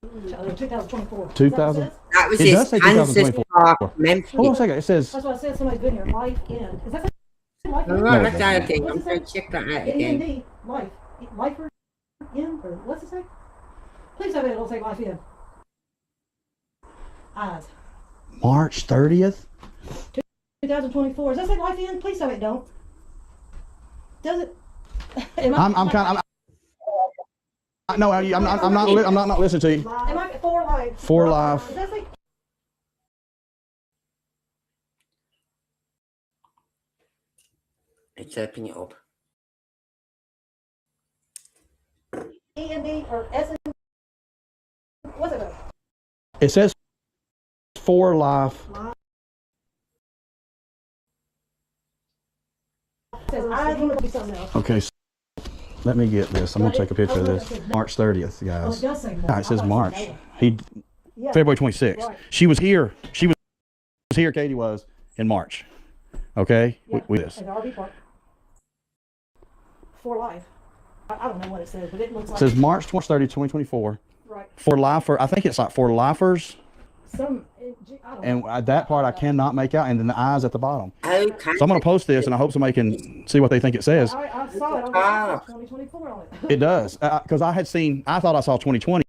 2024. 2000. That was It does say 2024. Memphis. Hold on a second. It says. That's why I said somebody's been here. Life in. Is that life in? No, that's the other thing. I'm going to check that out again. A&D. Life. Lifer in? Or what's it say? Please tell me it don't say life in. Eyes. March 30th. 2024. Does that say life in? Please tell me it don't. Does it? I'm kind of. No, I'm not listening to you. Am I for life? For life. Does that say? Let's open it up. E&D or S&D? What's it? It says for life. It says eyes want to be something else. Okay, so let me get this. I'm gonna take a picture of this. March 30th, guys. It does say March. Yeah, it says March. Yeah. February 26th. Right. She was here. She was here. Katie was in March. Okay, Yeah. with this. At the RV park. For life. I don't know what it says, but it looks like. It says March 30, 2024. Right. For lifer. I think it's like for lifers. I don't know. And that part I cannot make out, and then the eyes at the bottom. Okay. So I'm gonna post this, and I hope somebody can see what they think it says. I saw it on 2024 on it. It does, because I thought I saw 2020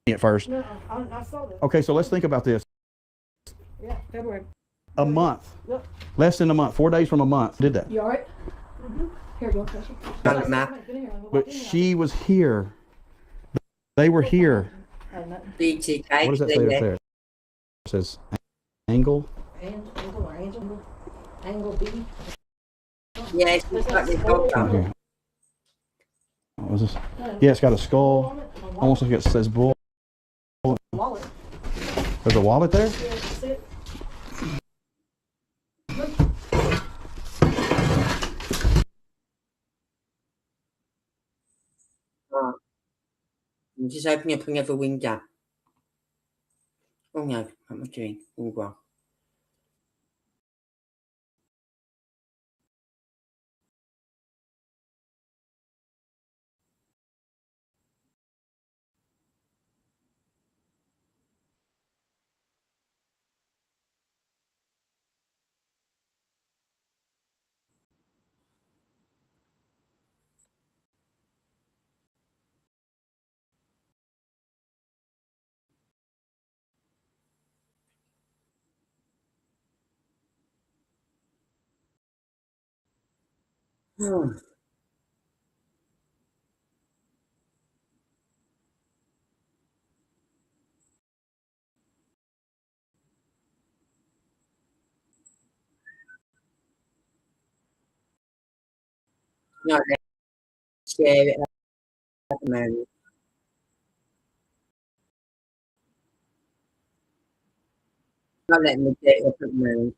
at first. No, I saw this. Okay, so let's think about this. Yeah, February. A month, Yep. less than a month, 4 days from a month. Did that? You all right? Mm-hmm. Here you go, Tricia. Got the map. But she was here. They were here. BTK. What does that say up there? It says angle. And Angle B. Yeah, it's got this gold Right on. here. What was this? Yeah, it's got a skull. Almost like it says bull. Wallet. There's a wallet there? Yeah, that's it. Oh. I'm just opening up another window. Oh no, what am I doing? Oh well. Hmm. Not let me share it at the moment. Not letting me get it up at the moment.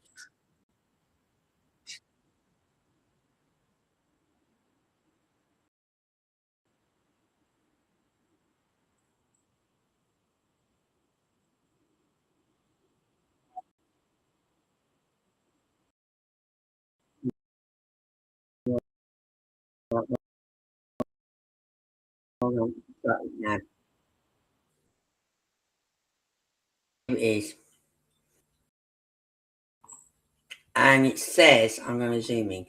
Hold on. Got it now. Here it is. And it says, I'm going to zoom in.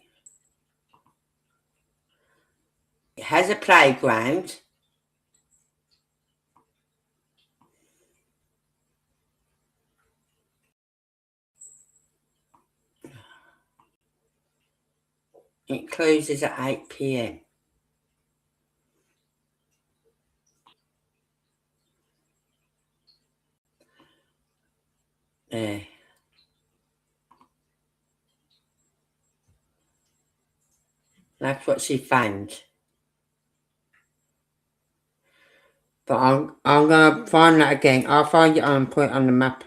It has a playground. It closes at 8 p.m. There. That's what she found. But I'm going to find that again. I'll find it and put it on the map.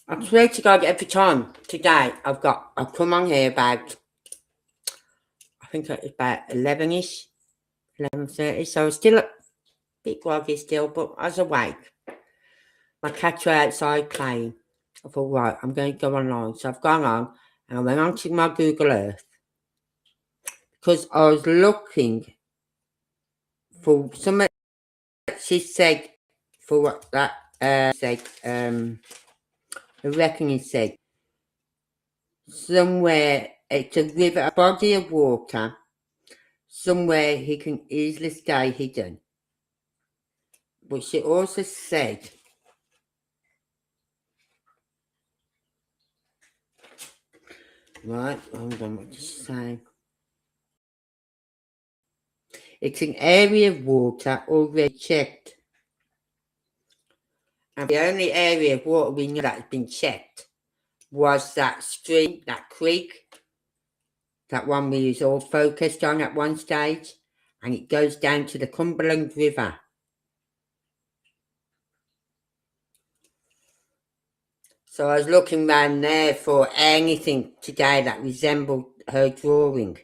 I swear to God, every time today I've come on here about, I think it's about 11ish, 11:30. So still a bit groggy still, but I was awake. My cats were outside playing. I thought, right, I'm going to go online. So I've gone on and I went on to my Google Earth because I was looking for something she said for what that said. I reckon he said somewhere it's a river, a body of water, somewhere he can easily stay hidden. But she also said, right, hold on, what did she say? It's an area of water already checked. And the only area of water we know that's been checked was that stream, that creek, that one we was all focused on at one stage, and it goes down to the Cumberland River. So I was looking around there for anything today that resembled her drawing.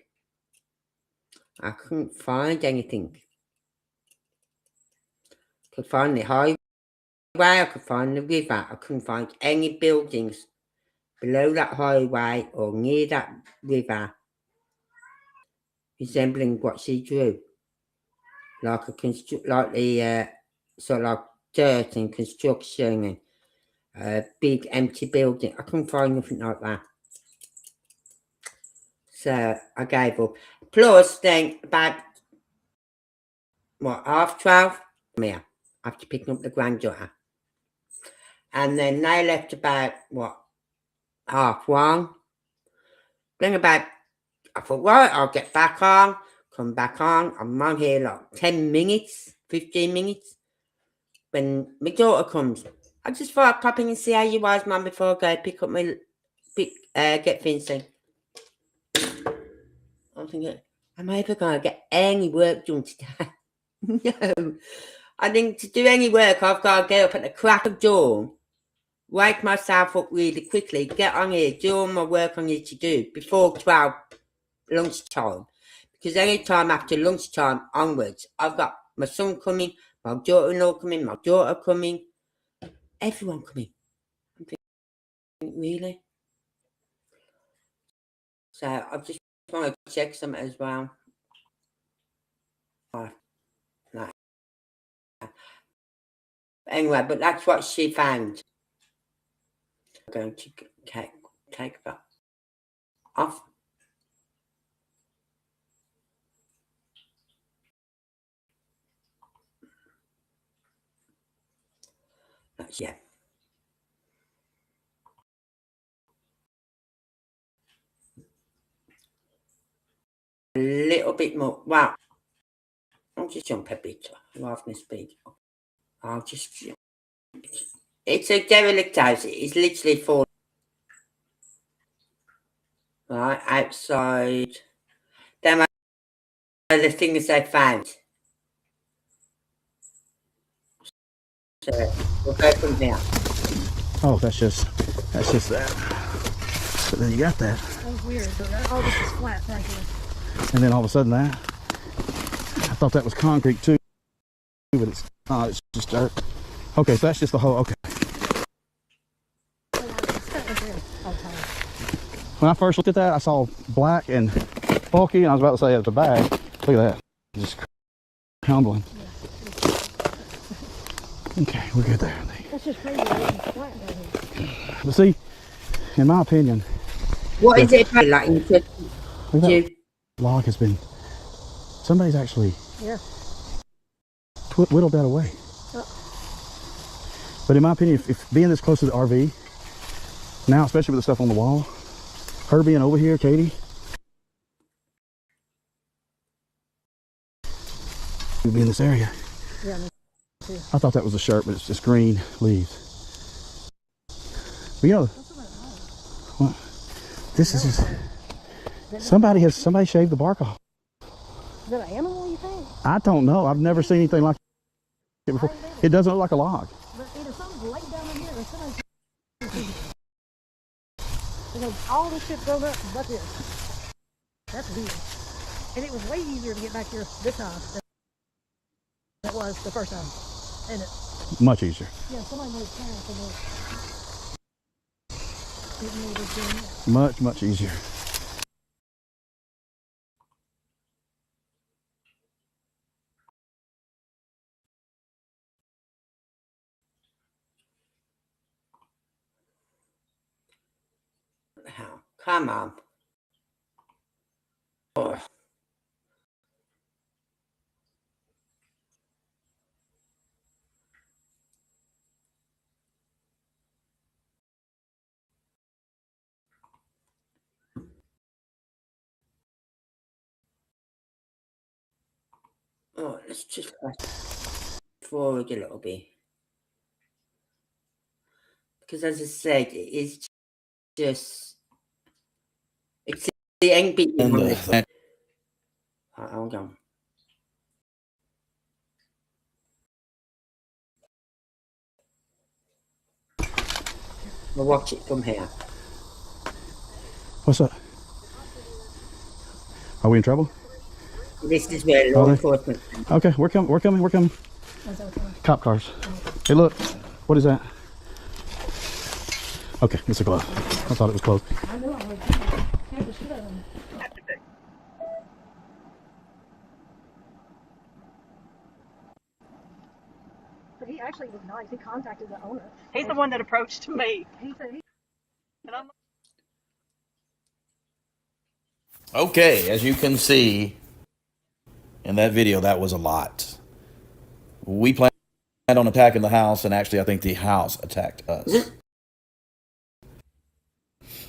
I couldn't find anything. I could find the highway, I could find the river. I couldn't find any buildings below that highway or near that river resembling what she drew. Like the sort of like dirt and construction and a big empty building. I couldn't find nothing like that. So I gave up. Plus, then about 12:30, here after picking up the granddaughter, and then they left about 1:30. Then I thought, right, I'll get back on, come back on. I'm on here like 10 minutes, 15 minutes. When my daughter comes, I just thought I'd pop in and see how you was, Mum, before I go pick up my get Vincent. I'm thinking, am I ever going to get any work done today? No. I think to do any work, I've got to get up at the crack of dawn, wake myself up really quickly, get on here, do all my work I need to do before 12 lunchtime. Because any time after lunchtime onwards, I've got my son coming, my daughter-in-law coming, my daughter coming, everyone coming. I'm thinking, really? So I just want to check something as well. Oh, no. Anyway, but that's what she found. I'm going to take that off. That's, yeah. A little bit more. Wow. I'll just jump a bit rather than speed. I'll just jump. It's a derelict house. It's literally falling. Right, outside. Then the things they found. So we'll go from here. Oh, that's just that. But then you got that. That was weird. So all this is flat right here. And then all of a sudden that. I thought that was concrete too, but it's not. It's just dirt. Okay, so that's just the whole. Okay. When I first looked at that, I saw black and bulky, and I was about to say it's a bag. Look at that, just crumbling. Okay, we're good there. That's just crazy. It's flat right here. But see, in my opinion, what is it like? that log has been. Somebody's actually whittled that away. But in my opinion, if being this close to the RV, now especially with the stuff on the wall, her being over here, Katie, would be in this area. Yeah, me too. I thought that was a shirt, but it's just green leaves. But you know, well, this is just somebody shaved the bark off. Is that an animal, you think? I don't know. I've never seen anything like it before. It doesn't look like a log. But either something's laid down in here or somebody's. Because all this shit grown up but this. That's weird. And it was way easier to get back here this time than it was the first time. And it, Much easier. yeah, somebody made a plan for this. It made it doing it. Much easier. How? Come on. Oh. Oh, let's just fast forward a little bit. Because as I said, it is just it's the end bit on this. Right, hold on. We'll watch it from here. What's up? Are we in trouble? This is where law enforcement. Okay, we're coming. Cop cars. Hey, look. What is that? Okay, it's a glove. I thought it was closed. I know I would. But he actually was nice. He contacted the owner. He's the one that approached me. He said And I'm Okay, as you can see in that video, that was a lot. We planned on attacking the house, and actually I think the house attacked us.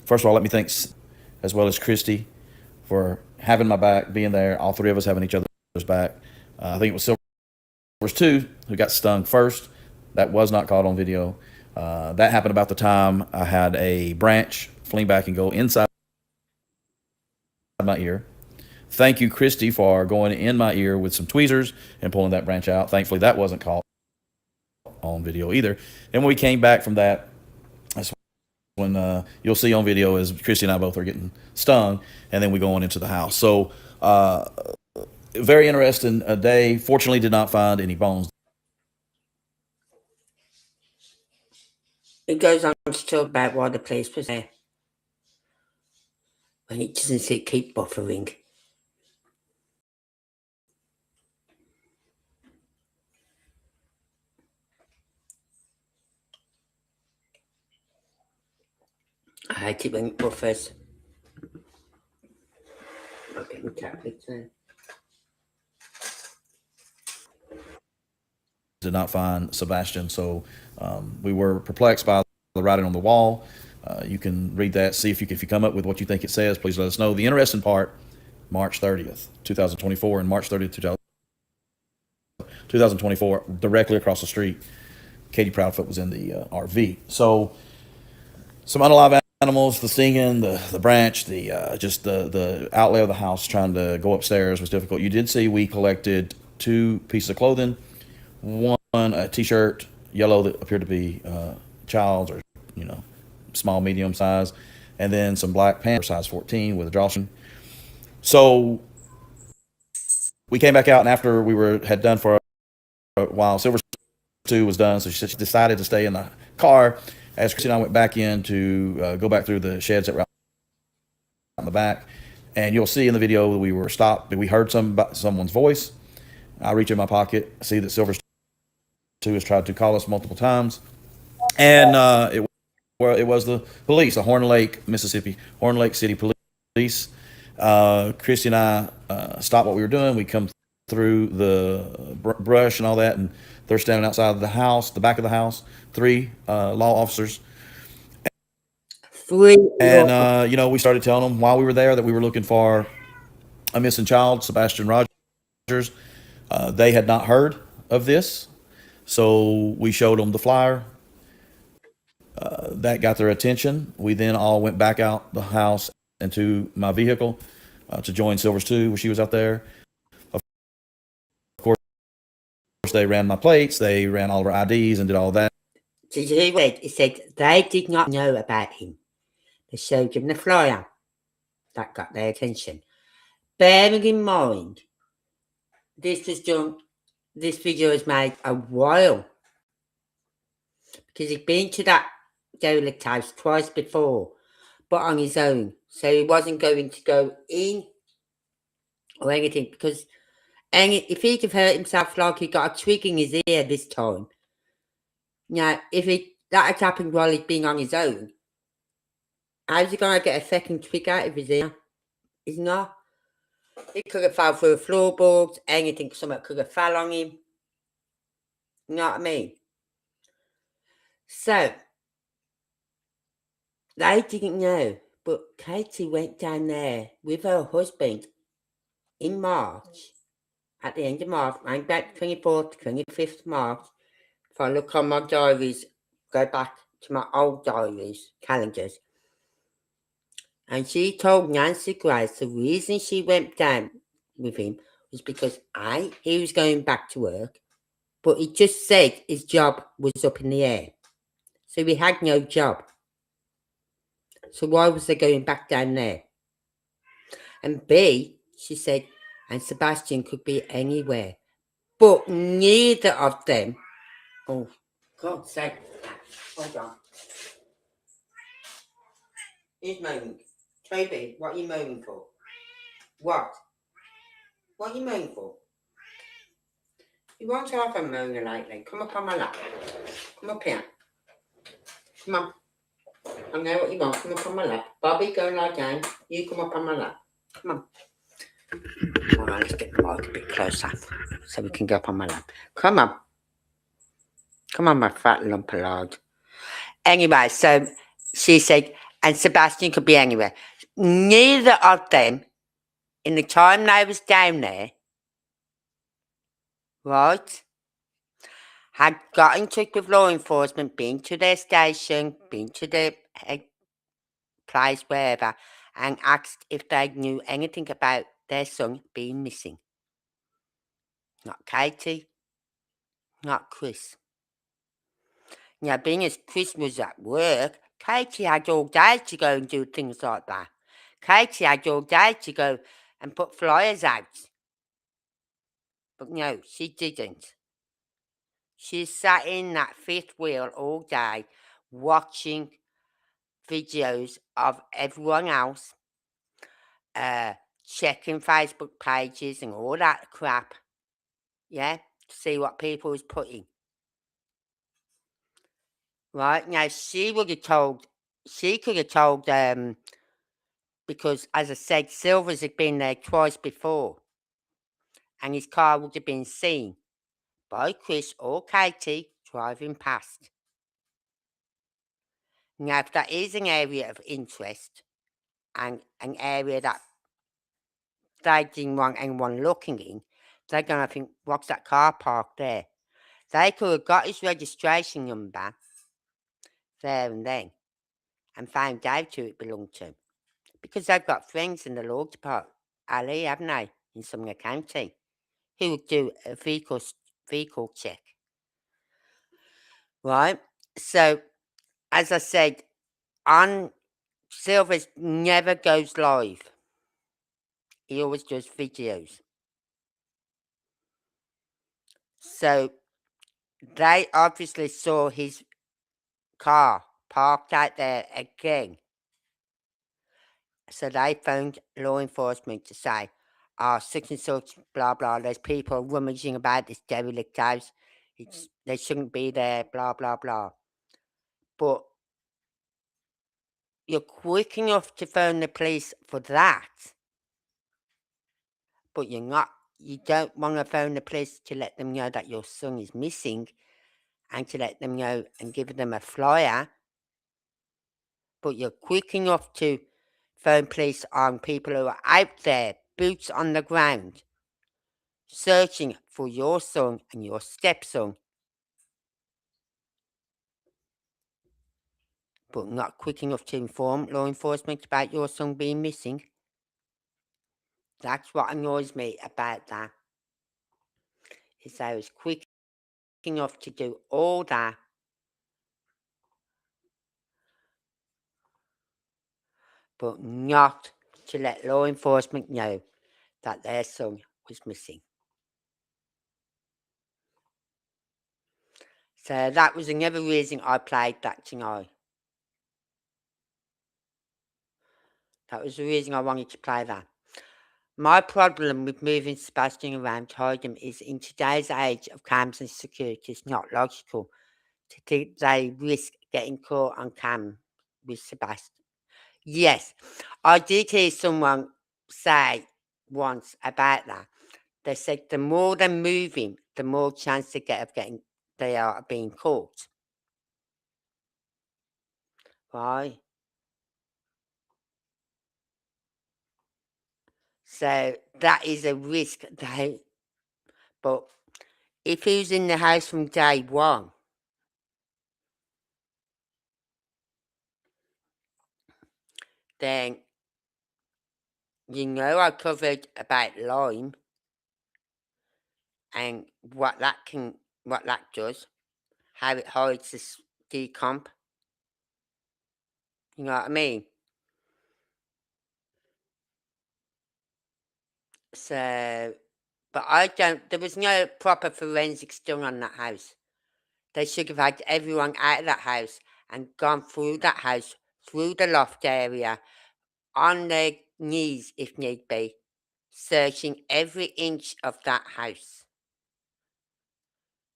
First of all, let me thank, as well as Christy, for having my back, being there, all three of us having each other's back. I think it was Silver's 2 who got stung first. That was not caught on video. That happened about the time I had a branch fling back and go inside my ear. Thank you, Christy, for going in my ear with some tweezers and pulling that branch out. Thankfully, that wasn't caught on video either. And when we came back from that, that's when you'll see on video is Christy and I both are getting stung, and then we go on into the house. So, very interesting day. Fortunately, did not find any bones. It goes on to talk about why the police was there. And it doesn't keep buffering. I hate it when it buffers. I'm getting tablets now. Did not find Sebastian, so we were perplexed by the writing on the wall. You can read that, see if you come up with what you think it says. Please let us know. The interesting part, March 30th, 2024, and March 30th, 2024, directly across the street, Katie Proudfoot was in the RV. So some unalive animals, the stinging, the branch, just the outlay of the house trying to go upstairs was difficult. You did see we collected 2 pieces of clothing. One, a T-shirt, yellow, that appeared to be child's or, small, medium size, and then some black pants, size 14 with a drawstring. So we came back out, and after we had done for a while, Silver 2 was done, so she decided to stay in the car as Christy and I went back in to go back through the sheds that were out in the back. And you'll see in the video that we were stopped. We heard someone's voice. I reach in my pocket, see that Silver 2 has tried to call us multiple times, and it was the police, the Horn Lake, Mississippi, Horn Lake City Police. Christy and I stopped what we were doing. We come through the brush and all that, and they're standing outside the house, the back of the house, 3 law officers. And we started telling them while we were there that we were looking for a missing child, Sebastian Rogers. They had not heard of this. So we showed them the flyer. That got their attention. We then all went back out the house into my vehicle to join Silver's 2 when she was out there. Of course, they ran my plates. They ran all of our IDs and did all that. Did you hear what he said? They did not know about him. They showed him the flyer. That got their attention. Bearing in mind, this video was made a while, because he'd been to that derelict house twice before, but on his own. So he wasn't going to go in or anything, because if he'd have hurt himself like he got a twig in his ear this time, now if that had happened while he'd been on his own, how's he going to get a second twig out of his ear? He's not. He could have fell through a floorboard, anything, something could have fell on him. You know what I mean? So, they didn't know, but Katie went down there with her husband in March, at the end of March, around about 24th, 25th March. If I look on my diaries, go back to my old diaries, calendars, and she told Nancy Grace the reason she went down with him was because he was going back to work, but he just said his job was up in the air. So he had no job. So why was they going back down there? And B, she said, and Sebastian could be anywhere. But neither of them. Oh, God's sake. Hold on. Who's moaning? Toby, what are you moaning for? What? What are you moaning for? You won't have a moaner lately. Come up on my lap. Come up here. Come on. I know what you want. Come up on my lap. Bobby, go lie down. You come up on my lap. Come on. All right, let's get the mic a bit closer so we can go up on my lap. Come on. Come on, my fat lump of lard. Anyway, so she said, and Sebastian could be anywhere. Neither of them, in the time they was down there, right, had got in touch with law enforcement, been to their station, been to the place, wherever, and asked if they knew anything about their son being missing. Not Katie, not Chris. Now, being as Chris was at work, Katie had all day to go and do things like that. Katie had all day to go and put flyers out. But no, she didn't. She sat in that fifth wheel all day watching videos of everyone else, checking Facebook pages and all that crap, yeah, to see what people was putting. Right, now she could have told, because as I said, Silvers had been there twice before, and his car would have been seen by Chris or Katie driving past. Now, if that is an area of interest and an area that they didn't want anyone looking in, they're going to think, what's that car parked there? They could have got his registration number there and then and found out who it belonged to. Because they've got friends in the law department, Ali, haven't they, in Sumner County, who would do a vehicle check. Right? So, as I said, on Silvers never goes live. He always does videos. So, they obviously saw his car parked out there again. So they phoned law enforcement to say, such and such, blah, blah, there's people rummaging about this derelict house. They shouldn't be there, blah, blah, blah. But you're quick enough to phone the police for that. But you don't want to phone the police to let them know that your son is missing and to let them know and give them a flyer. But you're quick enough to phone police on people who are out there, boots on the ground, searching for your son and your stepson, but not quick enough to inform law enforcement about your son being missing. That's what annoys me about that, is I was quick enough to do all that, but not to let law enforcement know that their son was missing. So that was another reason I played that tonight. That was the reason I wanted to play that. My problem with moving Sebastian around to hide him is, in today's age of cams and security, it's not logical to think they risk getting caught on cam with Sebastian. Yes, I did hear someone say once about that. They said the more they move him, the more chance they get of they are of being caught. Right? So that is a risk. But if he was in the house from day one, then I covered about Lyme and what that does, how it hides this decomp. You know what I mean? So, but there was no proper forensics done on that house. They should have had everyone out of that house and gone through that house, through the loft area, on their knees if need be, searching every inch of that house.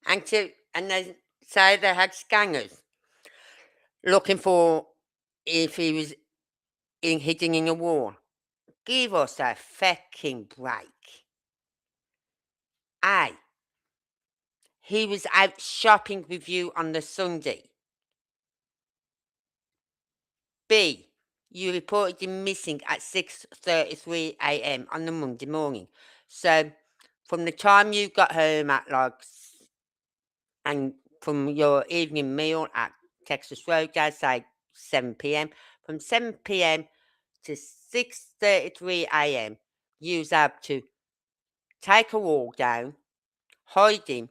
And they say they had scanners looking for if he was hidden in a wall. Give us a fucking break. A, he was out shopping with you on the Sunday. B, you reported him missing at 6:33 a.m. on the Monday morning. So, from the time you got home at and from your evening meal at Texas Roadhouse, say 7 p.m. From 7 p.m. to 6:33 a.m., you have to take a wall down, hide him,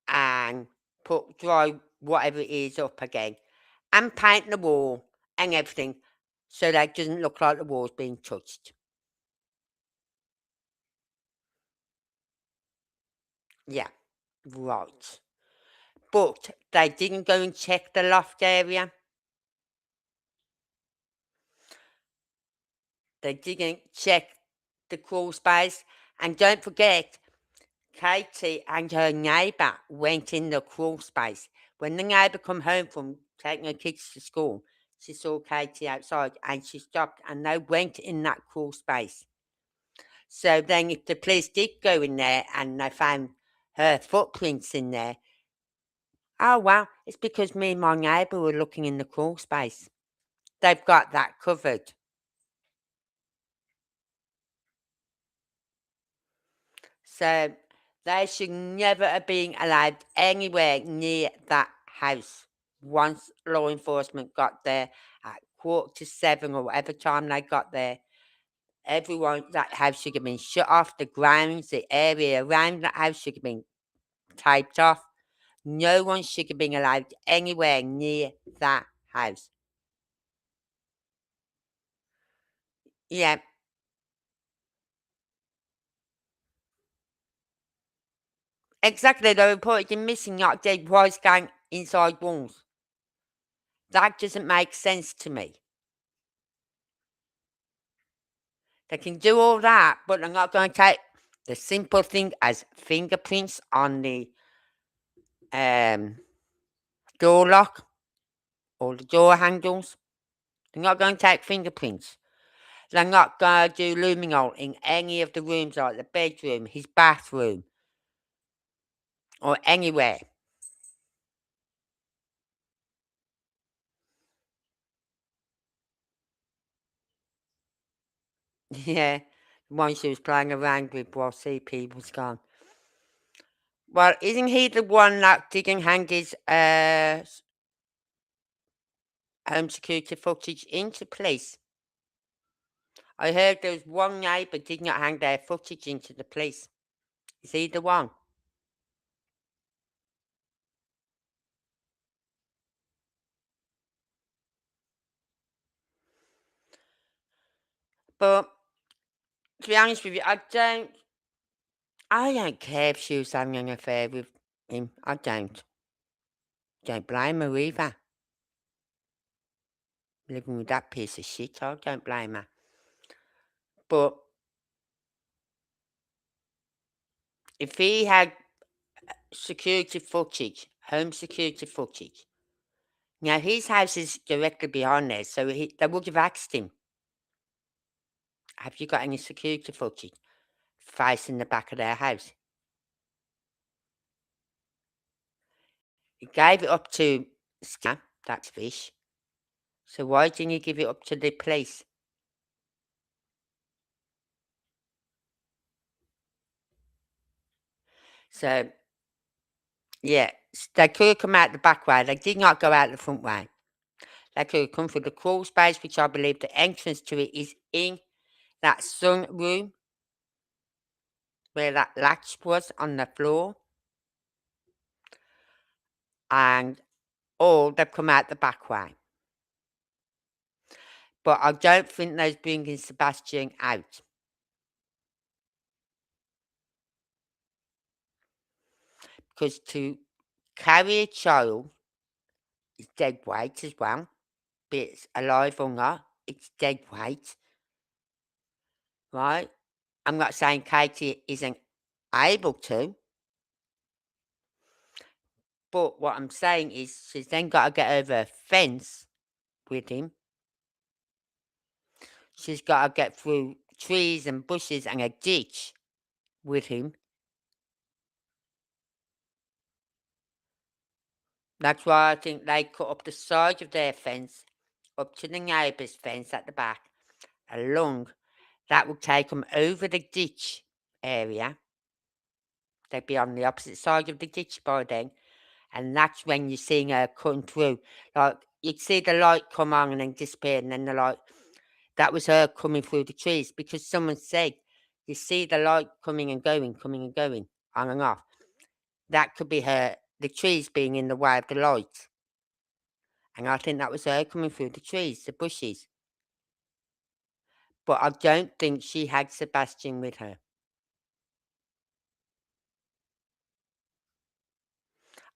and put dry whatever it is up again, and paint the wall and everything so that it doesn't look like the wall's being touched. Yeah, right. But they didn't go and check the loft area. They didn't check the crawl space. And don't forget, Katie and her neighbour went in the crawl space. When the neighbour come home from taking her kids to school, she saw Katie outside and she stopped and they went in that crawl space. So then if the police did go in there and they found her footprints in there, oh, well, it's because me and my neighbour were looking in the crawl space. They've got that covered. So they should never have been allowed anywhere near that house. Once law enforcement got there at 6:45 or whatever time they got there, everyone, that house should have been shut off. The grounds, the area around that house should have been taped off. No one should have been allowed anywhere near that house. Yeah. Exactly, they reported him missing, not dead, was going inside walls. That doesn't make sense to me. They can do all that, but they're not going to take the simple thing as fingerprints on the door lock or the door handles. They're not going to take fingerprints. They're not going to do luminol in any of the rooms, like the bedroom, his bathroom, or anywhere. Yeah, the one she was playing around with while CP was gone. Well, isn't he the one that didn't hang his home security footage into police? I heard there was one neighbour did not hang their footage into the police. Is he the one? But to be honest with you, I don't care if she was having an affair with him. I don't. Don't blame her either. Living with that piece of shit, I don't blame her. But if he had security footage, home security footage, now his house is directly behind there, so they would have asked him, have you got any security footage facing the back of their house? He gave it up to Skinner, that's fish. So why didn't you give it up to the police? So, yeah, they could have come out the back way. They did not go out the front way. They could have come through the crawl space, which I believe the entrance to it is in that sun room where that latch was on the floor. Or they've come out the back way. But I don't think they're bringing Sebastian out. Because to carry a child is dead weight as well. Be it alive or not, it's dead weight. Right? I'm not saying Katie isn't able to. But what I'm saying is she's then got to get over a fence with him. She's got to get through trees and bushes and a ditch with him. That's why I think they cut up the side of their fence up to the neighbour's fence at the back, along. That will take them over the ditch area, they'd be on the opposite side of the ditch by then. And that's when you're seeing her cutting through. Like, you'd see the light come on and then disappear, and then the light. That was her coming through the trees, because someone said, you see the light coming and going, on and off. That could be her, the trees being in the way of the light. And I think that was her coming through the trees, the bushes. But I don't think she had Sebastian with her.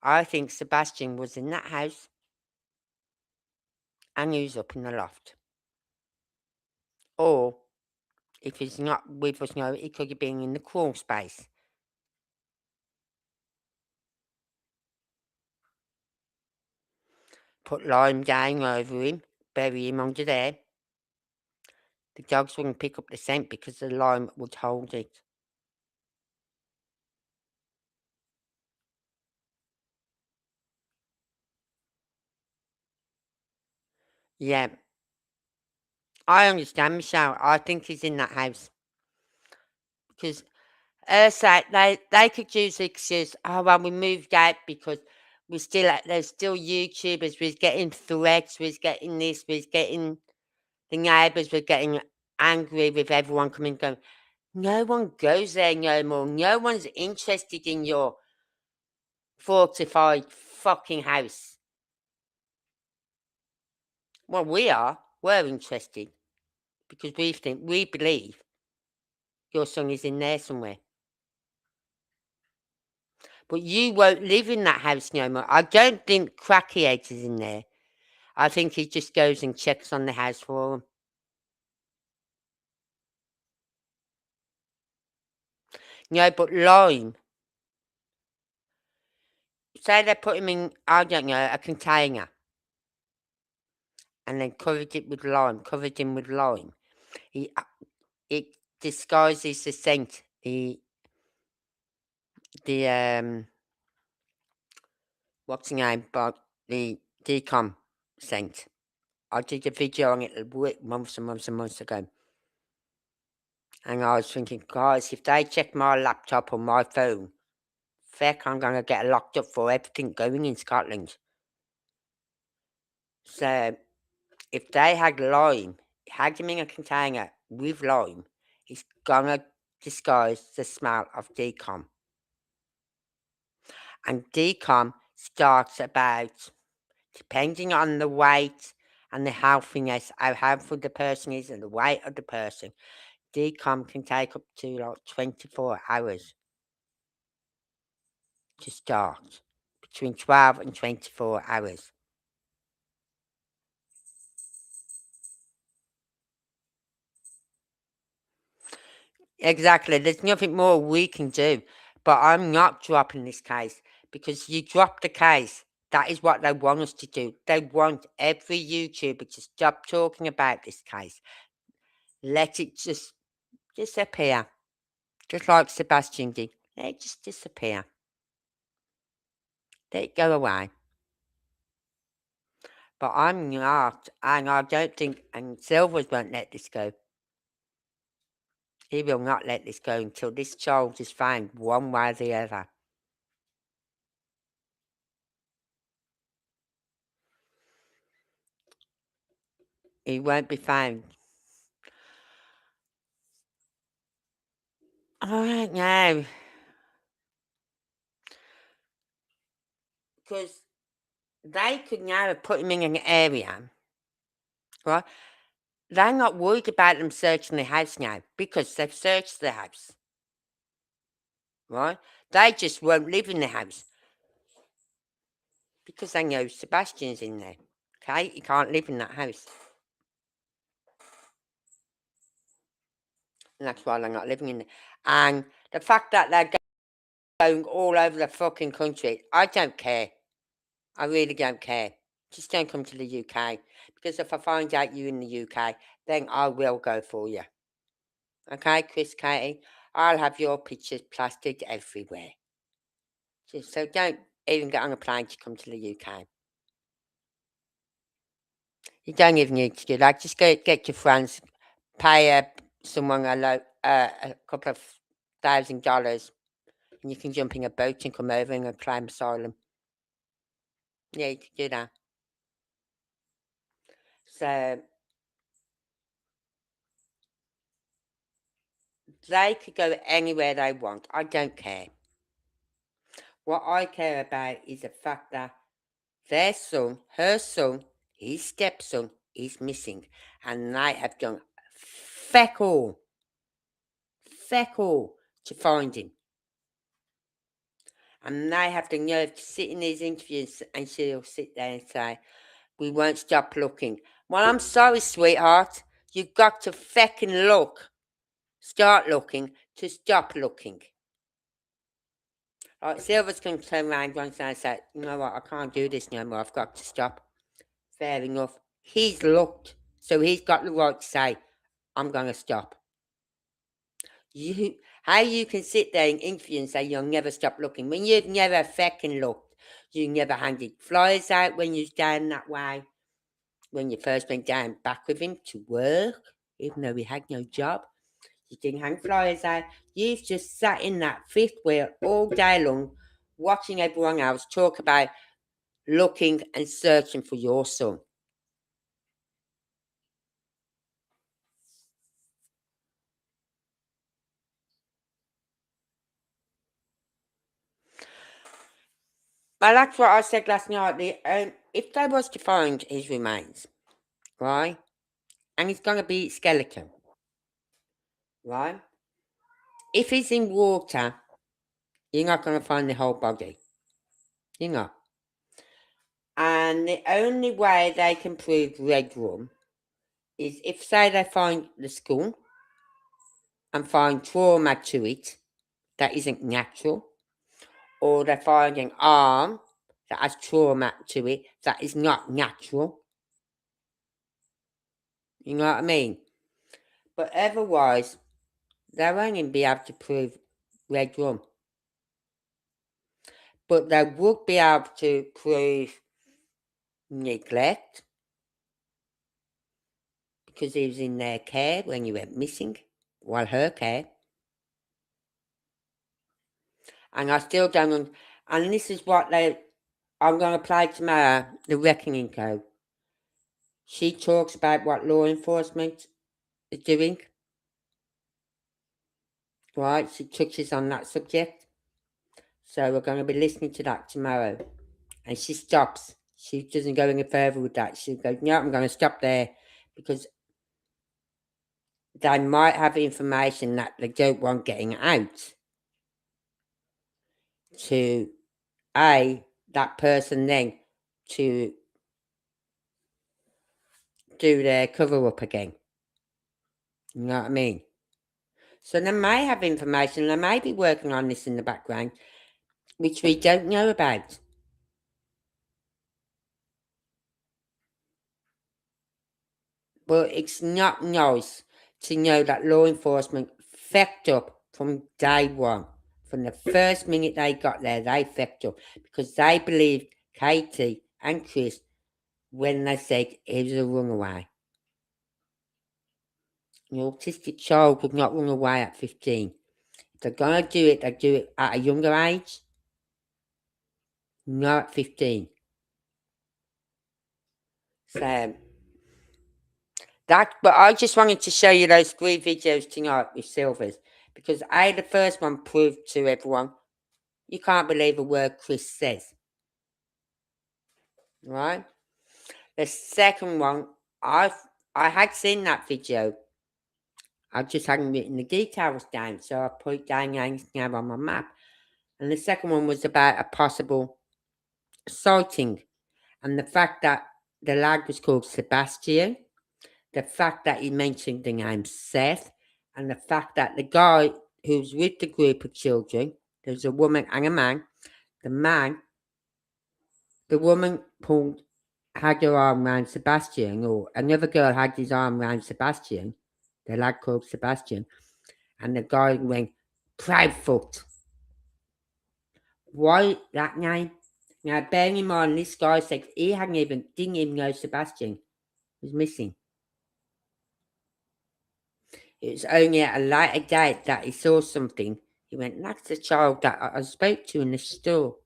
I think Sebastian was in that house and he was up in the loft. Or, if he's not with us now, he could have been in the crawl space. Put lime down over him, bury him under there. The dogs wouldn't pick up the scent because the lime would hold it. Yeah. I understand, Michelle. I think he's in that house. Because they could use the excuse, oh, well, we moved out because there's still YouTubers, we're getting threats, we're getting this, we're getting the neighbours, we're getting angry with everyone coming and going. No one goes there no more. No one's interested in your fortified fucking house. Well, we are. We're interested because we believe your son is in there somewhere. But you won't live in that house no more. I don't think Crackhead is in there. I think he just goes and checks on the house for him. No, but lime. Say they put him in, I don't know, a container. And then covered him with lime. It disguises the scent. What's the name? But the decom scent. I did a video on it months and months and months ago. And I was thinking, guys, if they check my laptop or my phone, feck, I'm going to get locked up for everything going in Scotland. So, if they had lime, had him in a container with lime, it's going to disguise the smell of decom. And decom starts about, depending on the weight and the healthiness, how healthy the person is and the weight of the person, decom can take up to like 24 hours to start. Between 12 and 24 hours. Exactly. There's nothing more we can do. But I'm not dropping this case, because you drop the case. That is what they want us to do. They want every YouTuber to stop talking about this case. Let it just disappear. Just like Sebastian did. Let it just disappear. Let it go away. But I'm not, and I don't think, and Silvers won't let this go. He will not let this go until this child is found one way or the other. He won't be found. I don't know. Because they could now put him in an area, right? They're not worried about them searching the house now because they've searched the house, right? They just won't live in the house because they know Sebastian's in there, okay? He can't live in that house. And that's why they're not living in there. And the fact that they're going all over the fucking country, I don't care. I really don't care. Just don't come to the UK. Because if I find out you're in the UK, then I will go for you. Okay, Chris Katie? I'll have your pictures plastered everywhere. So don't even get on a plane to come to the UK. You don't even need to do that. Just get your friends, pay someone a couple of $1,000 And you can jump in a boat and come over and claim asylum. Yeah, you can do that. So they could go anywhere they want. I don't care. What I care about is the fact that their son, her son, his stepson is missing. And they have done feck all to find him. And they have the nerve to sit in these interviews and she'll sit there and say, we won't stop looking. Well, I'm sorry, sweetheart. You've got to feckin' look. Start looking to stop looking. Like Silver's going to turn around once and say, you know what, I can't do this no more. I've got to stop. Fair enough. He's looked, so he's got the right to say, I'm going to stop. How you can sit there in interview and say you'll never stop looking when you've never feckin' looked. You never handed flyers out when you was down that way. When you first went down back with him to work, even though he had no job. You didn't hang flyers out. You've just sat in that fifth wheel all day long, watching everyone else talk about looking and searching for your son. But that's what I said last night. If they was to find his remains, right, and it's going to be skeleton, right? If he's in water, you're not going to find the whole body. You're not. And the only way they can prove red rum is if, say, they find the skull and find trauma to it that isn't natural, or they find an arm that has trauma to it that is not natural. You know what I mean? But otherwise, they won't even be able to prove red rum. But they would be able to prove neglect, because he was in their care when you went missing, while her care. And I still don't, and this is what I'm going to play tomorrow, the Reckoning Code. She talks about what law enforcement is doing. Right, she touches on that subject. So we're going to be listening to that tomorrow. And she stops. She doesn't go any further with that. She goes, no, I'm going to stop there, because they might have information that they don't want getting out to that person then to do their cover-up again. You know what I mean? So they may have information, they may be working on this in the background, which we don't know about. But it's not nice to know that law enforcement fecked up from day one. From the first minute they got there, they fecked up, because they believed Katie and Chris when they said he was a runaway. An autistic child could not run away at 15. If they're going to do it, they do it at a younger age, not at 15. So, but I just wanted to show you those 3 videos tonight with Silvers, because the first one proved to everyone, you can't believe a word Chris says. Right? The second one, I had seen that video. I just hadn't written the details down, so I put it down now on my map. And the second one was about a possible sighting, and the fact that the lad was called Sebastian, the fact that he mentioned the name Seth, and the fact that the guy who was with the group of children, there's a woman and a man. The woman had her arm around Sebastian, or another girl had his arm around Sebastian, the lad called Sebastian, and the guy went, Proudfoot. Why that name? Now, bearing in mind, this guy said he didn't even know Sebastian was missing. It was only at a later date that he saw something He went, that's the child that I spoke to in the store.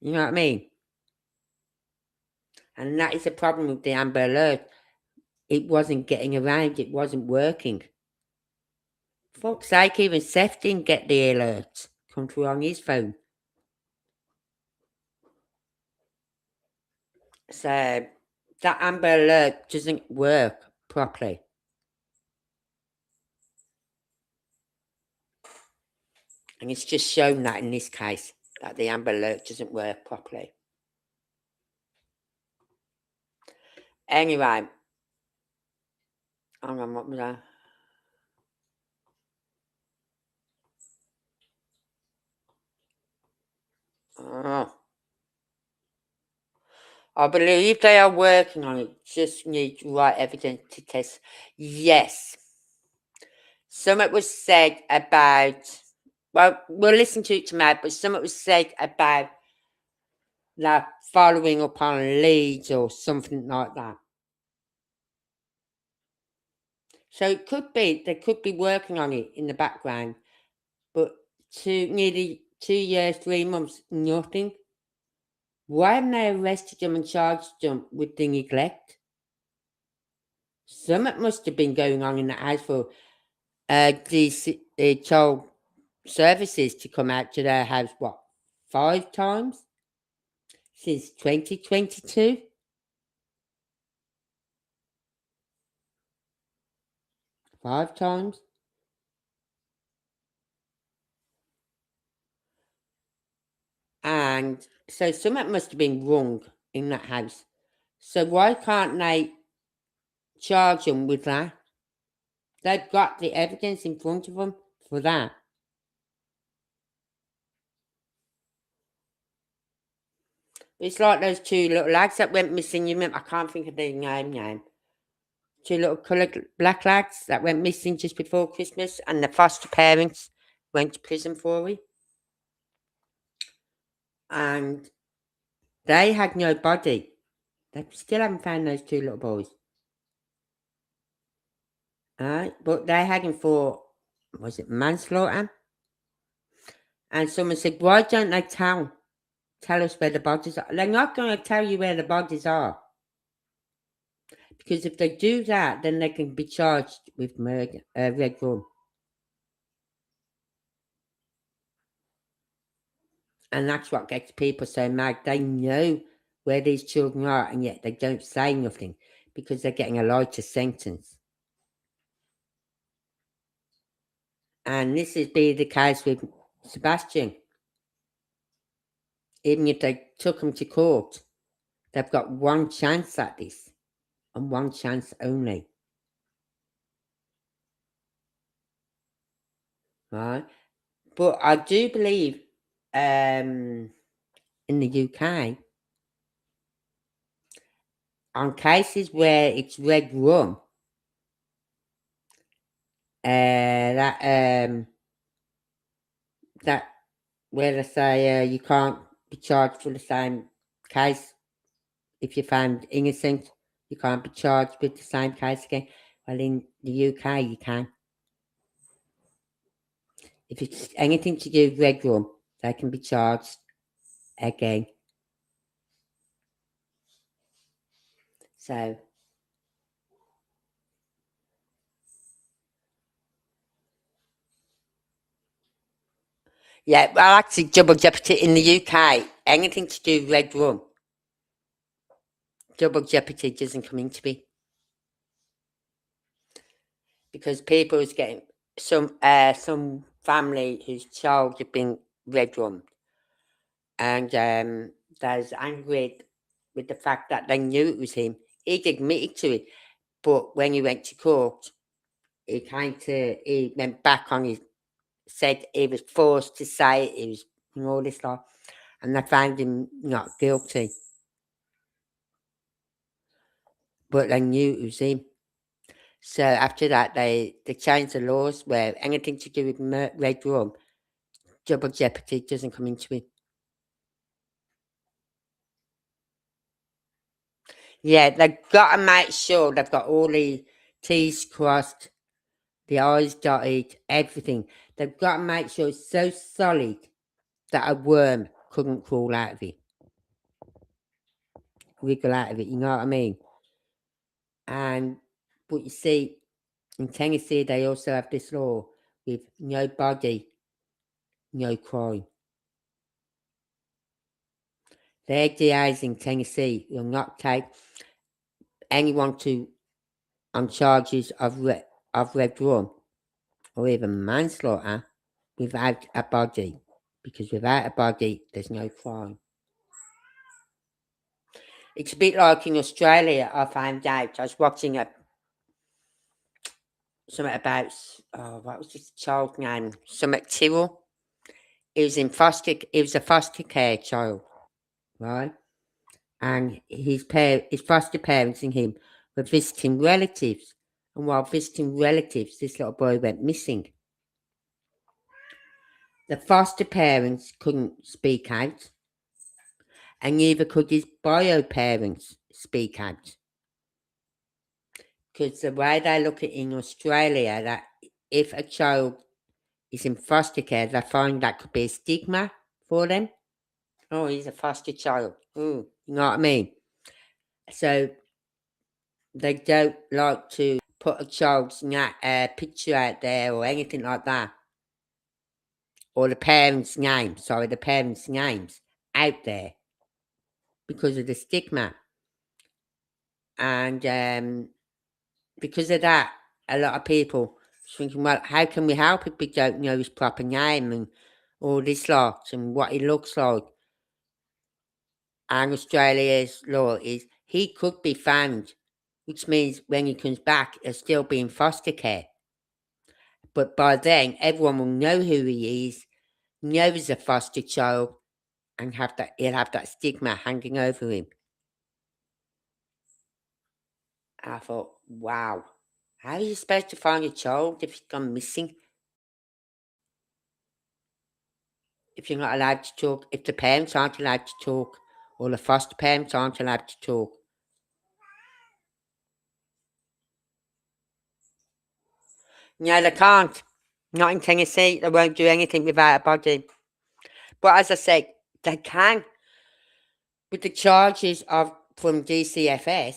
You know what I mean? And that is the problem with the Amber Alert. It wasn't getting around. It wasn't working. Fuck's sake, even Seth didn't get the alert come through on his phone. So that Amber Alert doesn't work properly. And it's just shown that in this case, that the Amber Alert doesn't work properly. Anyway, hang on, what was I? Oh. I believe they are working on it. Just need right evidence to test. Yes. Something was said about, well, we'll listen to it tomorrow, but something was said about like following up on leads or something like that. So it could be, they could be working on it in the background, but nearly 2 years, 3 months, nothing. Why haven't they arrested them and charged them with the neglect? Something must have been going on in the house for the child services to come out to their house, what, 5 times since 2022? Five times? And so something must have been wrong in that house. So why can't they charge them with that? They've got the evidence in front of them for that. It's like those 2 little lads that went missing. You remember? I can't think of their name now. 2 little coloured black lads that went missing just before Christmas, and the foster parents went to prison for it. And they had no body. They still haven't found those 2 little boys. But they had him for, was it manslaughter? And someone said, why don't they tell us where the bodies are? They're not going to tell you where the bodies are. Because if they do that, then they can be charged with murder, red rum. And that's what gets people so mad. They know where these children are, and yet they don't say nothing because they're getting a lighter sentence. And this has been the case with Sebastian. Even if they took him to court, they've got one chance at this, and one chance only. Right? But I do believe in the UK, on cases where it's red rum, that where they say you can't be charged for the same case. If you're found innocent, you can't be charged with the same case again. Well, in the UK, you can. If it's anything to do with red rum, they can be charged again. So, yeah, well, actually, double jeopardy in the UK, anything to do with red rum, double jeopardy doesn't come into it. Because people is getting some family whose child had been red rummed, and they're angry with the fact that they knew it was him. He admitted to it, but when he went to court, he went back on his, said he was forced to say it, he was and all this stuff, and they found him not guilty. But they knew it was him. So after that, they changed the laws where anything to do with red rum, double jeopardy doesn't come into it. Yeah, they've got to make sure they've got all the T's crossed The I's dotted, everything. They've got to make sure it's so solid that a worm couldn't crawl out of it. Wriggle out of it, you know what I mean? But you see, in Tennessee, they also have this law with no body, no crime. Their DAs in Tennessee will not take anyone on charges of red rum or even manslaughter without a body, because without a body, there's no crime. It's a bit like in Australia. I found out. I was watching something about what was this child's name? Something Tyrrell. He was a foster care child, right? And his foster parents and him were visiting relatives. And while visiting relatives, this little boy went missing. The foster parents couldn't speak out, and neither could his bio parents speak out. Because the way they look at it in Australia, that if a child is in foster care, they find that could be a stigma for them. Oh, he's a foster child. Ooh, you know what I mean? So they don't like to put a child's picture out there or anything like that. Or the parents' names out there because of the stigma. And because of that, a lot of people are thinking, well, how can we help if we don't know his proper name and all this lot and what he looks like? And Australia's law is he could be found, which means when he comes back, he'll still be in foster care. But by then, everyone will know who he is, know he's a foster child, and he'll have that stigma hanging over him. I thought, wow, how are you supposed to find your child if he's gone missing? If you're not allowed to talk, if the parents aren't allowed to talk, or the foster parents aren't allowed to talk. No, they can't. Not in Tennessee. They won't do anything without a body. But as I said, they can. With the charges from DCFS,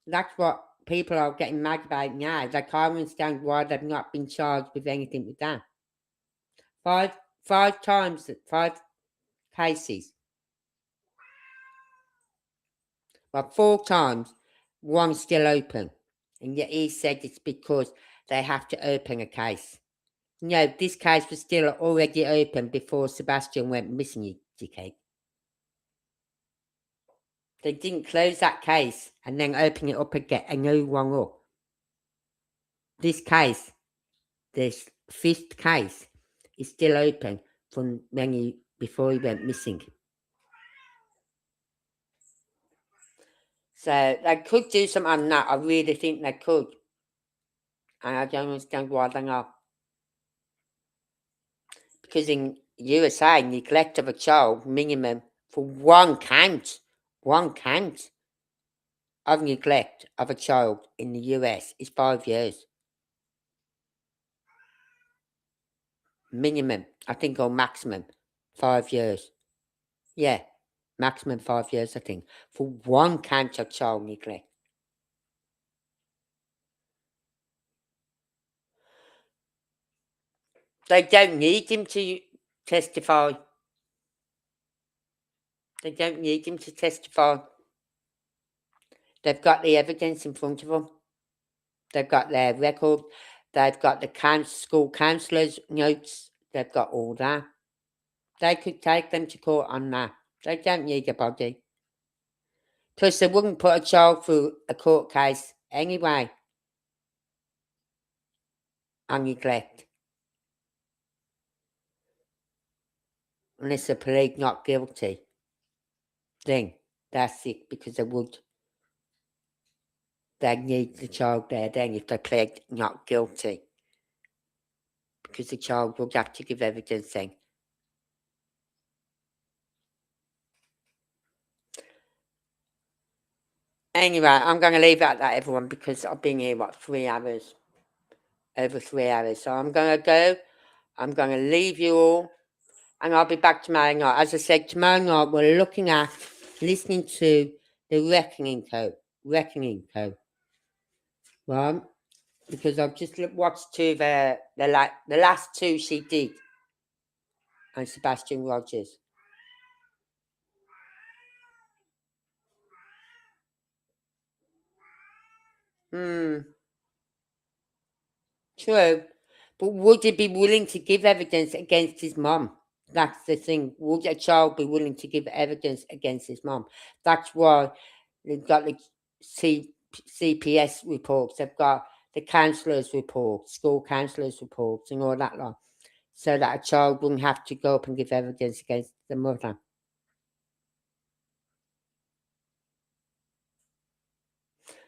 that's what people are getting mad about now. They can't understand why they've not been charged with anything with that. Five cases. Well, 4 times, one's still open. And yet he said it's because they have to open a case. No, this case was still already open before Sebastian went missing, you dickhead. They didn't close that case and then open it up and get a new one up. This case, this 5th case, is still open from before he went missing. So they could do something on that. I really think they could. And I don't understand why they're not. Because in USA, neglect of a child, minimum for one count of neglect of a child in the US is 5 years. Minimum, I think, or maximum 5 years. Yeah, maximum 5 years, I think, for one count of child neglect. They don't need him to testify. They don't need him to testify. They've got the evidence in front of them. They've got their record. They've got the school counsellor's notes. They've got all that. They could take them to court on that. They don't need a body. Plus, they wouldn't put a child through a court case anyway on neglect. Unless they plead not guilty. Then that's it, because they'd need the child there then if they plead not guilty. Because the child would have to give evidence then. Anyway, I'm going to leave it at that, everyone, because I've been here, 3 hours. over 3 hours. So I'm going to go. I'm going to leave you all. And I'll be back tomorrow night. As I said, tomorrow night we're looking at, listening to the Reckoning Code. Right? Because I've just watched two the last two she did on Sebastian Rogers. True. But would he be willing to give evidence against his mum? That's the thing. Would a child be willing to give evidence against his mum? That's why they've got the CPS reports. They've got the counsellors' reports, school counsellors' reports and all that lot. So that a child wouldn't have to go up and give evidence against the mother.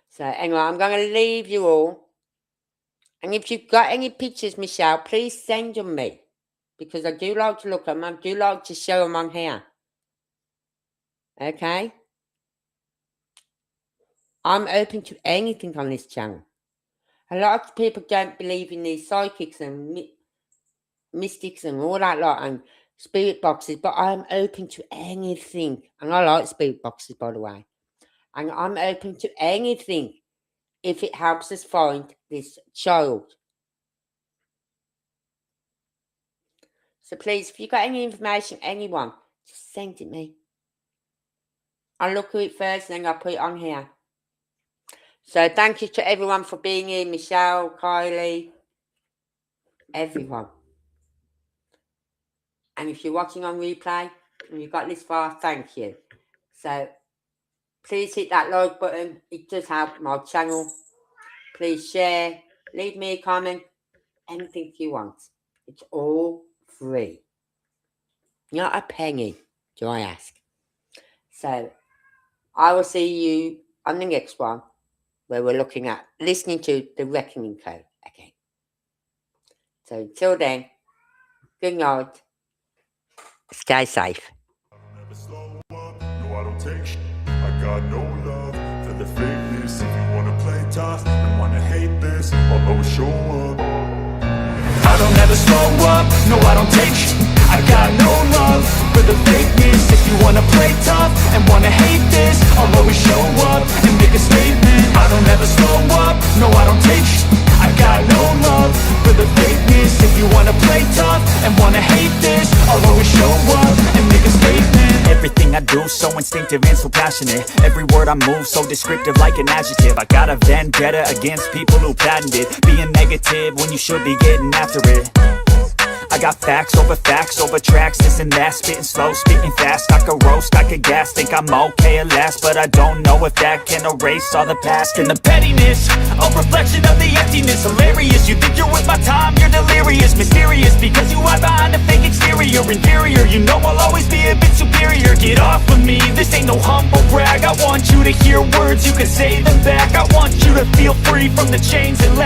So anyway, I'm going to leave you all. And if you've got any pictures, Michelle, please send them me. Because I do like to look at them. I do like to show them on here. Okay? I'm open to anything on this channel. A lot of people don't believe in these psychics and mystics and all that lot and spirit boxes. But I'm open to anything. And I like spirit boxes, by the way. And I'm open to anything if it helps us find this child. So please, if you've got any information, anyone, just send it me. I'll look at it first and then I'll put it on here. So thank you to everyone for being here. Michelle, Kylie, everyone. And if you're watching on replay and you've got this far, thank you. So please hit that like button. It does help my channel. Please share. Leave me a comment. Anything you want. It's all free. Not a penny, do I ask. So I will see you on the next one where we're looking at listening to the Reckoning Code again. So until then, good night. Stay safe. Never slow up, no I don't take shit. I got no love for the fakeness. If you wanna play tough and wanna hate this, I'll always show up. I don't ever slow up, no I don't take shit. I got no love for the fakeness. If you wanna play tough and wanna hate this, I'll always show up and make a statement. I don't ever slow up, no I don't take shit. I got no love for the fakeness. If you wanna play tough and wanna hate this, I'll always show up and make a statement. Everything I do so instinctive and so passionate. Every word I move so descriptive like an adjective. I got a vendetta against people who patented being negative when you should be getting after it. I got facts over tracks, this and that. Spitting slow, spitting fast, I could roast, I could gas. Think I'm okay at last, but I don't know if that can erase all the past. And the pettiness, a reflection of the emptiness. Hilarious, you think you're with my time, you're delirious. Mysterious, because you hide behind a fake exterior. Inferior, you know I'll always be a bit superior. Get off of me, this ain't no humble brag. I want you to hear words, you can say them back. I want you to feel free from the chains and